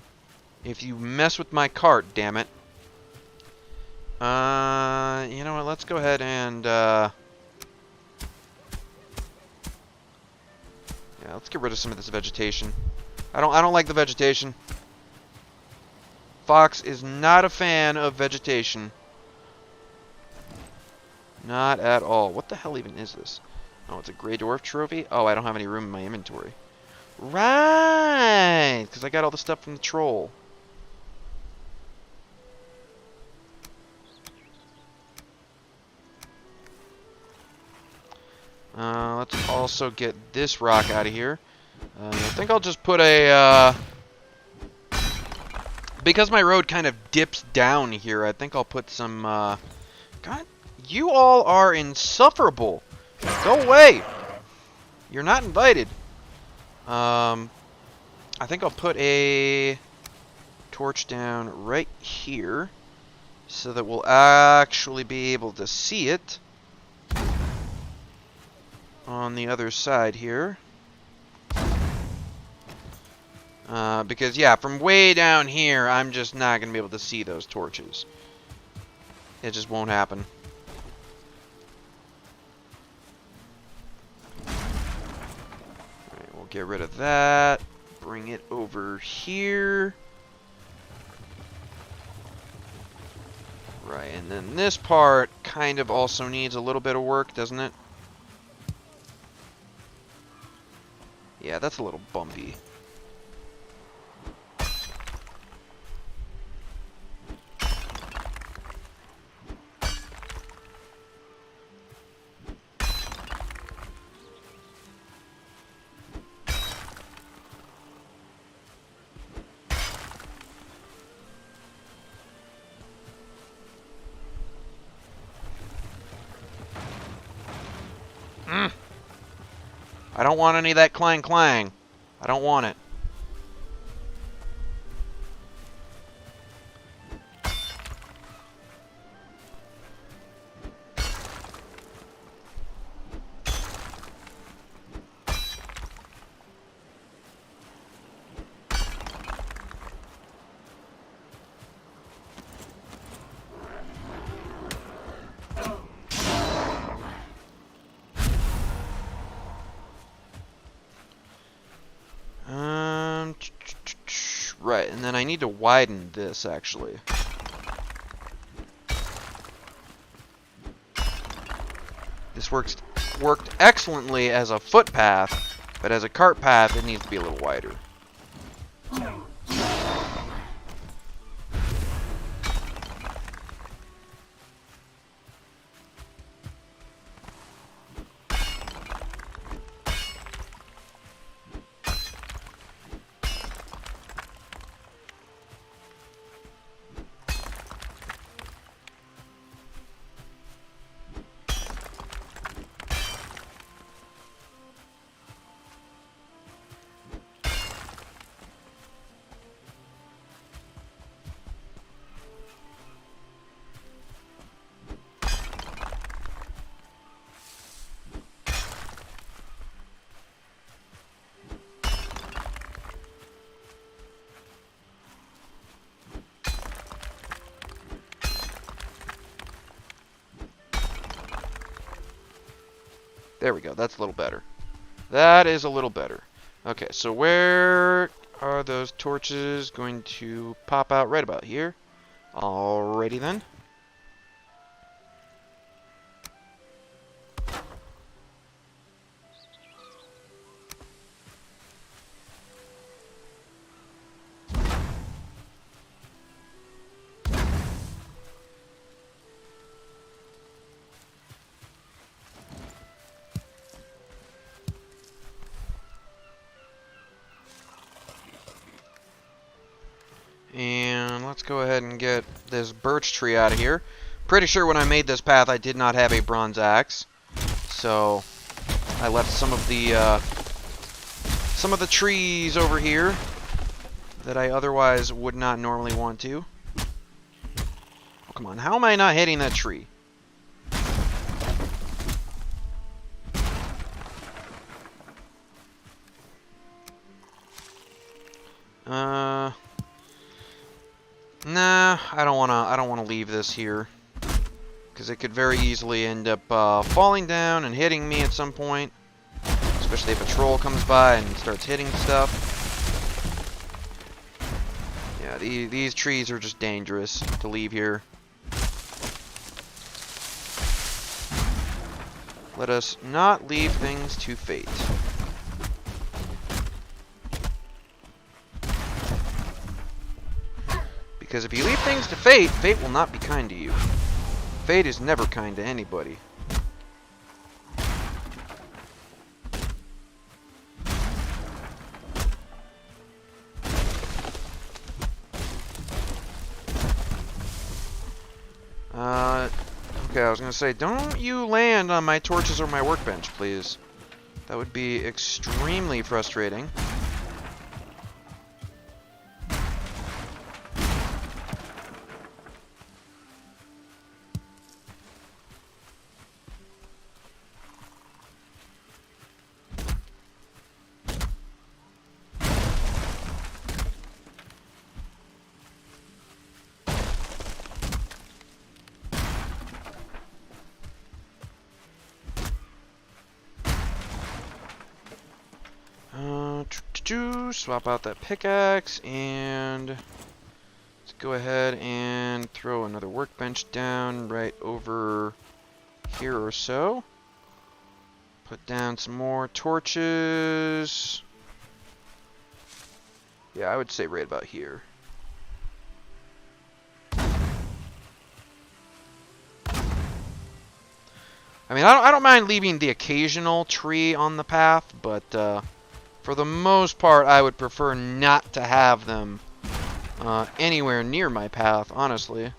if you mess with my cart, damn it. You know what? Let's go ahead and yeah, let's get rid of some of this vegetation. I don't like the vegetation. Fox is not a fan of vegetation. Not at all. What the hell even is this? Oh, it's a Grey Dwarf trophy? Oh, I don't have any room in my inventory. Right! Because I got all the stuff from the troll. Let's also get this rock out of here. I think I'll just put a... because my road kind of dips down here, I think I'll put some... God, you all are insufferable. Go away! You're not invited. I think I'll put a torch down right here so that we'll actually be able to see it on the other side here. Because, yeah, from way down here, I'm just not going to be able to see those torches. It just won't happen. Alright, we'll get rid of that. Bring it over here. Right, and then this part kind of also needs a little bit of work, doesn't it? Yeah, that's a little bumpy. I don't want any of that clang clang. I don't want it. Right, and then I need to widen this, actually. This worked excellently as a footpath, but as a cart path, it needs to be a little wider. There we go. That's a little better. That is a little better. Okay, so where are those torches going to pop out? Right about here. Alrighty then. And let's go ahead and get this birch tree out of here. Pretty sure when I made this path I did not have a bronze axe. So I left some of the trees over here that I otherwise would not normally want to. Oh, come on. How am I not hitting that tree? Nah, I don't wanna leave this here, because it could very easily end up falling down and hitting me at some point, especially if a troll comes by and starts hitting stuff. Yeah, Yeah, these trees are just dangerous to leave here. Let us not leave things to fate. Because if you leave things to fate, fate will not be kind to you. Fate is never kind to anybody. Okay, I was gonna say, don't you land on my torches or my workbench, please. That would be extremely frustrating. Swap out that pickaxe, and let's go ahead and throw another workbench down right over here or so. Put down some more torches. Yeah, I would say right about here. I mean, I don't mind leaving the occasional tree on the path, but for the most part, I would prefer not to have them anywhere near my path, honestly.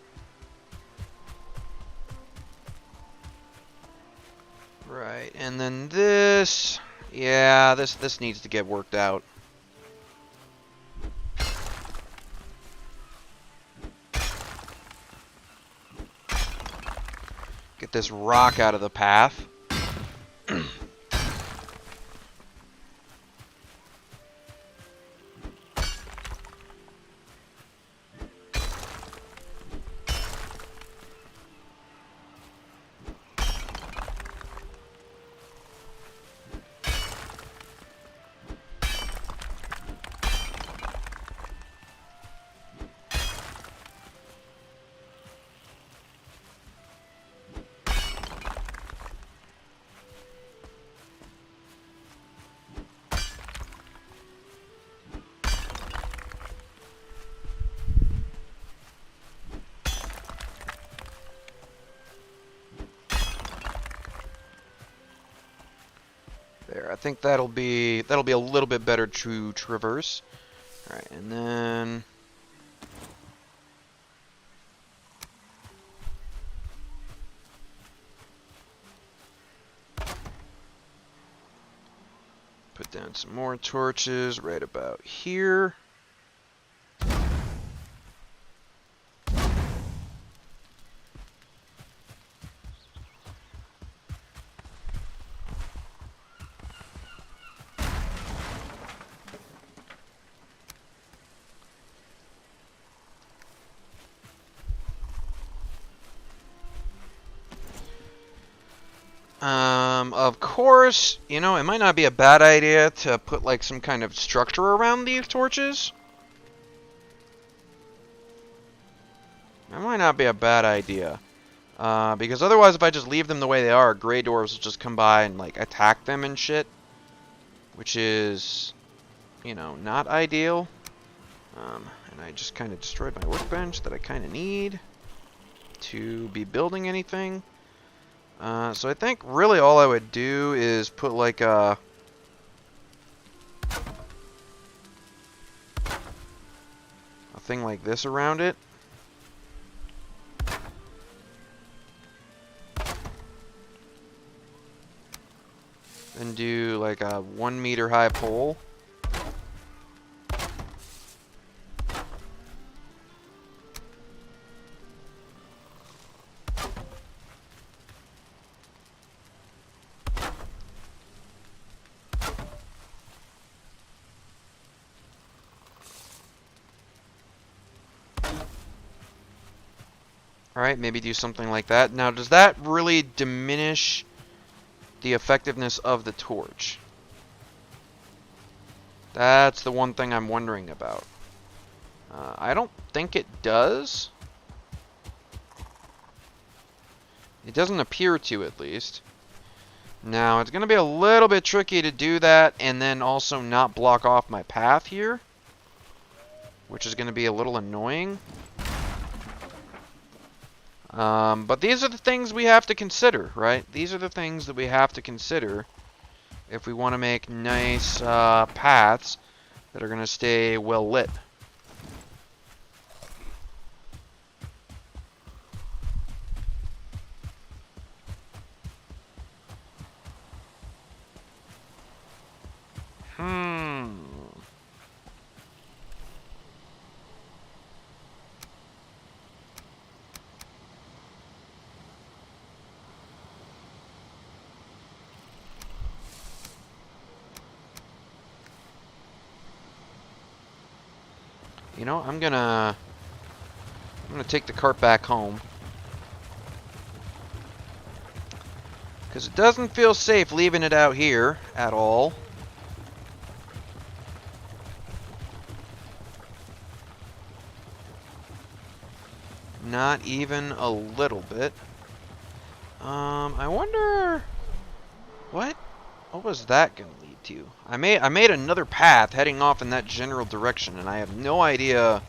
Right, and then this, yeah, this needs to get worked out. Get this rock out of the path. There, I think that'll be a little bit better to traverse. All right, and then put down some more torches right about here. Of course, you know, it might not be a bad idea to put like some kind of structure around these torches. That might not be a bad idea. Because otherwise, if I just leave them the way they are, gray dwarves will just come by and like attack them and shit. Which is, you know, not ideal. And I just kind of destroyed my workbench that I kind of need to be building anything. So I think really all I would do is put like a thing like this around it. Then do like a 1 meter high pole. Alright, maybe do something like that. Now, does that really diminish the effectiveness of the torch? That's the one thing I'm wondering about. I don't think it does. It doesn't appear to, at least. Now, it's going to be a little bit tricky to do that and then also not block off my path here, which is going to be a little annoying. But these are the things we have to consider, right? These are the things that we have to consider if we want to make nice paths that are going to stay well lit. You know, I'm gonna take the cart back home, because it doesn't feel safe leaving it out here at all. Not even a little bit. I wonder what was that gonna lead to? I made another path heading off in that general direction, and I have no idea.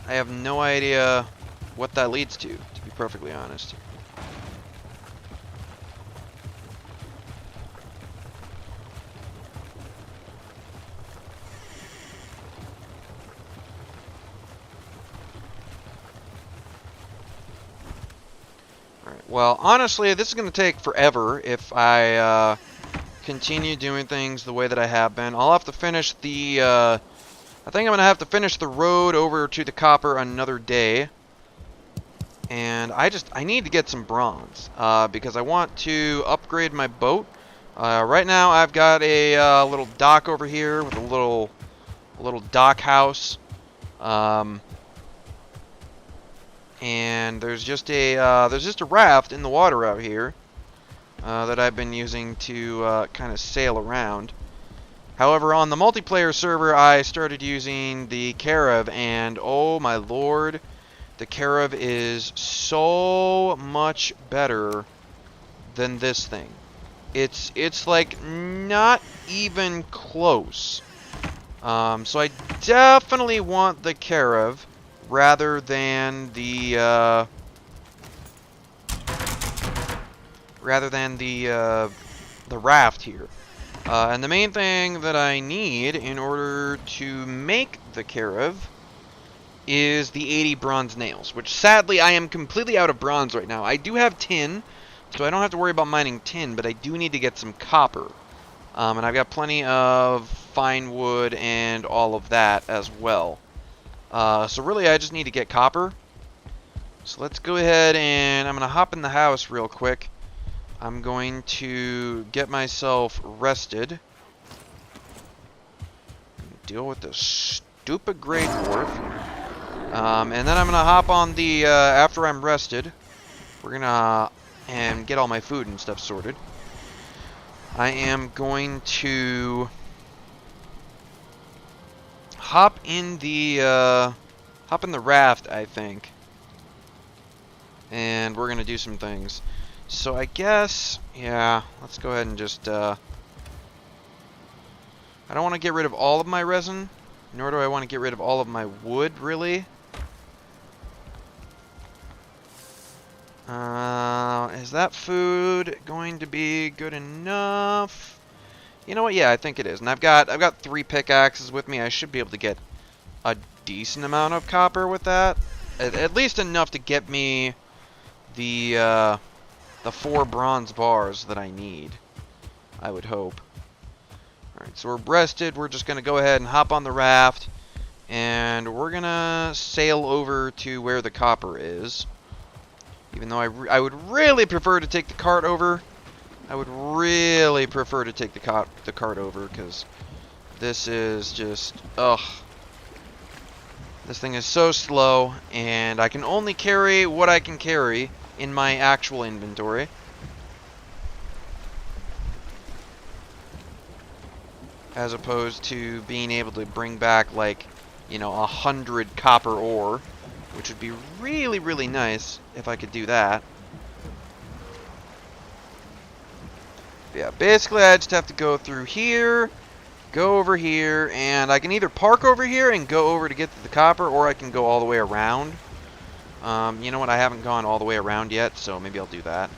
I have no idea what that leads to be perfectly honest. Alright, well, honestly, this is going to take forever if I continue doing things the way that I have been. I'll have to finish the, I think I'm going to have to finish the road over to the copper another day. And I need to get some bronze, because I want to upgrade my boat. Right now I've got a little dock over here with a little dock house. And there's just a raft in the water out here that I've been using to kind of sail around. However, on the multiplayer server, I started using the carav, and oh my lord, the carav is so much better than this thing. It's like not even close. So I definitely want the carav rather than the raft here. And the main thing that I need in order to make the carav is the 80 bronze nails, which sadly I am completely out of bronze right now. I do have tin, so I don't have to worry about mining tin, but I do need to get some copper. And I've got plenty of fine wood and all of that as well. So really I just need to get copper. So let's go ahead and I'm going to hop in the house real quick. I'm going to get myself rested. Deal with this stupid Grey Dwarf. And then I'm going to hop on the, after I'm rested, we're going to, and get all my food and stuff sorted. I am going to hop in the raft, I think. And we're going to do some things. So I guess, yeah, let's go ahead and just, I don't want to get rid of all of my resin, nor do I want to get rid of all of my wood, really. Is that food going to be good enough? You know what, yeah, I think it is. And I've got 3 pickaxes with me. I should be able to get a decent amount of copper with that. At least enough to get me the 4 bronze bars that I need, I would hope. Alright, so we're rested. We're just going to go ahead and hop on the raft, and we're going to sail over to where the copper is. Even though I would really prefer to take the cart over. I would really prefer to take the cart over, because this is just, ugh. This thing is so slow, and I can only carry what I can carry in my actual inventory. As opposed to being able to bring back, like, you know, 100 copper ore, which would be really, really nice if I could do that. Yeah, basically I just have to go through here, go over here, and I can either park over here and go over to get to the copper, or I can go all the way around. You know what, I haven't gone all the way around yet, so maybe I'll do that.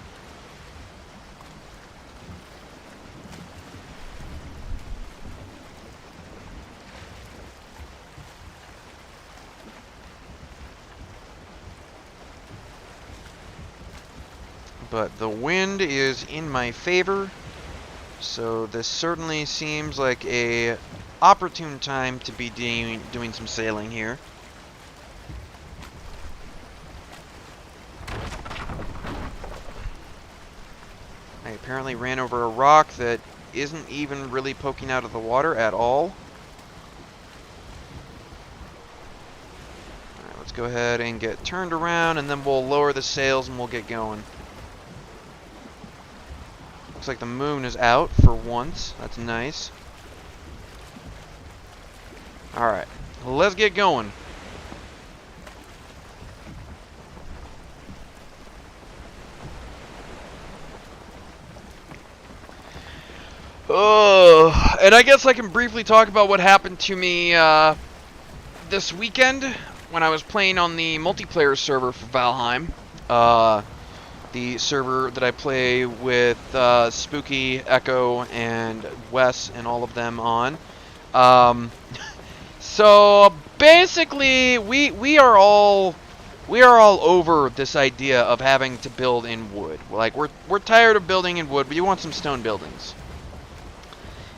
But the wind is in my favor, so this certainly seems like a opportune time to be doing some sailing here. I apparently ran over a rock that isn't even really poking out of the water at all. Alright, let's go ahead and get turned around, and then we'll lower the sails and we'll get going. Looks like the moon is out for once. That's nice. Alright, let's get going. Oh, and I guess I can briefly talk about what happened to me this weekend when I was playing on the multiplayer server for Valheim. The server that I play with Spooky, Echo, and Wes, and all of them on. So basically, we are all over this idea of having to build in wood. Like we're tired of building in wood. We want some stone buildings.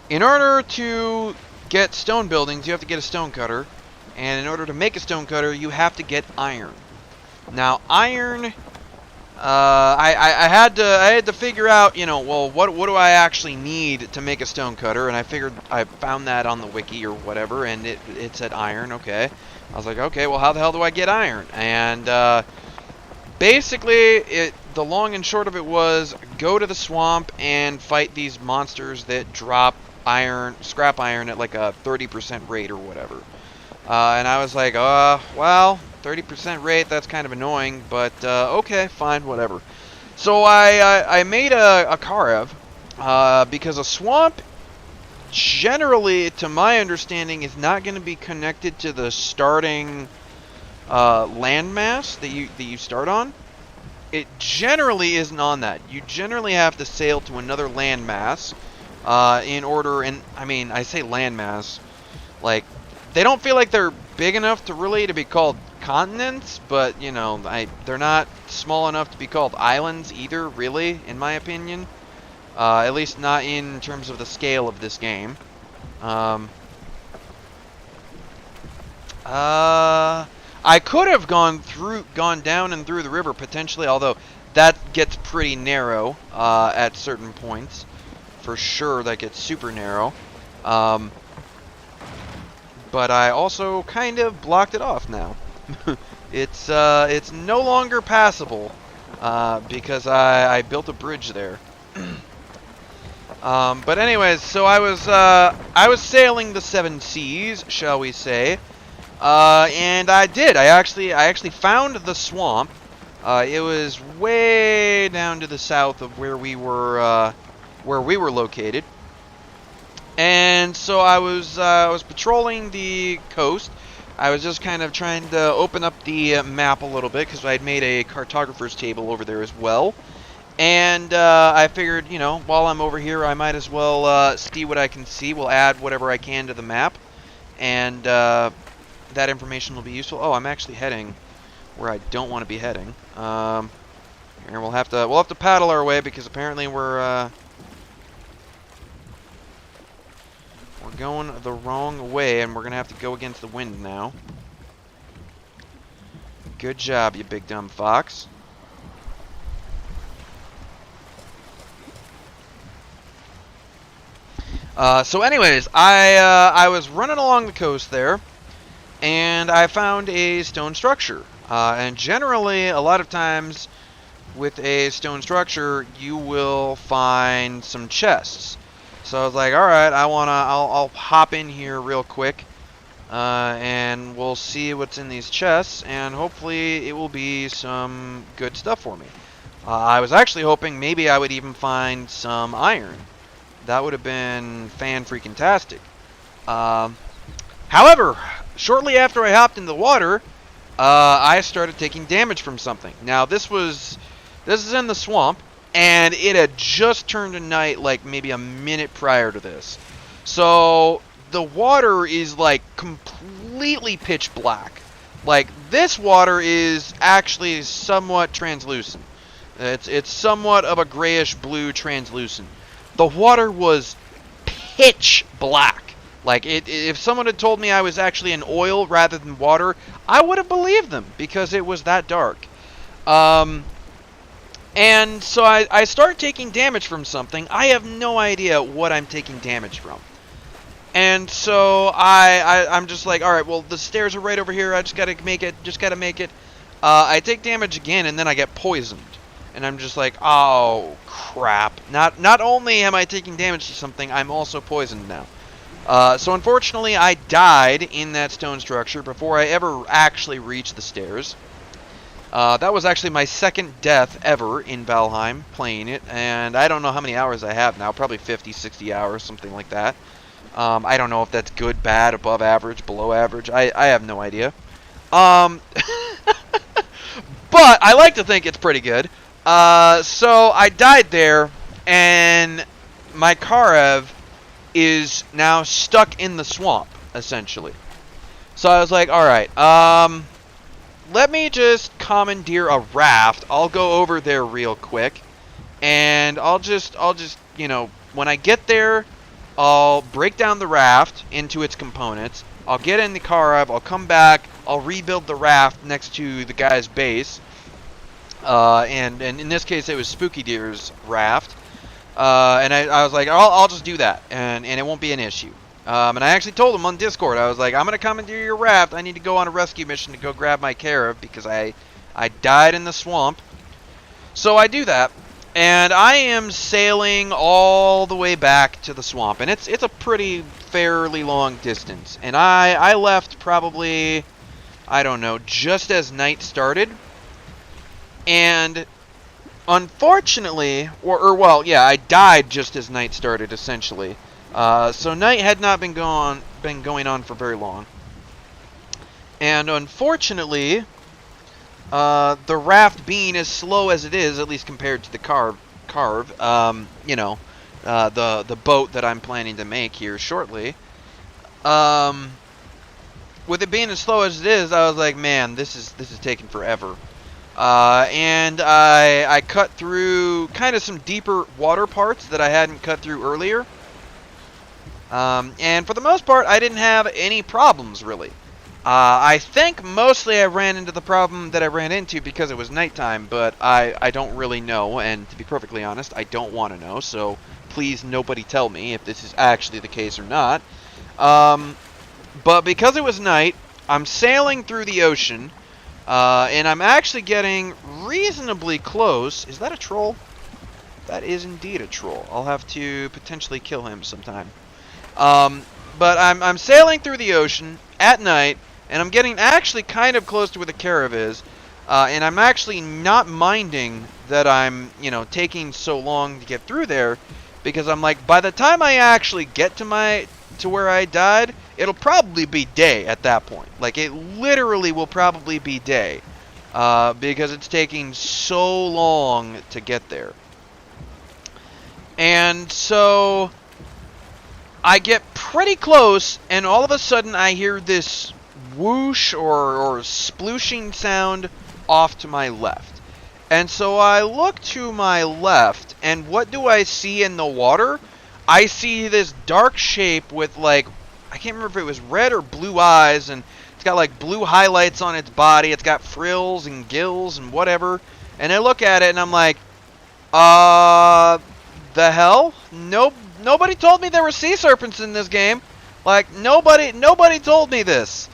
In order to get stone buildings, you have to get a stone cutter, and in order to make a stone cutter, you have to get iron. Now, iron. I had to figure out, you know, well, what do I actually need to make a stone cutter? And I found that on the wiki or whatever, and it said iron. Okay, I was like, okay, well, how the hell do I get iron? And basically, the long and short of it was go to the swamp and fight these monsters that drop scrap iron at like a 30% rate or whatever. And I was like, well, 30% rate, that's kind of annoying, but okay, fine, whatever. So I made a Karev, because a swamp, generally, to my understanding, is not going to be connected to the starting landmass that you start on. It generally isn't on that. You generally have to sail to another landmass in order, and I mean, I say landmass, like, they don't feel like they're big enough to be called continents, but, you know, they're not small enough to be called islands either, really, in my opinion. At least not in terms of the scale of this game. I could have gone down and through the river, potentially, although that gets pretty narrow at certain points. For sure, that gets super narrow. But I also kind of blocked it off now. It's no longer passable because I built a bridge there. But anyways, so I was sailing the seven seas, shall we say? And I did. I actually found the swamp. It was way down to the south of where we were located. And so I was patrolling the coast. I was just kind of trying to open up the map a little bit because I'd made a cartographer's table over there as well. And I figured, you know, while I'm over here, I might as well see what I can see. We'll add whatever I can to the map, and that information will be useful. Oh, I'm actually heading where I don't want to be heading. Here we'll have to paddle our way because apparently we're going the wrong way, and we're gonna have to go against the wind now. Good job, you big dumb fox. So anyways, I was running along the coast there, and I found a stone structure. And generally, a lot of times with a stone structure, you will find some chests. So I was like, all right, I'll hop in here real quick. and we'll see what's in these chests, and hopefully it will be some good stuff for me. I was actually hoping maybe I would even find some iron. That would have been fan-freaking-tastic. However, shortly after I hopped in the water, I started taking damage from something. Now, this is in the swamp, and it had just turned to night like maybe a minute prior to this. So the water is like completely pitch black. Like, this water is actually somewhat translucent. It's somewhat of a grayish blue translucent. The water was pitch black. Like, if someone had told me I was actually in oil rather than water, I would have believed them because it was that dark. And so I start taking damage from something. I have no idea what I'm taking damage from. And so I'm just like, all right, well, the stairs are right over here. I just gotta make it. I take damage again, and then I get poisoned. And I'm just like, oh, crap. Not only am I taking damage to something, I'm also poisoned now. So unfortunately, I died in that stone structure before I ever actually reached the stairs. That was actually my second death ever in Valheim, playing it, and I don't know how many hours I have now, probably 50, 60 hours, something like that. I don't know if that's good, bad, above average, below average, I have no idea. But I like to think it's pretty good. So I died there, and my Karev is now stuck in the swamp, essentially. So I was like, alright, let me just commandeer a raft. I'll go over there real quick, and I'll just, you know, when I get there, I'll break down the raft into its components. I'll get in the Karev, I'll come back, I'll rebuild the raft next to the guy's base. And in this case, it was Spooky Deer's raft. And I was like, I'll just do that, and it won't be an issue. And I actually told him on Discord, I was like, I'm going to commandeer your raft. I need to go on a rescue mission to go grab my Karev because I died in the swamp. So I do that, and I am sailing all the way back to the swamp. And it's a pretty fairly long distance. And I left probably, I don't know, just as night started. And unfortunately, well, yeah, I died just as night started, essentially. So night had not been going on for very long. And unfortunately, the raft being as slow as it is, at least compared to the you know, the boat that I'm planning to make here shortly, with it being as slow as it is, I was like, man, this is taking forever. And I cut through kind of some deeper water parts that I hadn't cut through earlier. And for the most part, I didn't have any problems, really. I think mostly I ran into the problem that I ran into because it was nighttime, but I don't really know, and to be perfectly honest, I don't want to know, so please nobody tell me if this is actually the case or not. But because it was night, I'm sailing through the ocean, and I'm actually getting reasonably close. Is that a troll? That is indeed a troll. I'll have to potentially kill him sometime. But I'm sailing through the ocean at night, and I'm getting actually kind of close to where the Karev is, and I'm actually not minding that I'm, you know, taking so long to get through there, because I'm like, by the time I actually get to where I died, it'll probably be day at that point. Like, it literally will probably be day, because it's taking so long to get there. And so I get pretty close, and all of a sudden I hear this whoosh or splooshing sound off to my left. And so I look to my left, and what do I see in the water? I see this dark shape with, like, I can't remember if it was red or blue eyes, and it's got like blue highlights on its body. It's got frills and gills and whatever. And I look at it and I'm like, the hell? Nobody told me there were sea serpents in this game. Like, nobody told me this.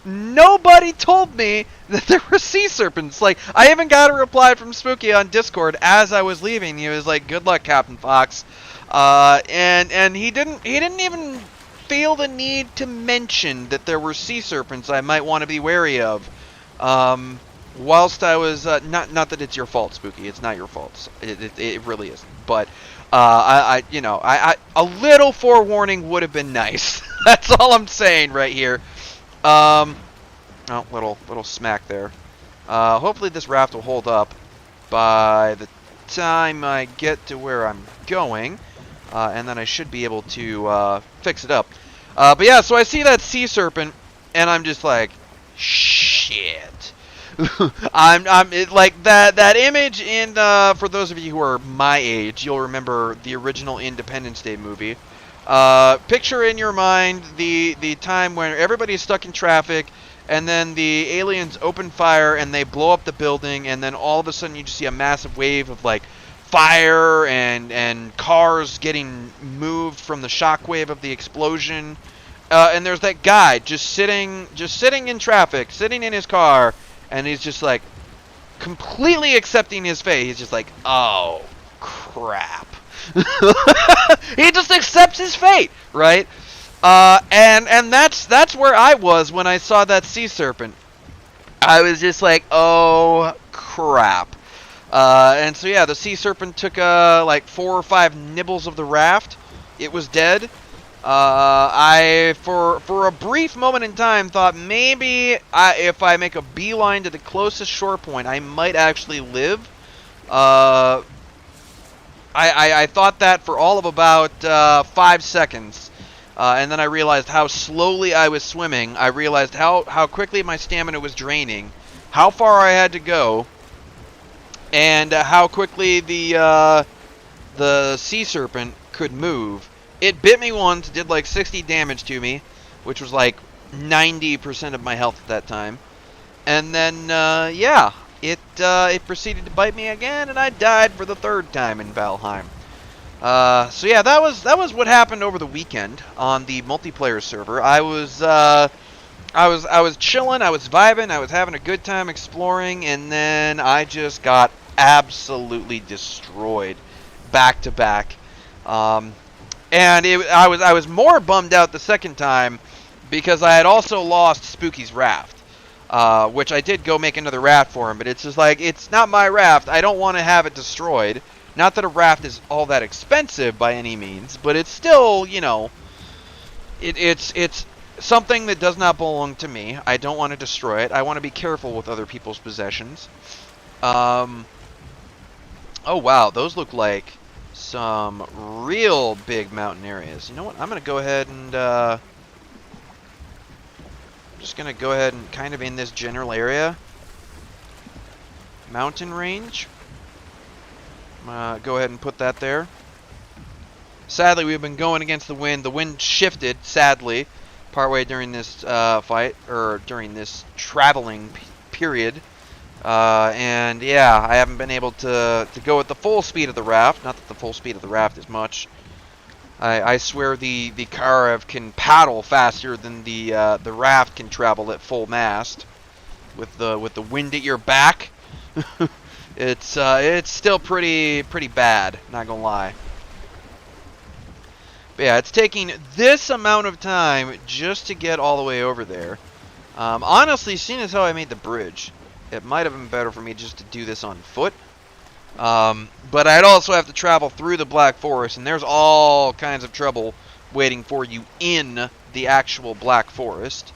Nobody told me that there were sea serpents. Like, I even got a reply from Spooky on Discord as I was leaving. He was like, "Good luck, Captain Fox." And he didn't even feel the need to mention that there were sea serpents I might want to be wary of. Whilst I was not that it's your fault, Spooky. It's not your fault. It really isn't. But a little forewarning would have been nice. That's all I'm saying right here. Oh, little smack there. Hopefully this raft will hold up by the time I get to where I'm going, and then I should be able to fix it up. But yeah, so I see that sea serpent, and I'm just like, shit. Like that image in for those of you who are my age, you'll remember the original Independence Day movie. Picture in your mind the time when everybody's stuck in traffic, and then the aliens open fire and they blow up the building, and then all of a sudden you just see a massive wave of like fire and cars getting moved from the shockwave of the explosion. And there's that guy just sitting in traffic, sitting in his car. And he's just like completely accepting his fate. He's just like, oh, crap. He just accepts his fate, right? And that's where I was when I saw that sea serpent. I was just like, oh, crap. And so yeah, the sea serpent took like 4 or 5 nibbles of the raft. It was dead. I, for a brief moment in time, thought maybe if I make a beeline to the closest shore point, I might actually live. I thought that for all of about 5 seconds, and then I realized how slowly I was swimming. I realized how quickly my stamina was draining, how far I had to go, and how quickly the sea serpent could move. It bit me once, did like 60 damage to me, which was like 90% of my health at that time. And then, yeah, it proceeded to bite me again, and I died for the 3rd time in Valheim. So yeah, that was what happened over the weekend on the multiplayer server. I was chilling, I was vibing, I was having a good time exploring, and then I just got absolutely destroyed back to back. And I was more bummed out the second time because I had also lost Spooky's raft, which I did go make another raft for him. But it's just like, it's not my raft. I don't want to have it destroyed. Not that a raft is all that expensive by any means, but it's still, you know, it's something that does not belong to me. I don't want to destroy it. I want to be careful with other people's possessions. Oh wow, those look like some real big mountain areas. You know what? I'm going to go ahead and just going to go ahead and kind of in this general area. Mountain range. Go ahead and put that there. Sadly, we've been going against the wind. The wind shifted, sadly, partway during this fight, or during this traveling period. And yeah, I haven't been able to go at the full speed of the raft. Not that the full speed of the raft is much. I swear the Karav can paddle faster than the raft can travel at full mast. With the wind at your back, it's still pretty bad. Not gonna lie. But yeah, it's taking this amount of time just to get all the way over there. Honestly, seeing as how I made the bridge, it might have been better for me just to do this on foot. But I'd also have to travel through the Black Forest, and there's all kinds of trouble waiting for you in the actual Black Forest,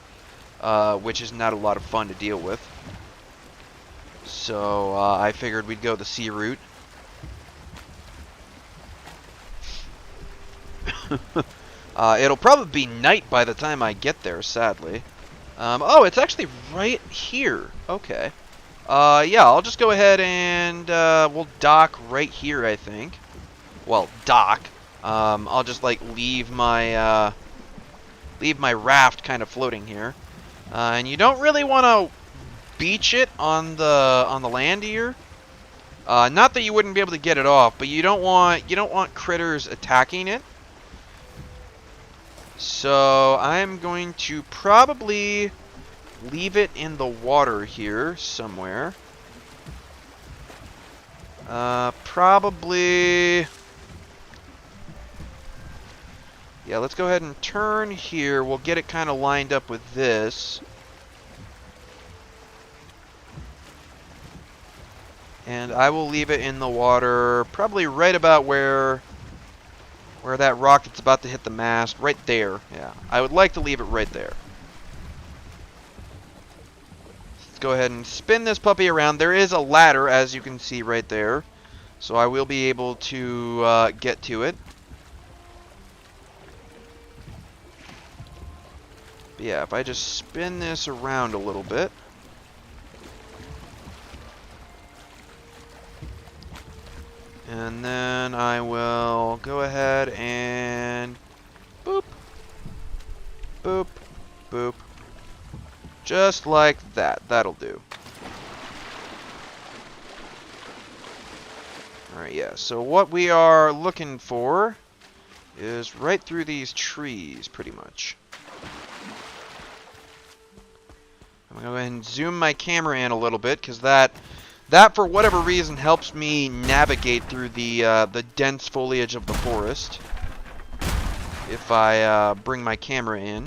which is not a lot of fun to deal with. So I figured we'd go the sea route. It'll probably be night by the time I get there, sadly. Oh, it's actually right here. Okay. Yeah, I'll just go ahead and we'll dock right here, I think. Well, dock. I'll just like leave my raft kind of floating here. And you don't really want to beach it on the land here. Not that you wouldn't be able to get it off, but you don't want critters attacking it. So I'm going to probably leave it in the water here somewhere. Probably Yeah, let's go ahead and turn here. We'll get it kind of lined up with this. And I will leave it in the water probably right about where that rocket's about to hit the mast. Right there. Yeah, I would like to leave it right there. Let's go ahead and spin this puppy around. There is a ladder, as you can see right there. So I will be able to get to it. But yeah, if I just spin this around a little bit. And then I will go ahead and boop, boop, boop. Just like that. That'll do. Alright, yeah. So what we are looking for is right through these trees, pretty much. I'm going to go ahead and zoom my camera in a little bit, because that for whatever reason helps me navigate through the dense foliage of the forest. If I bring my camera in.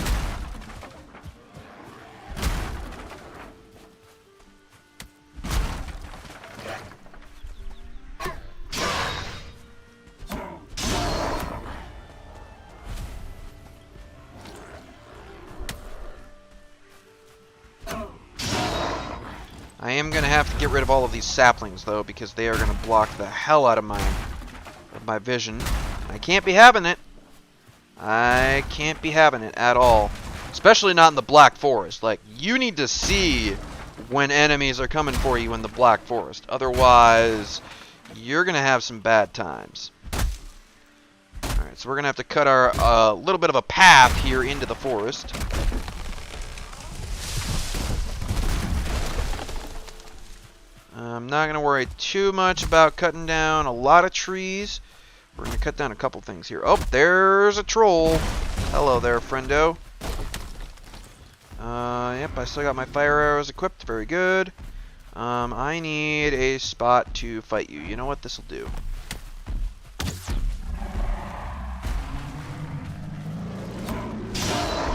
I am going to have to get rid of all of these saplings, though, because they are going to block the hell out of my vision. I can't be having it. I can't be having it at all. Especially not in the Black Forest. Like, you need to see when enemies are coming for you in the Black Forest. Otherwise, you're going to have some bad times. Alright, so we're going to have to cut our little bit of a path here into the forest. I'm not going to worry too much about cutting down a lot of trees. We're going to cut down a couple things here. Oh, there's a troll. Hello there, friendo. Yep, I still got my fire arrows equipped. Very good. I need a spot to fight you. You know what? This'll do.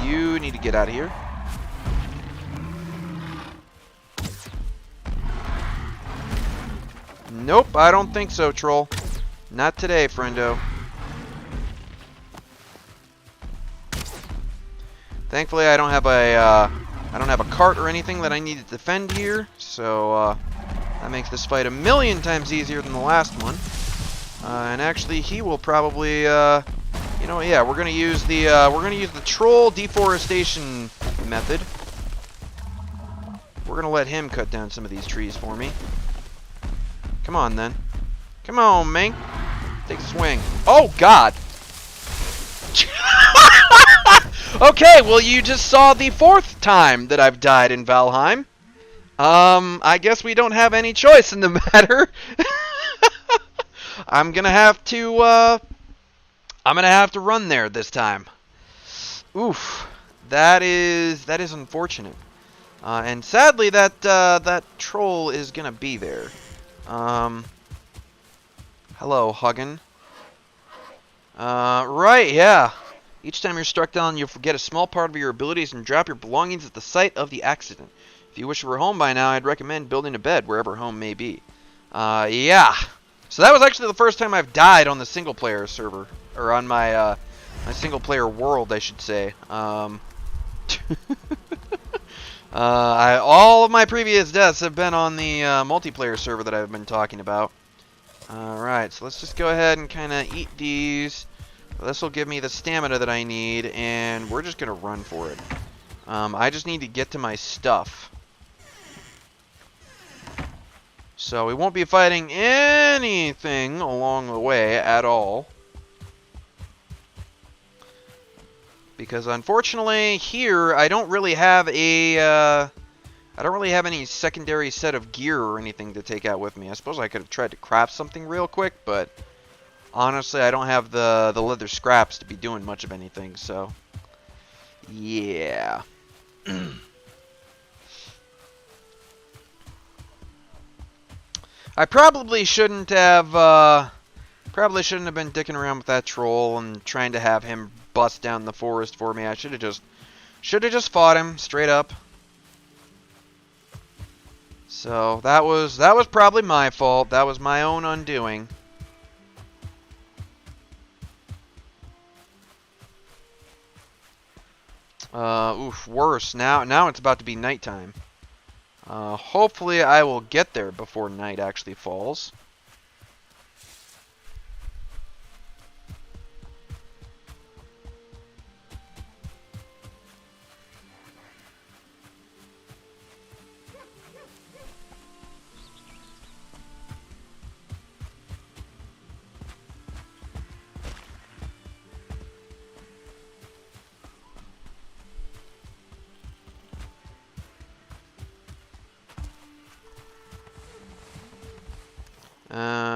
You need to get out of here. Nope, I don't think so, troll. Not today, friendo. Thankfully, I don't have a cart or anything that I need to defend here, so that makes this fight a million times easier than the last one. And actually, he will probably, you know, yeah, we're gonna use the troll deforestation method. We're gonna let him cut down some of these trees for me. Come on, then. Come on, man. Take a swing. Oh, God. Okay, well, you just saw the 4th time that I've died in Valheim. I guess we don't have any choice in the matter. I'm gonna have to run there this time. Oof. That is unfortunate. And sadly, that troll is gonna be there. Hello, Huggin. Right, yeah. Each time you're struck down, you'll forget a small part of your abilities and drop your belongings at the site of the accident. If you wish you were home by now, I'd recommend building a bed wherever home may be. Yeah. So that was actually the first time I've died on the single-player server. Or on my, my single-player world, I should say. All of my previous deaths have been on the multiplayer server that I've been talking about. Alright, so let's just go ahead and kind of eat these. This will give me the stamina that I need, and we're just going to run for it. I just need to get to my stuff. So we won't be fighting anything along the way at all. Because unfortunately, here, I don't really have any secondary set of gear or anything to take out with me. I suppose I could have tried to craft something real quick, but honestly, I don't have the leather scraps to be doing much of anything, so yeah. I probably shouldn't have been dicking around with that troll and trying to have him bust down the forest for me. I should have just fought him straight up. So that was probably my fault. That was my own undoing. Oof, worse. Now it's about to be nighttime. Hopefully I will get there before night actually falls.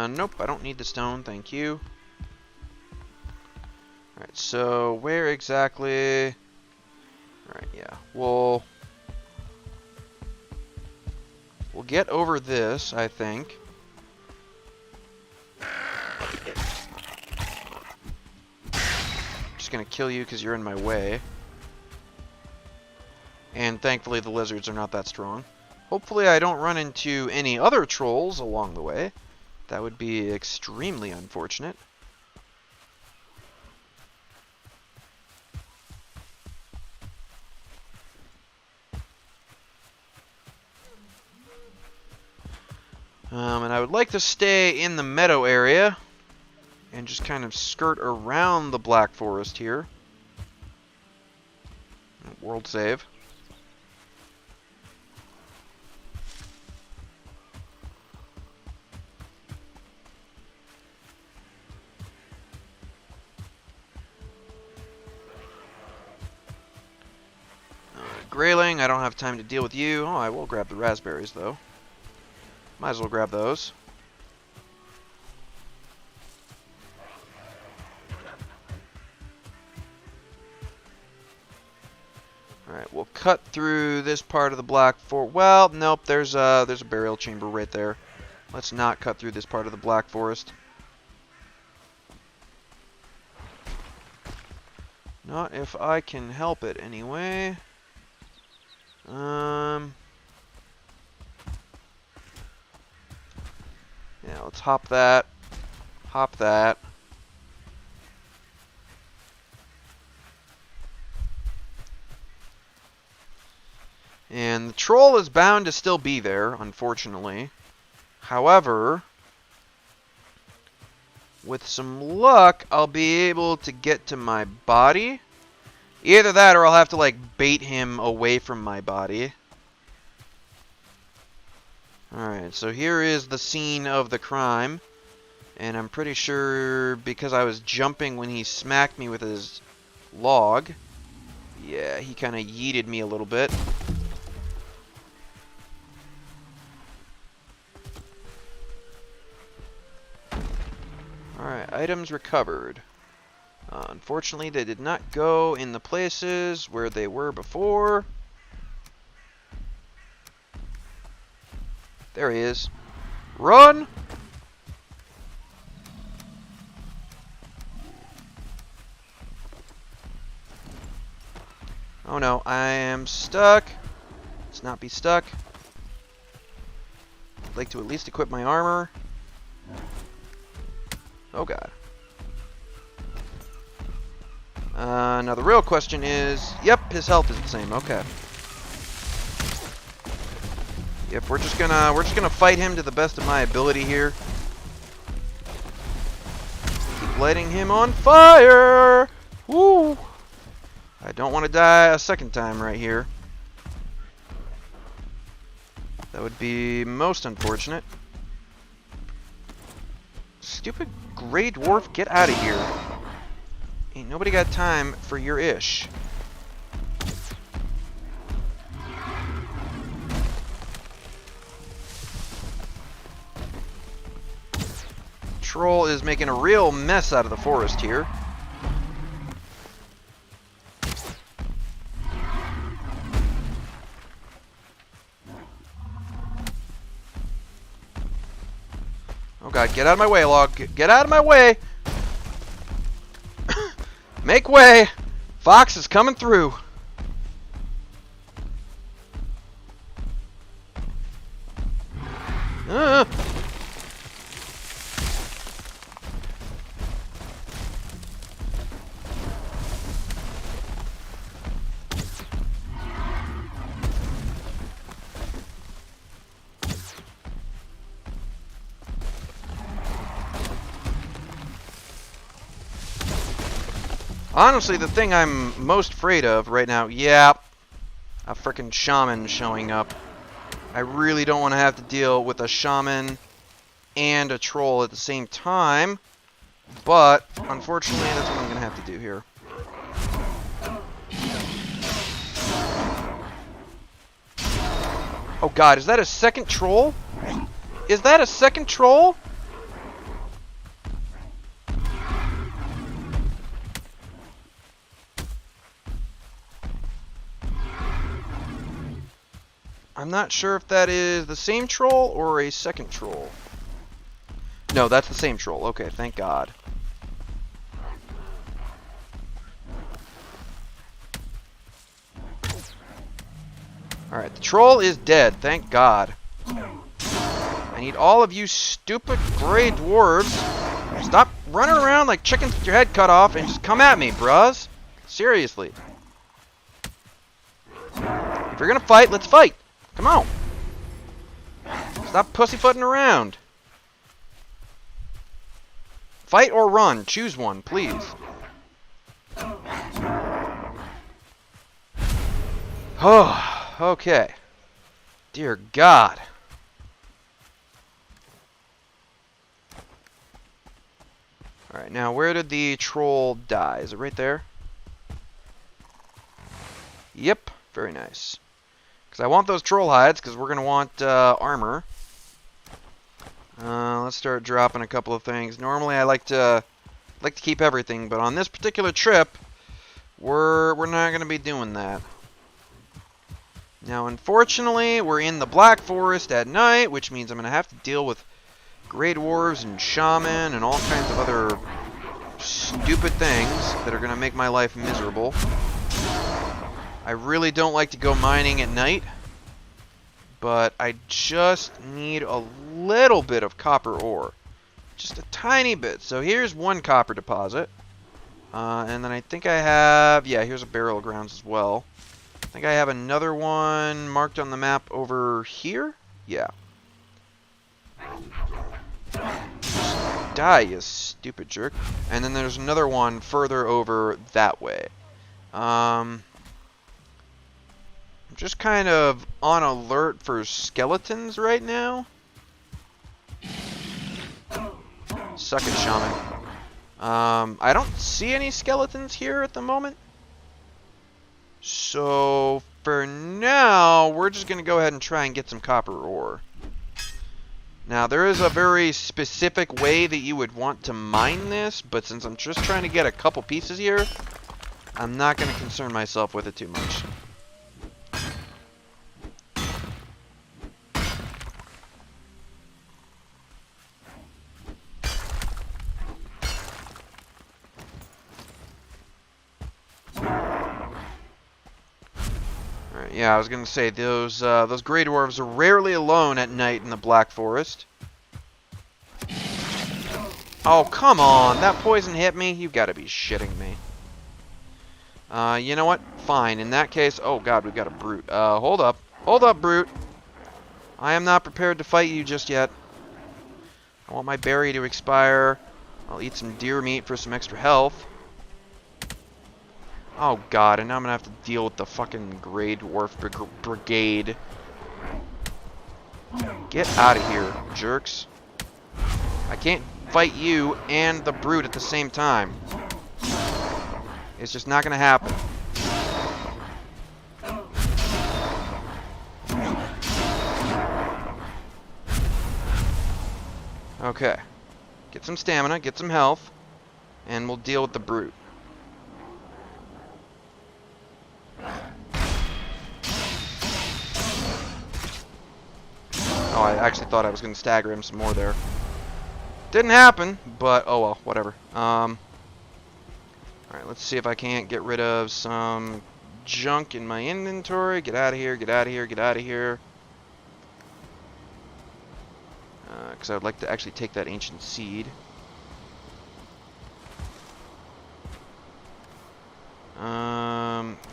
Nope, I don't need the stone, thank you. Alright, so where exactly... Alright, yeah, we'll get over this, I think. Just gonna kill you because you're in my way. And thankfully the lizards are not that strong. Hopefully I don't run into any other trolls along the way. That would be extremely unfortunate. And I would like to stay in the meadow area and just kind of skirt around the Black Forest here. World save. Grayling, I don't have time to deal with you. Oh, I will grab the raspberries, though. Might as well grab those. Alright, we'll cut through this part of the Black Forest. Well, nope, there's a burial chamber right there. Let's not cut through this part of the Black Forest. Not if I can help it, anyway. Yeah, let's hop that. Hop that. And the troll is bound to still be there, unfortunately. However, with some luck, I'll be able to get to my body. Either that or I'll have to, like, bait him away from my body. Alright, so here is the scene of the crime. And I'm pretty sure because I was jumping when he smacked me with his log. Yeah, he kind of yeeted me a little bit. Alright, items recovered. Unfortunately, they did not go in the places where they were before. There he is. Run! Oh no, I am stuck. Let's not be stuck. I'd like to at least equip my armor. Oh god. Now the real question is, yep, his health is the same. Okay. Yep, we're just gonna fight him to the best of my ability here. Keep lighting him on fire. Woo! I don't want to die a second time right here. That would be most unfortunate. Stupid Grey Dwarf, get out of here. Ain't nobody got time for your ish. Troll is making a real mess out of the forest here. Oh god, get out of my way, log. Get out of my way! Make way! Fox is coming through. Honestly, the thing I'm most afraid of right now, yeah, a frickin' shaman showing up. I really don't want to have to deal with a shaman and a troll at the same time, but unfortunately, that's what I'm going to have to do here. Oh god, is that a second troll? Is that a second troll? I'm not sure if that is the same troll or a second troll. No, that's the same troll. Okay, thank God. Alright, the troll is dead. Thank God. I need all of you stupid gray dwarves. Stop running around like chickens with your head cut off and just come at me, bruz. Seriously. If you're gonna fight, let's fight. Come on. Stop pussyfooting around. Fight or run. Choose one, please. Oh, okay. Dear God. Alright, now where did the troll die? Is it right there? Yep, very nice. Because I want those troll hides, because we're going to want armor. Let's start dropping a couple of things. Normally I like to keep everything, but on this particular trip, we're not going to be doing that. Now, unfortunately, we're in the Black Forest at night, which means I'm going to have to deal with Grey Dwarves and Shaman and all kinds of other stupid things that are going to make my life miserable. I really don't like to go mining at night, but I just need a little bit of copper ore. Just a tiny bit. So here's one copper deposit. And then I think I have... yeah, here's a barrel of grounds as well. I think I have another one marked on the map over here? Yeah. Just die, you stupid jerk. And then there's another one further over that way. I'm just kind of on alert for skeletons right now. Suck it, shaman. I don't see any skeletons here at the moment. So, for now, we're just going to go ahead and try and get some copper ore. Now, there is a very specific way that you would want to mine this, but since I'm just trying to get a couple pieces here, I'm not going to concern myself with it too much. Yeah, I was gonna say those Grey Dwarves are rarely alone at night in the Black Forest. Oh, come on! That poison hit me? You gotta be shitting me. You know what? Fine. In that case... oh god, we've got a brute. Hold up. Hold up, brute! I am not prepared to fight you just yet. I want my berry to expire. I'll eat some deer meat for some extra health. Oh god, and now I'm gonna have to deal with the fucking Grey Dwarf Brigade. Get out of here, jerks. I can't fight you and the brute at the same time. It's just not gonna happen. Okay. Get some stamina, get some health, and we'll deal with the brute. Oh, I actually thought I was going to stagger him some more there. Didn't happen, but oh well, whatever. Alright, let's see if I can't get rid of some junk in my inventory. Get out of here, get out of here, get out of here. Because I would like to actually take that ancient seed.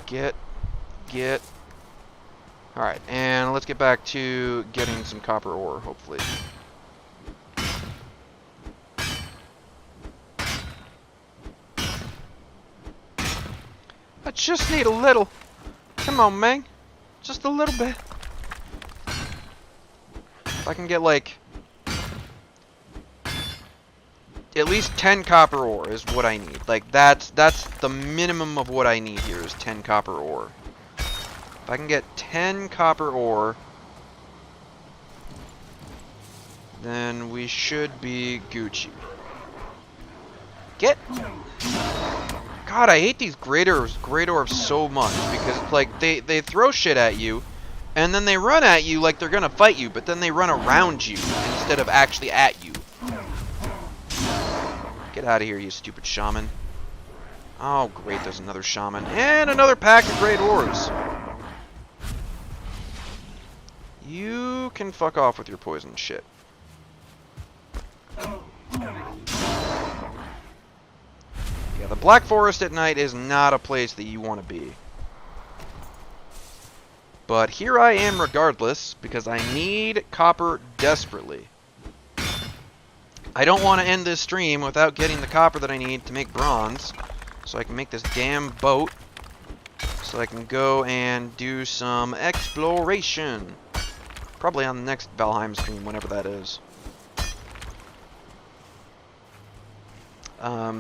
Get. Alright, and let's get back to getting some copper ore, hopefully. I just need a little. Come on, man. Just a little bit. If I can get, like, at least 10 copper ore is what I need. Like, that's the minimum of what I need here is 10 copper ore. If I can get 10 copper ore, then we should be Gucci. Get... God, I hate these great orbs so much, because it's like, they throw shit at you, and then they run at you like they're gonna fight you, but then they run around you instead of actually at you. Get out of here, you stupid shaman. Oh, great, there's another shaman. And another pack of great orbs. You can fuck off with your poison shit. Yeah, the Black Forest at night is not a place that you want to be. But here I am regardless, because I need copper desperately. I don't want to end this stream without getting the copper that I need to make bronze, so I can make this damn boat, so I can go and do some exploration. Probably on the next Valheim stream, whenever that is.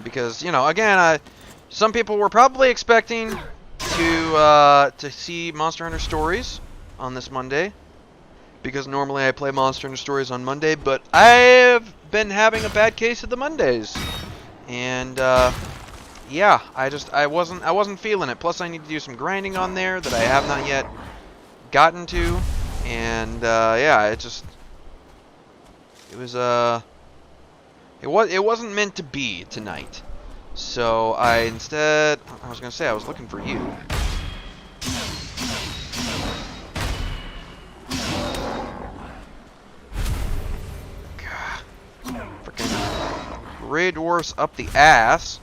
Because, you know, again, some people were probably expecting to see Monster Hunter Stories on this Monday, because normally I play Monster Hunter Stories on Monday, but I've been having a bad case of the Mondays, and yeah, I wasn't feeling it. Plus, I need to do some grinding on there that I have not yet gotten to, and yeah, it wasn't meant to be tonight. So I was gonna say I was looking for you. God, freaking gray dwarfs up the ass.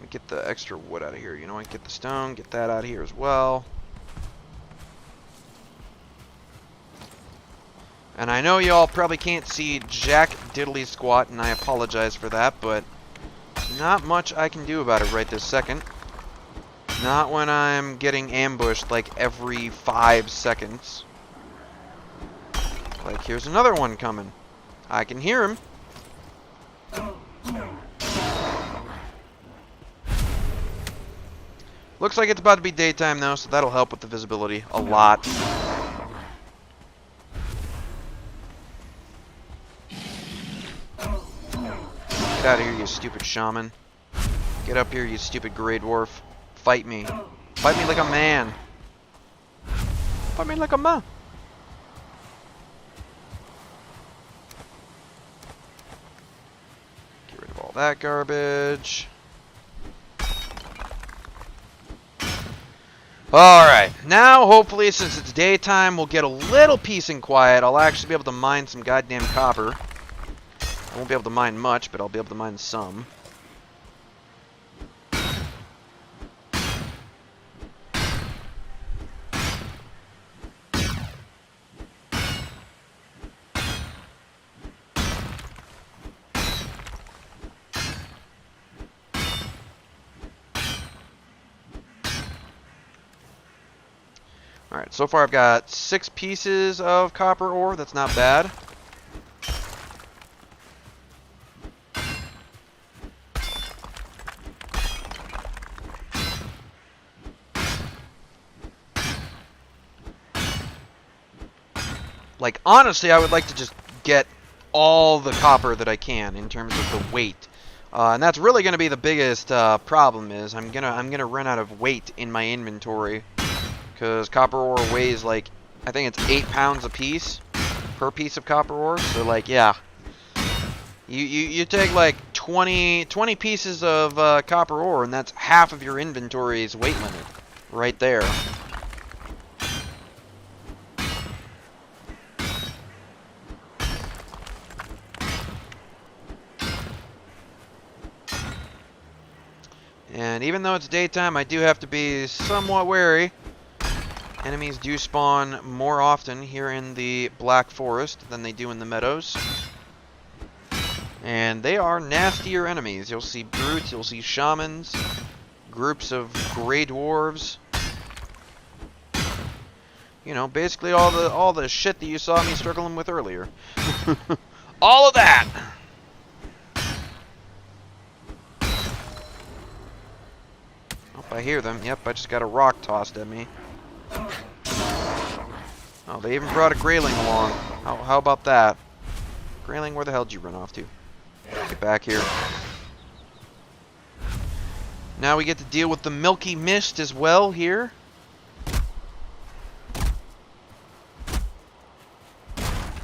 Get the extra wood out of here. You know what? Get the stone. Get that out of here as well. And I know y'all probably can't see jack diddly squat, and I apologize for that, but not much I can do about it right this second. Not when I'm getting ambushed like every 5 seconds. Like, here's another one coming. I can hear him. Looks like it's about to be daytime though, so that'll help with the visibility a lot. Get out of here, you stupid shaman. Get up here, you stupid grey dwarf. Fight me. Fight me like a man. Fight me like a man. Get rid of all that garbage. Alright, now hopefully since it's daytime we'll get a little peace and quiet. I'll actually be able to mine some goddamn copper. I won't be able to mine much, but I'll be able to mine some. Alright, so far I've got 6 pieces of copper ore. That's not bad. Like, honestly, I would like to just get all the copper that I can in terms of the weight. And that's really going to be the biggest problem is I'm gonna run out of weight in my inventory. Because copper ore weighs like I think it's 8 pounds a piece per piece of copper ore. So like, yeah, you take like 20 pieces of copper ore, and that's half of your inventory's weight limit right there. And even though it's daytime, I do have to be somewhat wary. Enemies do spawn more often here in the Black Forest than they do in the meadows. And they are nastier enemies. You'll see brutes, you'll see shamans, groups of gray dwarves. You know, basically all the shit that you saw me struggling with earlier. All of that! Oh, I hear them. Yep, I just got a rock tossed at me. Oh, they even brought a grayling along. How about that? Grayling, where the hell did you run off to? Get back here. Now we get to deal with the milky mist as well here.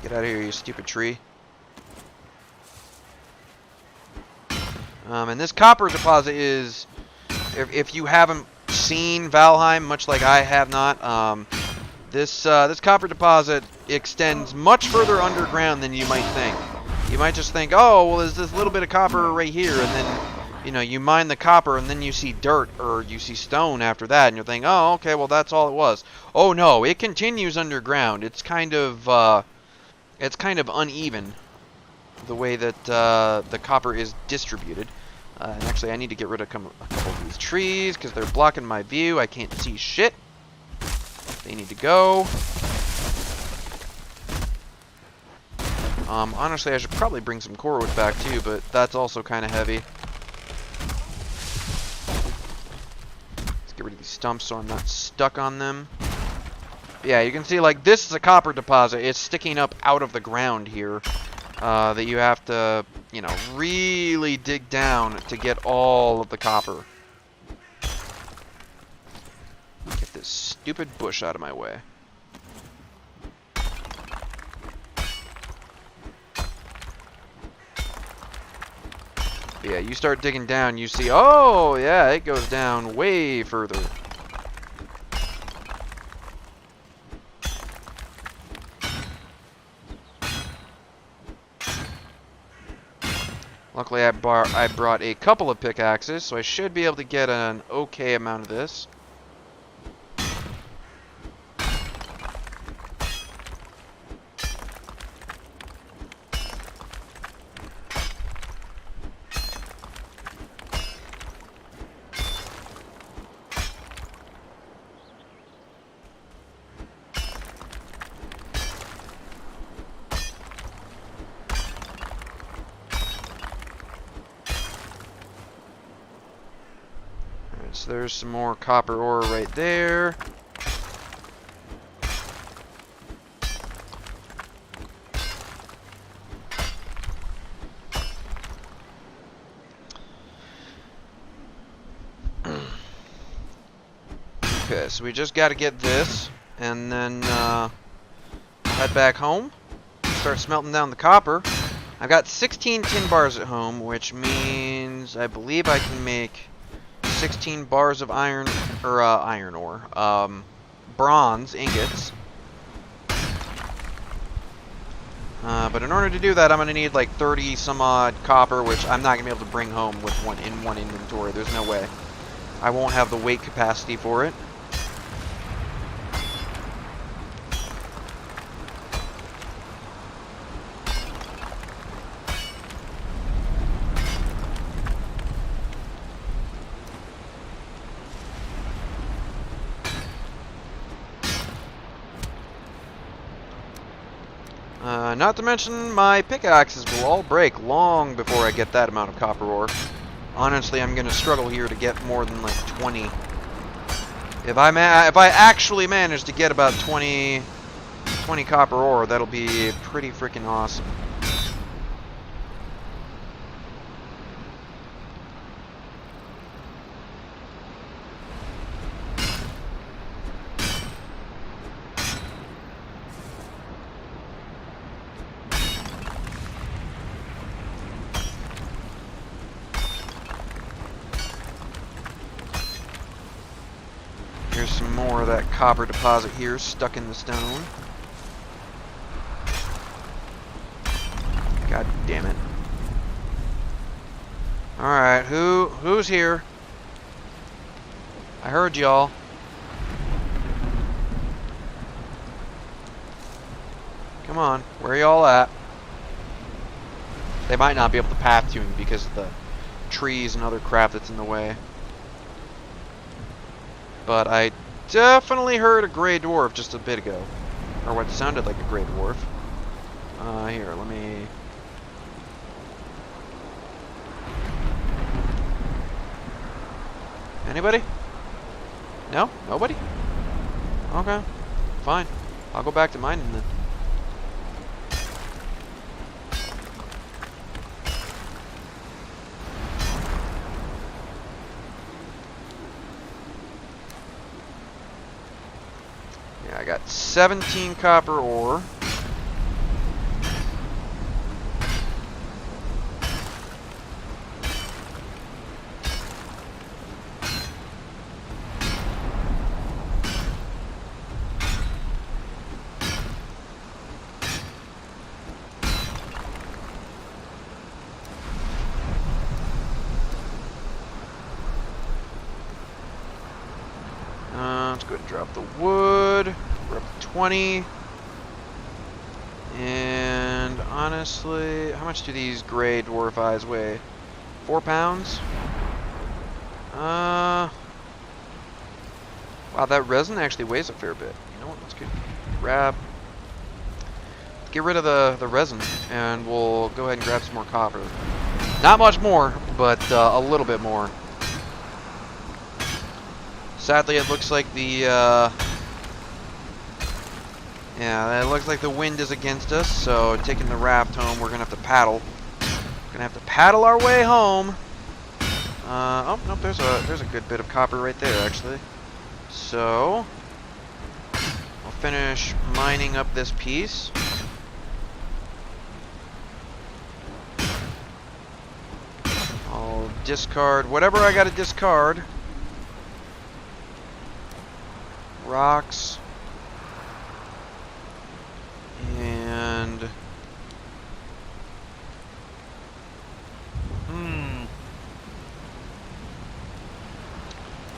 Get out of here, you stupid tree. And this copper deposit is, if you haven't seen Valheim, much like I have not, this copper deposit extends much further underground than you might think. You might just think, oh, well, there's this little bit of copper right here, and then, you know, you mine the copper, and then you see dirt, or you see stone after that, and you're thinking, oh, okay, well, that's all it was. Oh, no, it continues underground. It's kind of uneven, the way that the copper is distributed. And actually, I need to get rid of a couple of these trees, because they're blocking my view. I can't see shit. They need to go. Honestly, I should probably bring some core wood back too, but that's also kind of heavy. Let's get rid of these stumps so I'm not stuck on them. But yeah, you can see, like, this is a copper deposit. It's sticking up out of the ground here. That you have to, you know, really dig down to get all of the copper. Get this stupid bush out of my way. But yeah, you start digging down, you see, oh, yeah, it goes down way further. Luckily, I brought a couple of pickaxes, so I should be able to get an okay amount of this. So there's some more copper ore right there. Okay, so we just got to get this, and then head back home, start smelting down the copper. I've got 16 tin bars at home, which means I believe I can make 16 bars of iron, or iron ore, bronze ingots. But in order to do that, I'm going to need like 30 some odd copper, which I'm not going to be able to bring home with one inventory. There's no way. I won't have the weight capacity for it. Not to mention, my pickaxes will all break long before I get that amount of copper ore. Honestly, I'm going to struggle here to get more than like 20. If I actually manage to get about 20 copper ore, that'll be pretty freaking awesome. There's some more of that copper deposit here stuck in the stone. God damn it. Alright, who's here? I heard y'all. Come on, where are y'all at? They might not be able to path to me because of the trees and other crap that's in the way. But I definitely heard a gray dwarf just a bit ago. Or what sounded like a gray dwarf. Here, let me... Anybody? No? Nobody? Okay. Fine. I'll go back to mining then. Yeah, I got 17 copper ore. Let's go ahead and drop the wood. We're up to 20. And honestly, how much do these gray dwarf eyes weigh? 4 pounds? Wow, that resin actually weighs a fair bit. You know what? Let's get rid of the resin, and we'll go ahead and grab some more copper. Not much more, but a little bit more. Sadly, it looks like the yeah, it looks like the wind is against us. So taking the raft home, we're gonna have to paddle. Gonna have to paddle our way home. Oh nope, there's a good bit of copper right there actually. So I'll finish mining up this piece. I'll discard whatever I gotta discard. Rocks. And...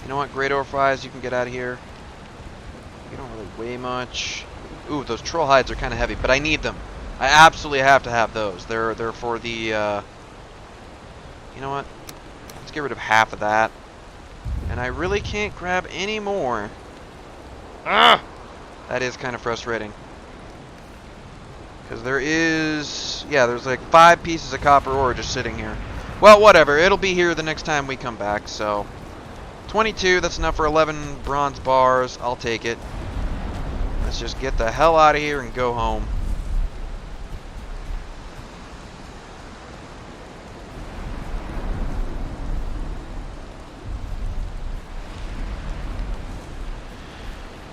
You know what, great ore flies, you can get out of here. You don't really weigh much. Ooh, those troll hides are kind of heavy, but I need them. I absolutely have to have those. They're for the, You know what? Let's get rid of half of that. And I really can't grab any more. Ah! That is kind of frustrating. Because there is... Yeah, there's like 5 pieces of copper ore just sitting here. Well, whatever. It'll be here the next time we come back, so... 22, that's enough for 11 bronze bars. I'll take it. Let's just get the hell out of here and go home.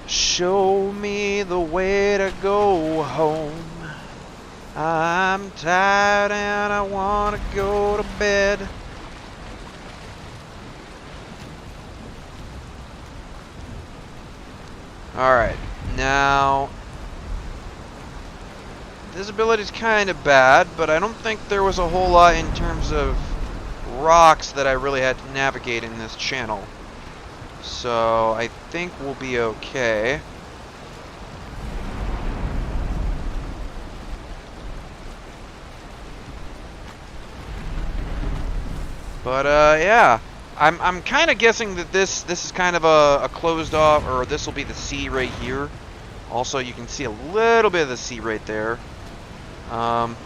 Show me the way to go home. I'm tired and I want to go to bed. Alright, now visibility's kind of bad, but I don't think there was a whole lot in terms of rocks that I really had to navigate in this channel. So I think we'll be okay. But yeah, I'm kind of guessing that this is kind of a closed off, or this will be the sea right here. Also, you can see a little bit of the sea right there. But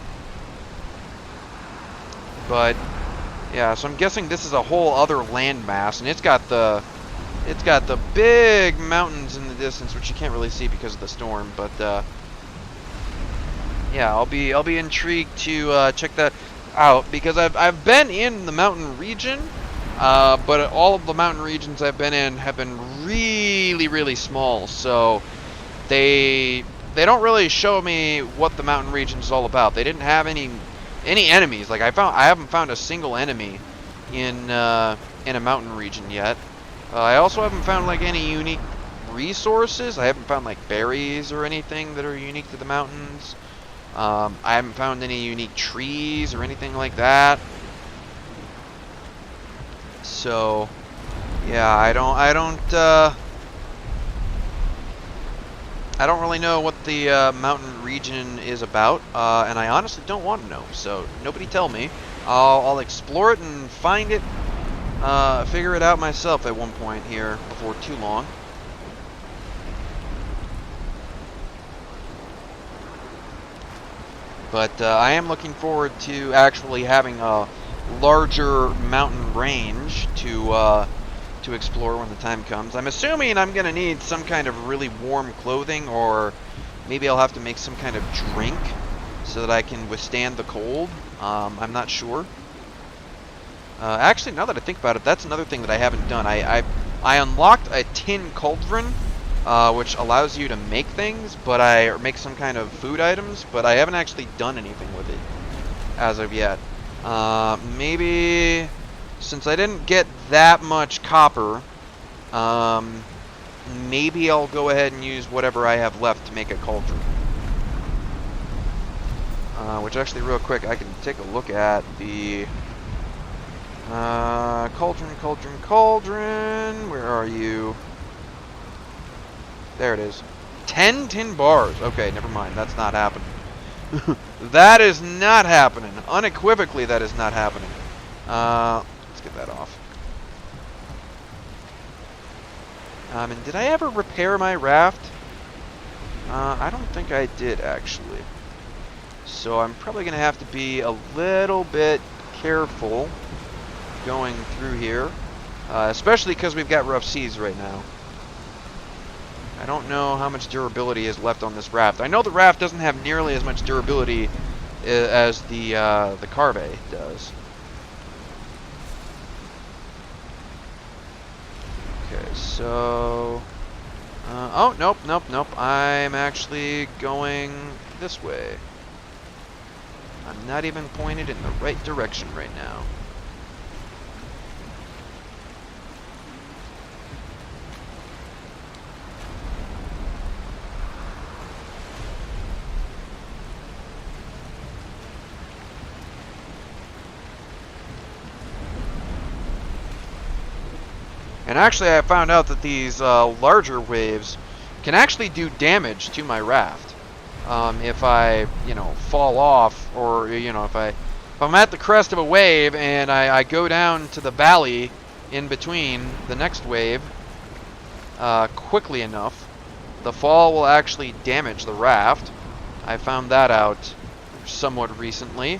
yeah, so I'm guessing this is a whole other landmass, and it's got the big mountains in the distance, which you can't really see because of the storm. But yeah, I'll be intrigued to check that out, because I've been in the mountain region, but all of the mountain regions I've been in have been really small, so they don't really show me what the mountain region is all about. They didn't have any enemies. Like I haven't found a single enemy in a mountain region yet. I also haven't found like any unique resources. I haven't found like berries or anything that are unique to the mountains. I haven't found any unique trees or anything like that. So, yeah, I don't really know what the mountain region is about, and I honestly don't want to know. So nobody tell me. I'll explore it and find it, figure it out myself at one point here before too long. But I am looking forward to actually having a larger mountain range to explore when the time comes. I'm assuming I'm going to need some kind of really warm clothing, or maybe I'll have to make some kind of drink so that I can withstand the cold. I'm not sure. Actually, now that I think about it, that's another thing that I haven't done. I unlocked a tin cauldron, which allows you to make things, or make some kind of food items, but I haven't actually done anything with it as of yet. Maybe since I didn't get that much copper, maybe I'll go ahead and use whatever I have left to make a cauldron. Which actually, real quick, I can take a look at the cauldron. Where are you? There it is. 10 tin bars. Okay, never mind. That's not happening. That is not happening. Unequivocally, that is not happening. Let's get that off. And did I ever repair my raft? I don't think I did, actually. So I'm probably going to have to be a little bit careful going through here. Especially because we've got rough seas right now. I don't know how much durability is left on this raft. I know the raft doesn't have nearly as much durability as the Carve does. Okay, so... oh, nope. I'm actually going this way. I'm not even pointed in the right direction right now. And actually, I found out that these larger waves can actually do damage to my raft. If I, fall off, or, if I'm at the crest of a wave and I go down to the valley in between the next wave quickly enough, the fall will actually damage the raft. I found that out somewhat recently.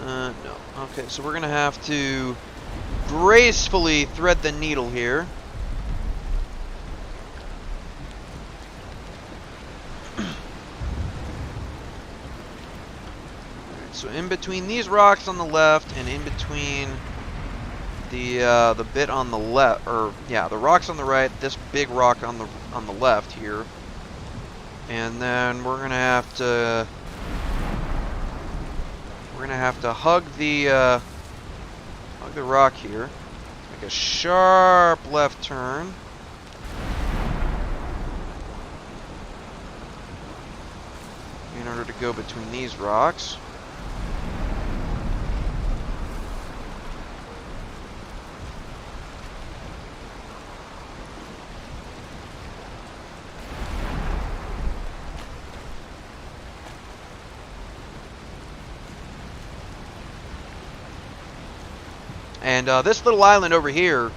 No. Okay, so we're going to have to gracefully thread the needle here. Alright, so in between these rocks on the left and in between the bit on the left, the rocks on the right, this big rock on the left here. And then we're going to have to hug the rock here. Make a sharp left turn. In order to go between these rocks. And this little island over here,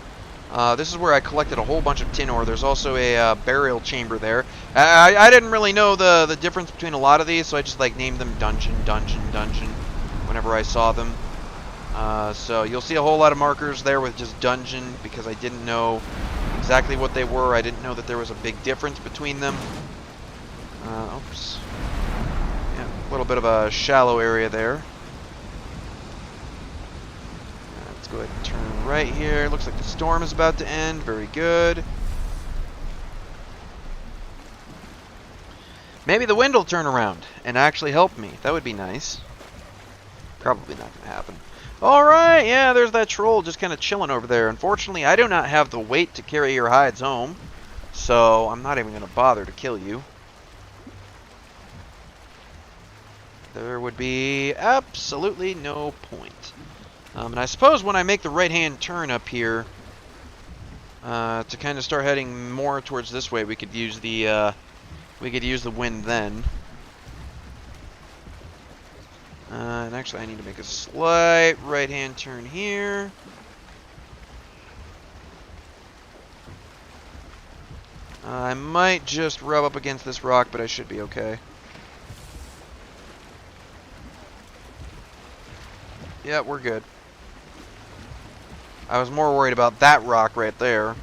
this is where I collected a whole bunch of tin ore. There's also a burial chamber there. I didn't really know the difference between a lot of these, so I just named them dungeon whenever I saw them. So you'll see a whole lot of markers there with just dungeon, because I didn't know exactly what they were. I didn't know that there was a big difference between them. Oops. Yeah, a little bit of a shallow area there. Let's go ahead and turn right here. Looks like the storm is about to end. Very good. Maybe the wind will turn around and actually help me. That would be nice. Probably not going to happen. Alright, yeah, there's that troll just kind of chilling over there. Unfortunately, I do not have the weight to carry your hides home, so I'm not even going to bother to kill you. There would be absolutely no point. And I suppose when I make the right-hand turn up here, to kind of start heading more towards this way, we could use the wind then. And actually, I need to make a slight right-hand turn here. I might just rub up against this rock, but I should be okay. Yeah, we're good. I was more worried about that rock right there.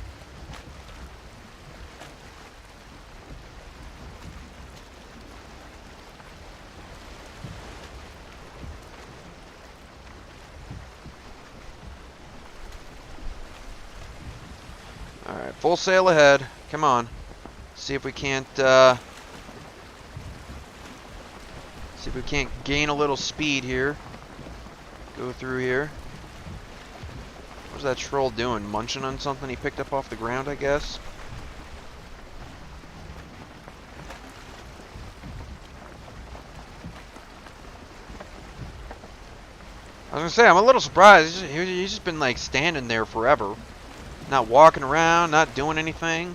Alright, full sail ahead. Come on. See if we can't, see if we can't gain a little speed here. Go through here. What's that troll doing? Munching on something he picked up off the ground, I guess? I was gonna say, I'm a little surprised. He's just been like standing there forever. Not walking around, not doing anything.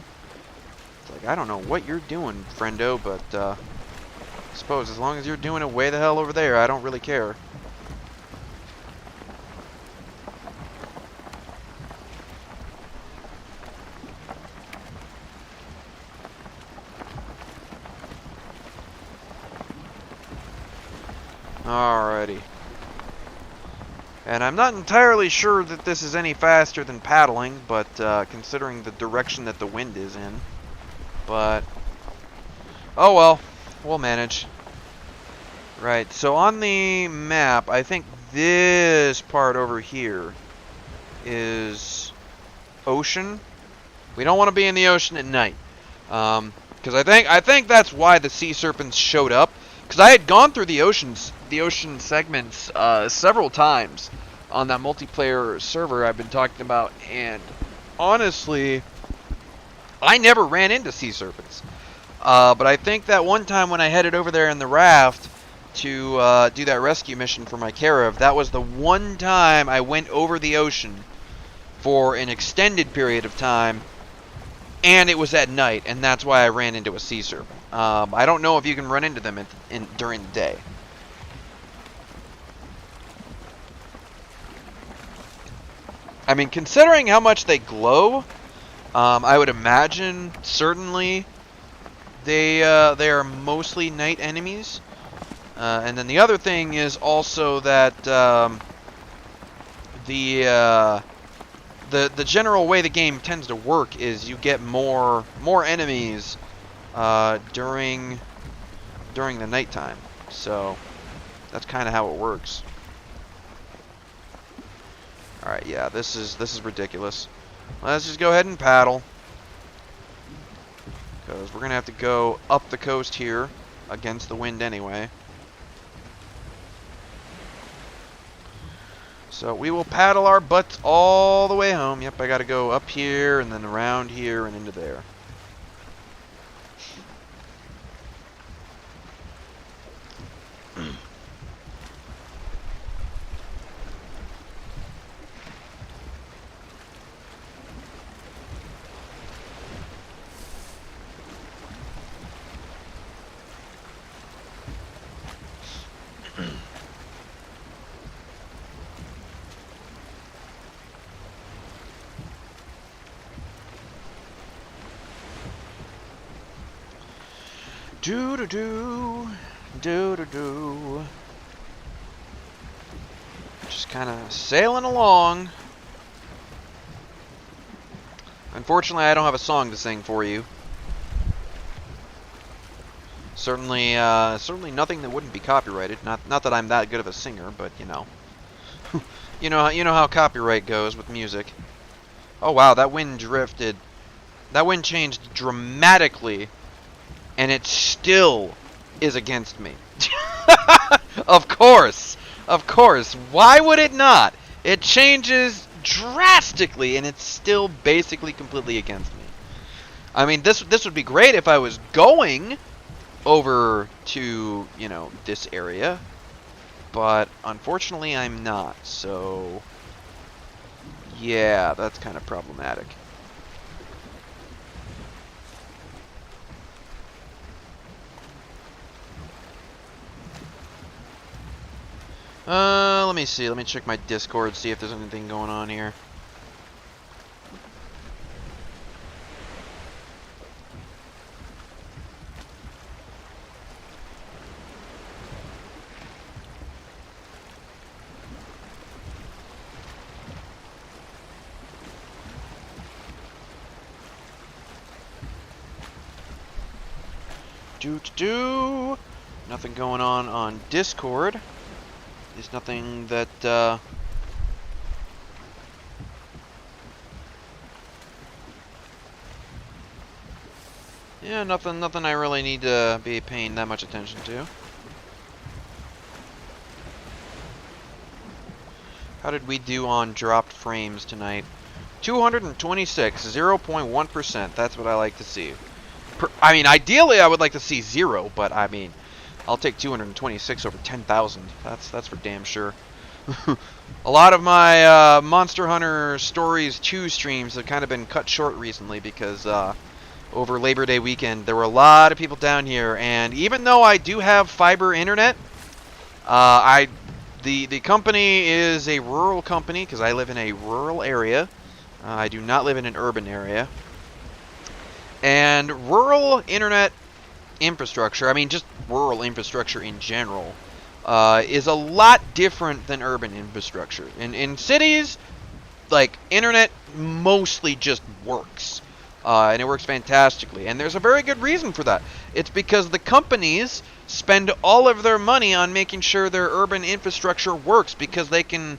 It's like, I don't know what you're doing, friendo, but I suppose as long as you're doing it way the hell over there, I don't really care. Alrighty. And I'm not entirely sure that this is any faster than paddling, but considering the direction that the wind is in. But, oh well, we'll manage. Right, so on the map, I think this part over here is ocean. We don't want to be in the ocean at night. Because I think that's why the sea serpents showed up. Because I had gone through the ocean segments several times on that multiplayer server I've been talking about, and honestly, I never ran into sea serpents. But I think that one time when I headed over there in the raft to do that rescue mission for my carav, that was the one time I went over the ocean for an extended period of time, and it was at night, and that's why I ran into a sea serpent. I don't know if you can run into them during the day. I mean, considering how much they glow, I would imagine certainly they are mostly night enemies. And then the other thing is also that the general way the game tends to work is you get more enemies during the nighttime. So that's kind of how it works. All right, yeah, this is ridiculous. Let's just go ahead and paddle, because we're gonna have to go up the coast here against the wind anyway. So we will paddle our butts all the way home. Yep, I gotta go up here and then around here and into there. Do-do-do. Just kind of sailing along. Unfortunately, I don't have a song to sing for you. Certainly nothing that wouldn't be copyrighted. Not that I'm that good of a singer, but you know. you know how copyright goes with music. Oh wow, that wind drifted. That wind changed dramatically. And it still is against me. Of course. Of course. Why would it not? It changes drastically, and it's still basically completely against me. I mean, this would be great if I was going over to, you know, this area. But unfortunately, I'm not. So, yeah, that's kind of problematic. Let me see. Let me check my Discord, see if there's anything going on here. Nothing going on Discord. There's nothing that, yeah, nothing I really need to be paying that much attention to. How did we do on dropped frames tonight? 226, 0.1%. That's what I like to see. I mean, ideally I would like to see 0, but I mean, I'll take 226 over 10,000. That's for damn sure. A lot of my Monster Hunter Stories 2 streams have kind of been cut short recently because over Labor Day weekend there were a lot of people down here, and even though I do have fiber internet, the company is a rural company because I live in a rural area. I do not live in an urban area. And rural internet infrastructure, I mean just rural infrastructure in general, is a lot different than urban infrastructure. In cities, like, internet mostly just works. And it works fantastically. And there's a very good reason for that. It's because the companies spend all of their money on making sure their urban infrastructure works, because they can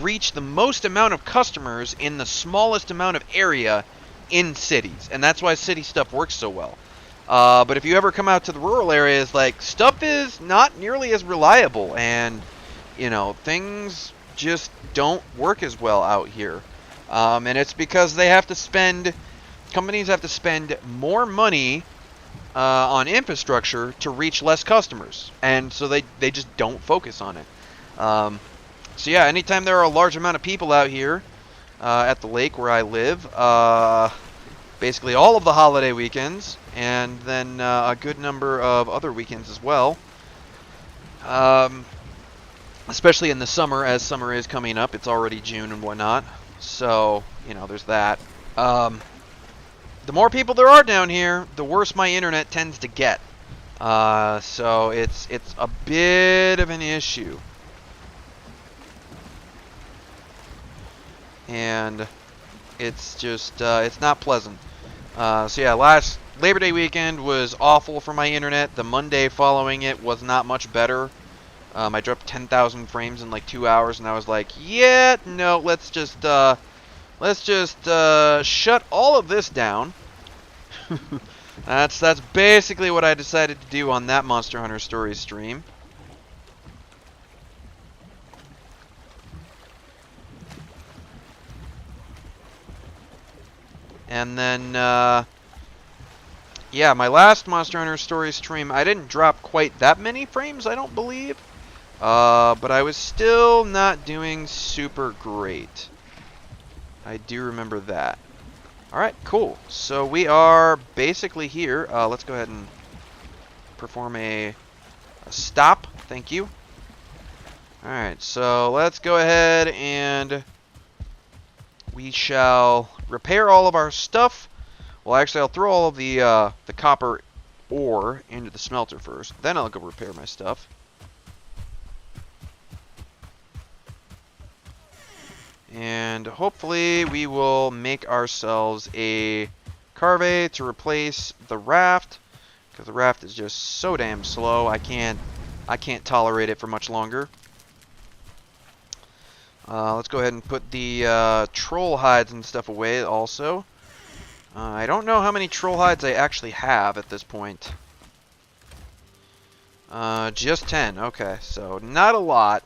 reach the most amount of customers in the smallest amount of area in cities, and that's why city stuff works so well. But if you ever come out to the rural areas, like, stuff is not nearly as reliable, and, you know, things just don't work as well out here. And it's because they have to spend, companies have to spend more money on infrastructure to reach less customers, and so they just don't focus on it. So yeah, anytime there are a large amount of people out here, at the lake where I live, basically all of the holiday weekends, and then a good number of other weekends as well. Especially in the summer, as summer is coming up. It's already June and whatnot. So, you know, there's that. The more people there are down here, the worse my internet tends to get. So it's a bit of an issue. And it's just, it's not pleasant. So yeah, last Labor Day weekend was awful for my internet. The Monday following it was not much better. I dropped 10,000 frames in like 2 hours, and I was like, yeah, no, let's just shut all of this down. That's basically what I decided to do on that Monster Hunter Stories stream. And then, yeah, my last Monster Hunter Stories stream, I didn't drop quite that many frames, I don't believe. But I was still not doing super great. I do remember that. Alright, cool. So we are basically here. Let's go ahead and perform a stop. Thank you. Alright, so let's go ahead and we shall repair all of our stuff. Well, actually, I'll throw all of the copper ore into the smelter first. Then I'll go repair my stuff. And hopefully we will make ourselves a carve to replace the raft, because the raft is just so damn slow. I can't tolerate it for much longer. Let's go ahead and put the troll hides and stuff away also. I don't know how many troll hides I actually have at this point. Just 10. Okay, so not a lot,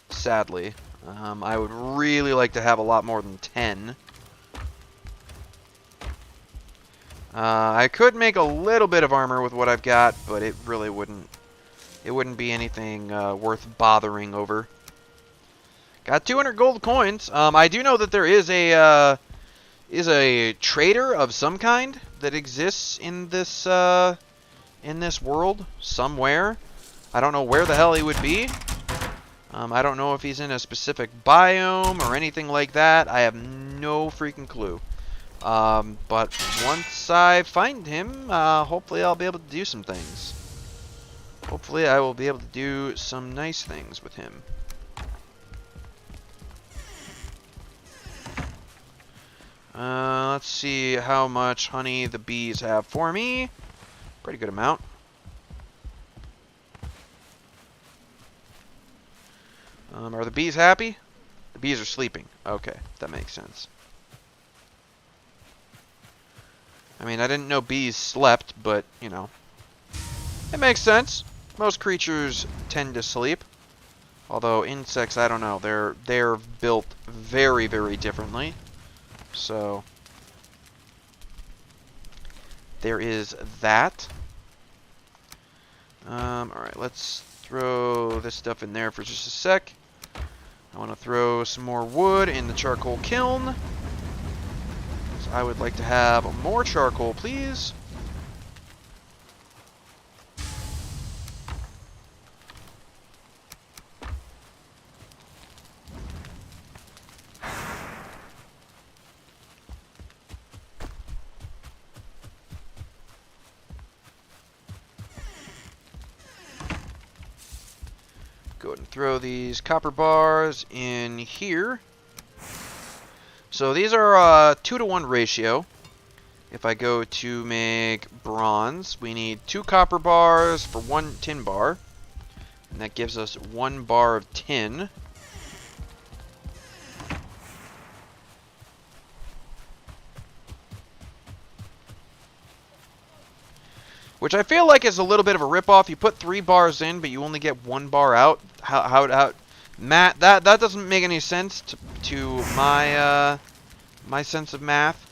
sadly. I would really like to have a lot more than 10. I could make a little bit of armor with what I've got, but it really wouldn't. It wouldn't be anything worth bothering over. Got 200 gold coins. I do know that there is a trader of some kind that exists in this world somewhere. I don't know where the hell he would be. I don't know if he's in a specific biome or anything like that. I have no freaking clue. But once I find him, hopefully I'll be able to do some things. Hopefully I will be able to do some nice things with him. Let's see how much honey the bees have for me. Pretty good amount. Are the bees happy? The bees are sleeping. Okay, that makes sense. I mean, I didn't know bees slept, but, you know, it makes sense. Most creatures tend to sleep. Although insects, I don't know. They're built very, very differently. So there is that. Alright, let's throw this stuff in there for just a sec. I want to throw some more wood in the charcoal kiln. So I would like to have more charcoal, please. Go ahead and throw these copper bars in here. So these are a 2-to-1 ratio. If I go to make bronze, we need 2 copper bars for 1 tin bar. And that gives us 1 bar of tin. Which I feel like is a little bit of a ripoff. You put 3 bars in, but you only get 1 bar out. How Matt, that doesn't make any sense to my my sense of math.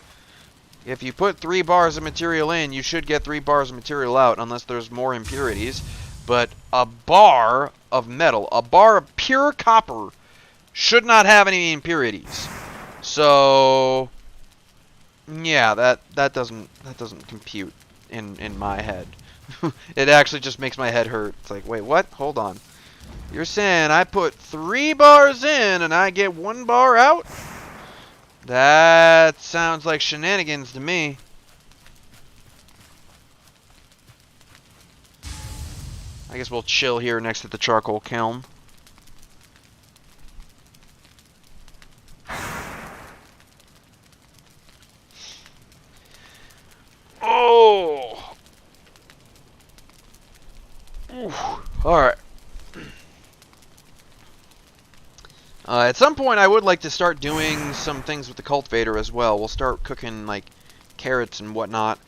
If you put 3 bars of material in, you should get 3 bars of material out, unless there's more impurities. But a bar of metal, a bar of pure copper, should not have any impurities. So yeah, that doesn't compute in my head. It actually just makes my head hurt. It's like, wait, what? Hold on. You're saying I put 3 bars in and I get 1 bar out? That sounds like shenanigans to me. I guess we'll chill here next to the charcoal kiln. Oh! Alright. At some point, I would like to start doing some things with the cultivator as well. We'll start cooking, like, carrots and whatnot.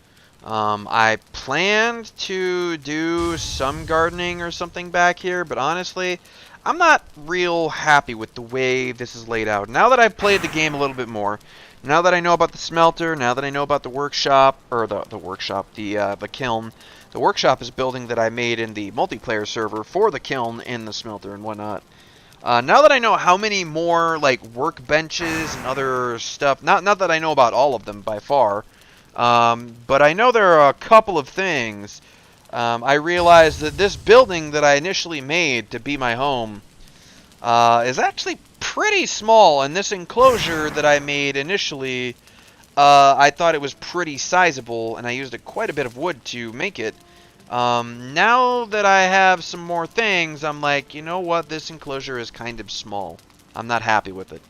I planned to do some gardening or something back here, but honestly, I'm not real happy with the way this is laid out. Now that I've played the game a little bit more, now that I know about the smelter, now that I know about the workshop, or the kiln. The workshop is a building that I made in the multiplayer server for the kiln and the smelter and whatnot. Now that I know how many more, like, workbenches and other stuff, not that I know about all of them by far, but I know there are a couple of things. I realized that this building that I initially made to be my home is actually pretty small, and this enclosure that I made initially, I thought it was pretty sizable, and I used quite a bit of wood to make it. Now that I have some more things, I'm like, you know what, this enclosure is kind of small. I'm not happy with it.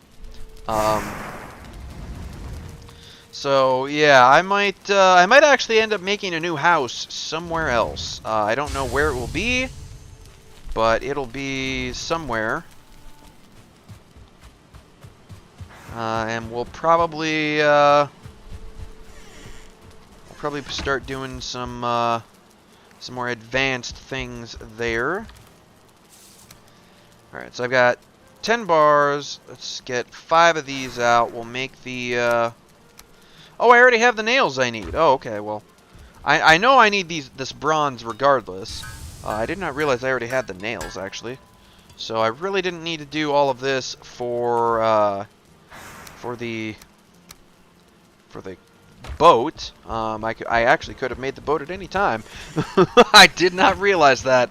So yeah, I might actually end up making a new house somewhere else. I don't know where it will be, but it'll be somewhere. And we'll probably start doing some some more advanced things there. Alright, so I've got 10 bars. Let's get 5 of these out. We'll make the, Oh, I already have the nails I need. Oh, okay, well. I know I need this bronze regardless. I did not realize I already had the nails, actually. So I really didn't need to do all of this for the boat. I actually could have made the boat at any time. I did not realize that.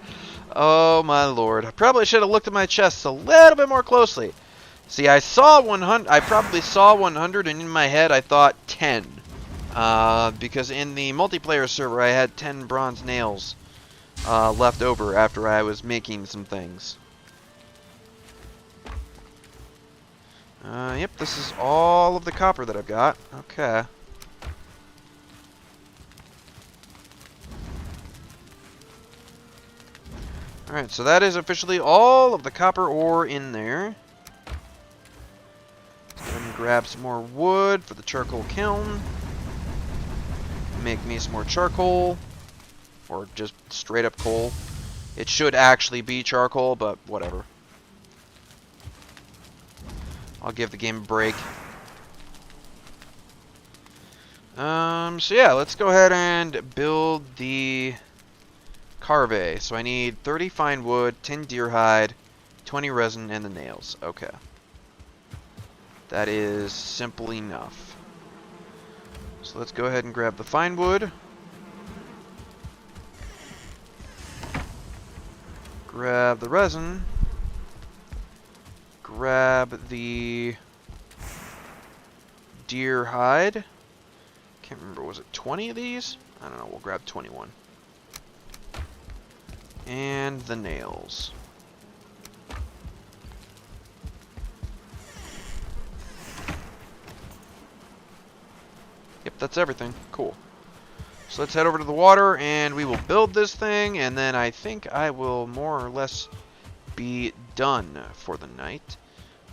Oh my lord. I probably should have looked at my chests a little bit more closely. See, I saw 100. I probably saw 100, and in my head I thought 10. Because in the multiplayer server I had 10 bronze nails left over after I was making some things. Yep, this is all of the copper that I've got. Okay. Alright, so that is officially all of the copper ore in there. Let's go ahead and grab some more wood for the charcoal kiln. Make me some more charcoal. Or just straight up coal. It should actually be charcoal, but whatever. I'll give the game a break. So yeah, let's go ahead and build the carve. So I need 30 fine wood, 10 deer hide, 20 resin, and the nails. Okay. That is simple enough. So let's go ahead and grab the fine wood. Grab the resin. Grab the deer hide. Can't remember, was it 20 of these? I don't know, we'll grab 21. And the nails. Yep, that's everything. Cool. So let's head over to the water and we will build this thing, and then I think I will more or less be done for the night.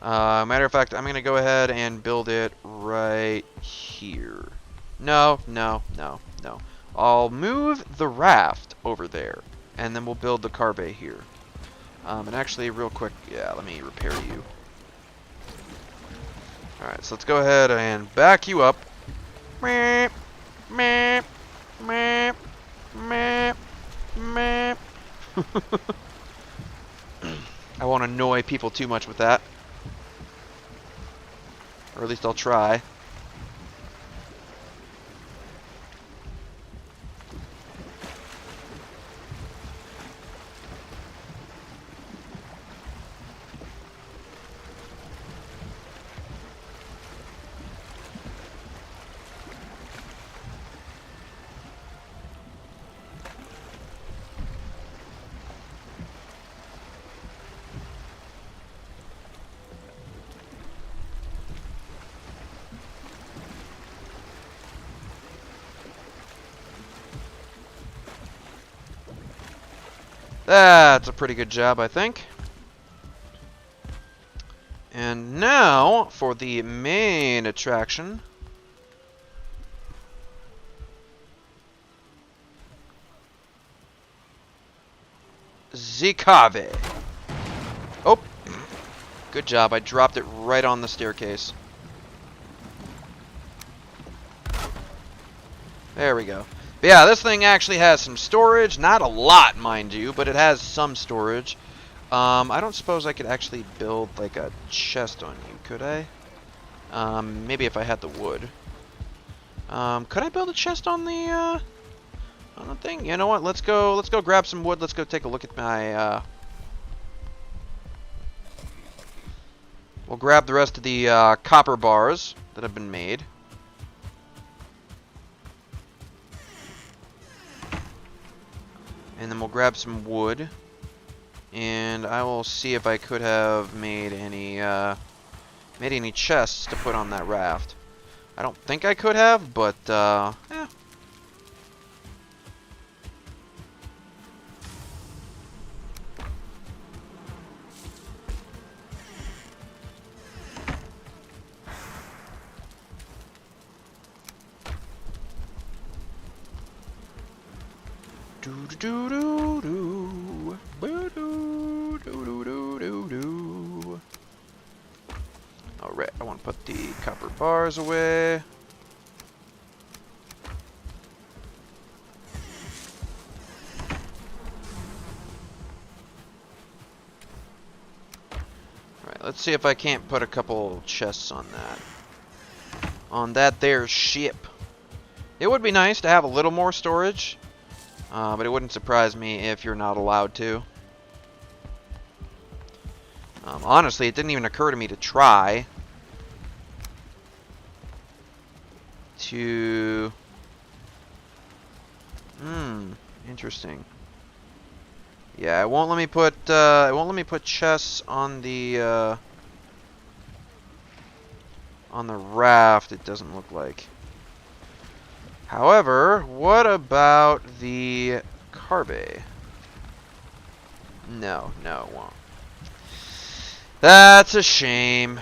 Matter of fact, I'm going to go ahead and build it right here. No. I'll move the raft over there, and then we'll build the carve here. And actually, real quick, yeah, let me repair you. Alright, so let's go ahead and back you up. Meep, meep, meep, meep, meep. I won't annoy people too much with that. Or at least I'll try. That's a pretty good job, I think. And now, for the main attraction. The cave. Oh! Good job, I dropped it right on the staircase. There we go. But yeah, this thing actually has some storage. Not a lot, mind you, but it has some storage. I don't suppose I could actually build, like, a chest on you, could I? Maybe if I had the wood. Could I build a chest on the thing? You know what? Let's go grab some wood. Let's go take a look at my, We'll grab the rest of the, copper bars that have been made. And then we'll grab some wood, and I will see if I could have made any chests to put on that raft. I don't think I could have, but yeah. Do do do do do do do do do do. All right, I want to put the copper bars away. Alright, let's see if I can't put a couple chests on that. On that there ship. It would be nice to have a little more storage, but it wouldn't surprise me if you're not allowed to. Honestly, it didn't even occur to me to try to... interesting. Yeah, it won't let me put chests on the raft, it doesn't look like. However, what about the carbe? No, it won't. That's a shame.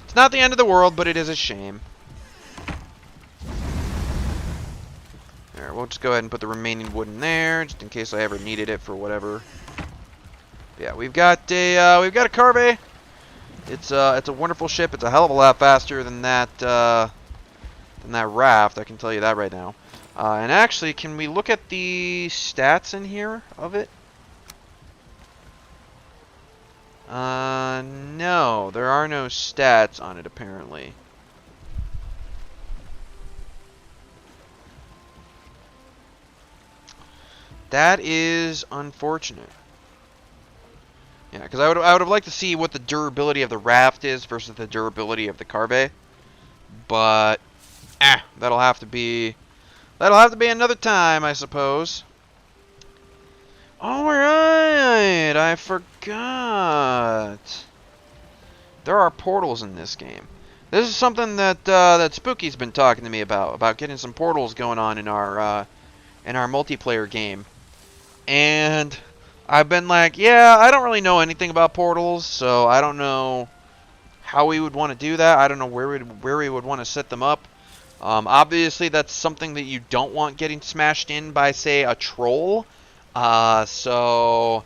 It's not the end of the world, but it is a shame. There, we'll just go ahead and put the remaining wood in there, just in case I ever needed it for whatever. Yeah, we've got a carbe. It's a wonderful ship. It's a hell of a lot faster than that raft. I can tell you that right now. And actually, can we look at the stats in here of it? No, there are no stats on it apparently. That is unfortunate. Yeah, because I would have liked to see what the durability of the raft is versus the durability of the carbe. But that'll have to be another time, I suppose. All right, I forgot. There are portals in this game. This is something that that Spooky's been talking to me about getting some portals going on in our multiplayer game. And I've been like, yeah, I don't really know anything about portals, so I don't know how we would want to do that. I don't know where we would want to set them up. Obviously, that's something that you don't want getting smashed in by, say, a troll. So,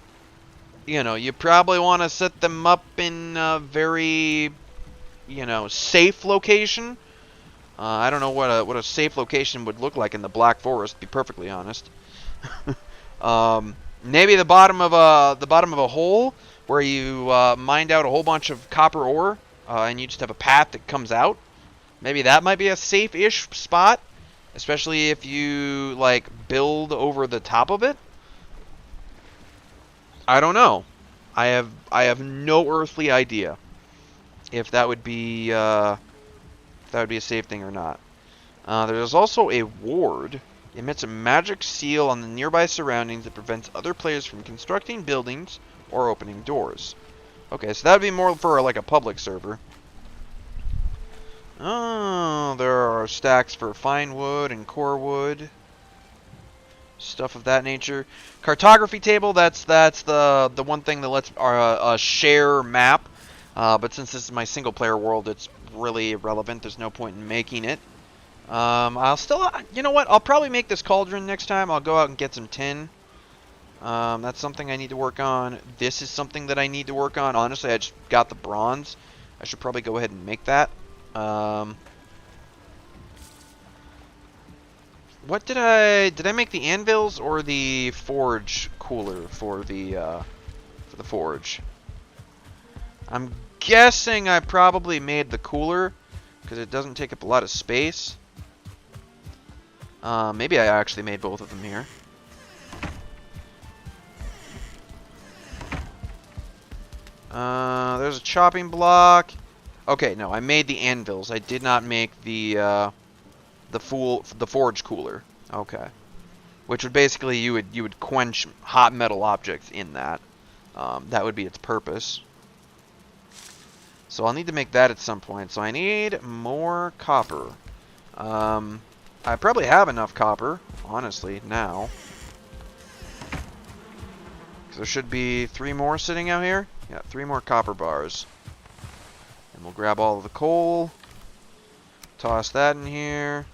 you know, you probably want to set them up in a very, you know, safe location. I don't know what a safe location would look like in the Black Forest, to be perfectly honest. Maybe the bottom of a hole where you mined out a whole bunch of copper ore, and you just have a path that comes out. Maybe that might be a safe-ish spot, especially if you like build over the top of it. I don't know. I have no earthly idea if that would be a safe thing or not. There's also a ward. It emits a magic seal on the nearby surroundings that prevents other players from constructing buildings or opening doors. Okay, so that would be more for like a public server. Oh, there are stacks for fine wood and core wood. Stuff of that nature. Cartography table, that's the one thing that lets share map. But since this is my single player world, it's really irrelevant. There's no point in making it. I'll still, you know what? I'll probably make this cauldron next time. I'll go out and get some tin. That's something I need to work on. This is something that I need to work on. Honestly, I just got the bronze. I should probably go ahead and make that. What did I make the anvils or the forge cooler for the forge? I'm guessing I probably made the cooler because it doesn't take up a lot of space. Maybe I actually made both of them here. There's a chopping block. Okay, no, I made the anvils. I did not make the forge cooler. Okay. Which would basically you would quench hot metal objects in that. That would be its purpose. So I'll need to make that at some point. So I need more copper. I probably have enough copper, honestly, now. Because there should be 3 more sitting out here. Yeah, 3 more copper bars. And we'll grab all of the coal. Toss that in here.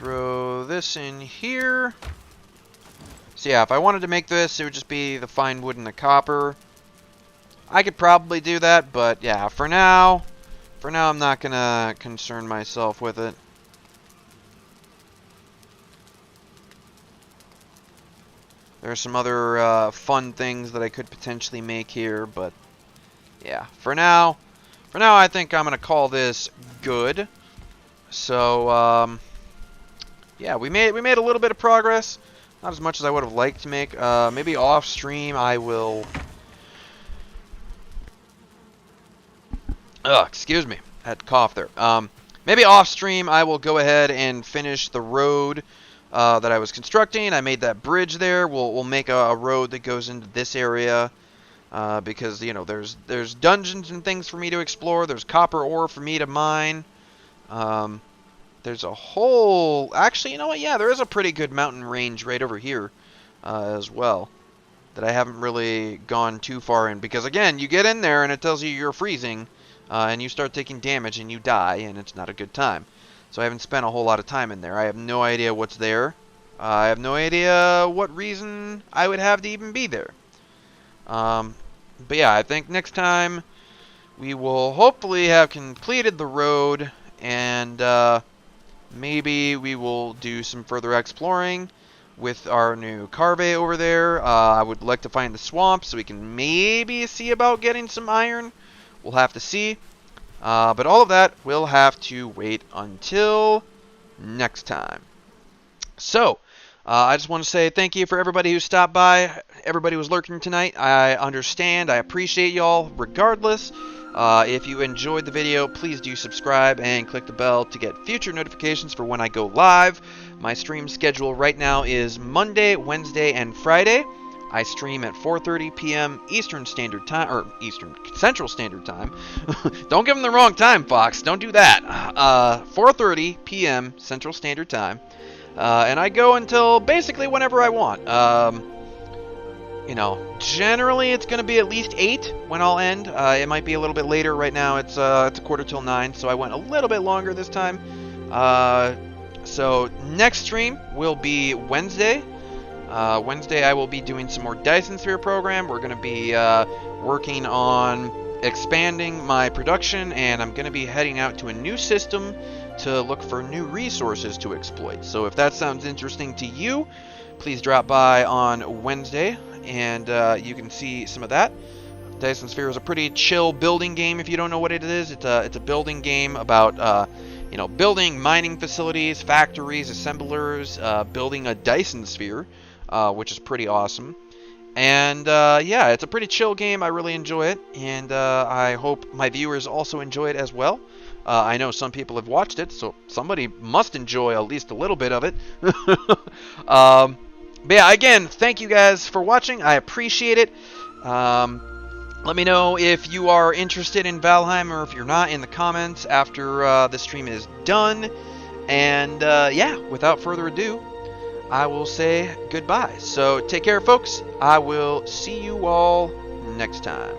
throw this in here. So yeah, if I wanted to make this, it would just be the fine wood and the copper. I could probably do that, but yeah, for now I'm not gonna concern myself with it. There are some other fun things that I could potentially make here, but yeah, for now I think I'm gonna call this good. So yeah, we made a little bit of progress. Not as much as I would have liked to make. Maybe off stream I will. Excuse me, I had to cough there. Maybe off stream I will go ahead and finish the road that I was constructing. I made that bridge there. We'll make a road that goes into this area because you know there's dungeons and things for me to explore. There's copper ore for me to mine. There's a whole... Actually, you know what? Yeah, there is a pretty good mountain range right over here as well that I haven't really gone too far in. Because, again, you get in there and it tells you you're freezing and you start taking damage and you die, and it's not a good time. So I haven't spent a whole lot of time in there. I have no idea what's there. I have no idea what reason I would have to even be there. But yeah, I think next time we will hopefully have completed the road and... maybe we will do some further exploring with our new carve over there. I would like to find the swamp so we can maybe see about getting some iron. We'll have to see. But all of that will have to wait until next time. So, I just want to say thank you for everybody who stopped by, everybody who was lurking tonight. I understand. I appreciate y'all regardless. If you enjoyed the video, please do subscribe and click the bell to get future notifications for when I go live. My stream schedule right now is Monday, Wednesday, and Friday. I stream at 4:30 p.m. Eastern Standard Time, or Eastern Central Standard Time. Don't give them the wrong time, Fox. Don't do that. 4:30 p.m. Central Standard Time. And I go until basically whenever I want. You know, generally it's going to be at least 8 when I'll end. It might be a little bit later. Right now it's a quarter till 9, so I went a little bit longer this time. So next stream will be Wednesday. Wednesday I will be doing some more Dyson Sphere program. We're going to be working on expanding my production, and I'm going to be heading out to a new system to look for new resources to exploit. So if that sounds interesting to you, please drop by on Wednesday and you can see some of that. Dyson Sphere is a pretty chill building game if you don't know what it is. It's a building game about you know, building mining facilities, factories, assemblers, building a Dyson Sphere, which is pretty awesome. And yeah, it's a pretty chill game. I really enjoy it, and I hope my viewers also enjoy it as well. I know some people have watched it, so somebody must enjoy at least a little bit of it. But yeah, again, thank you guys for watching. I appreciate it. Let me know if you are interested in Valheim or if you're not in the comments after the stream is done. And yeah, without further ado, I will say goodbye. So take care, folks. I will see you all next time.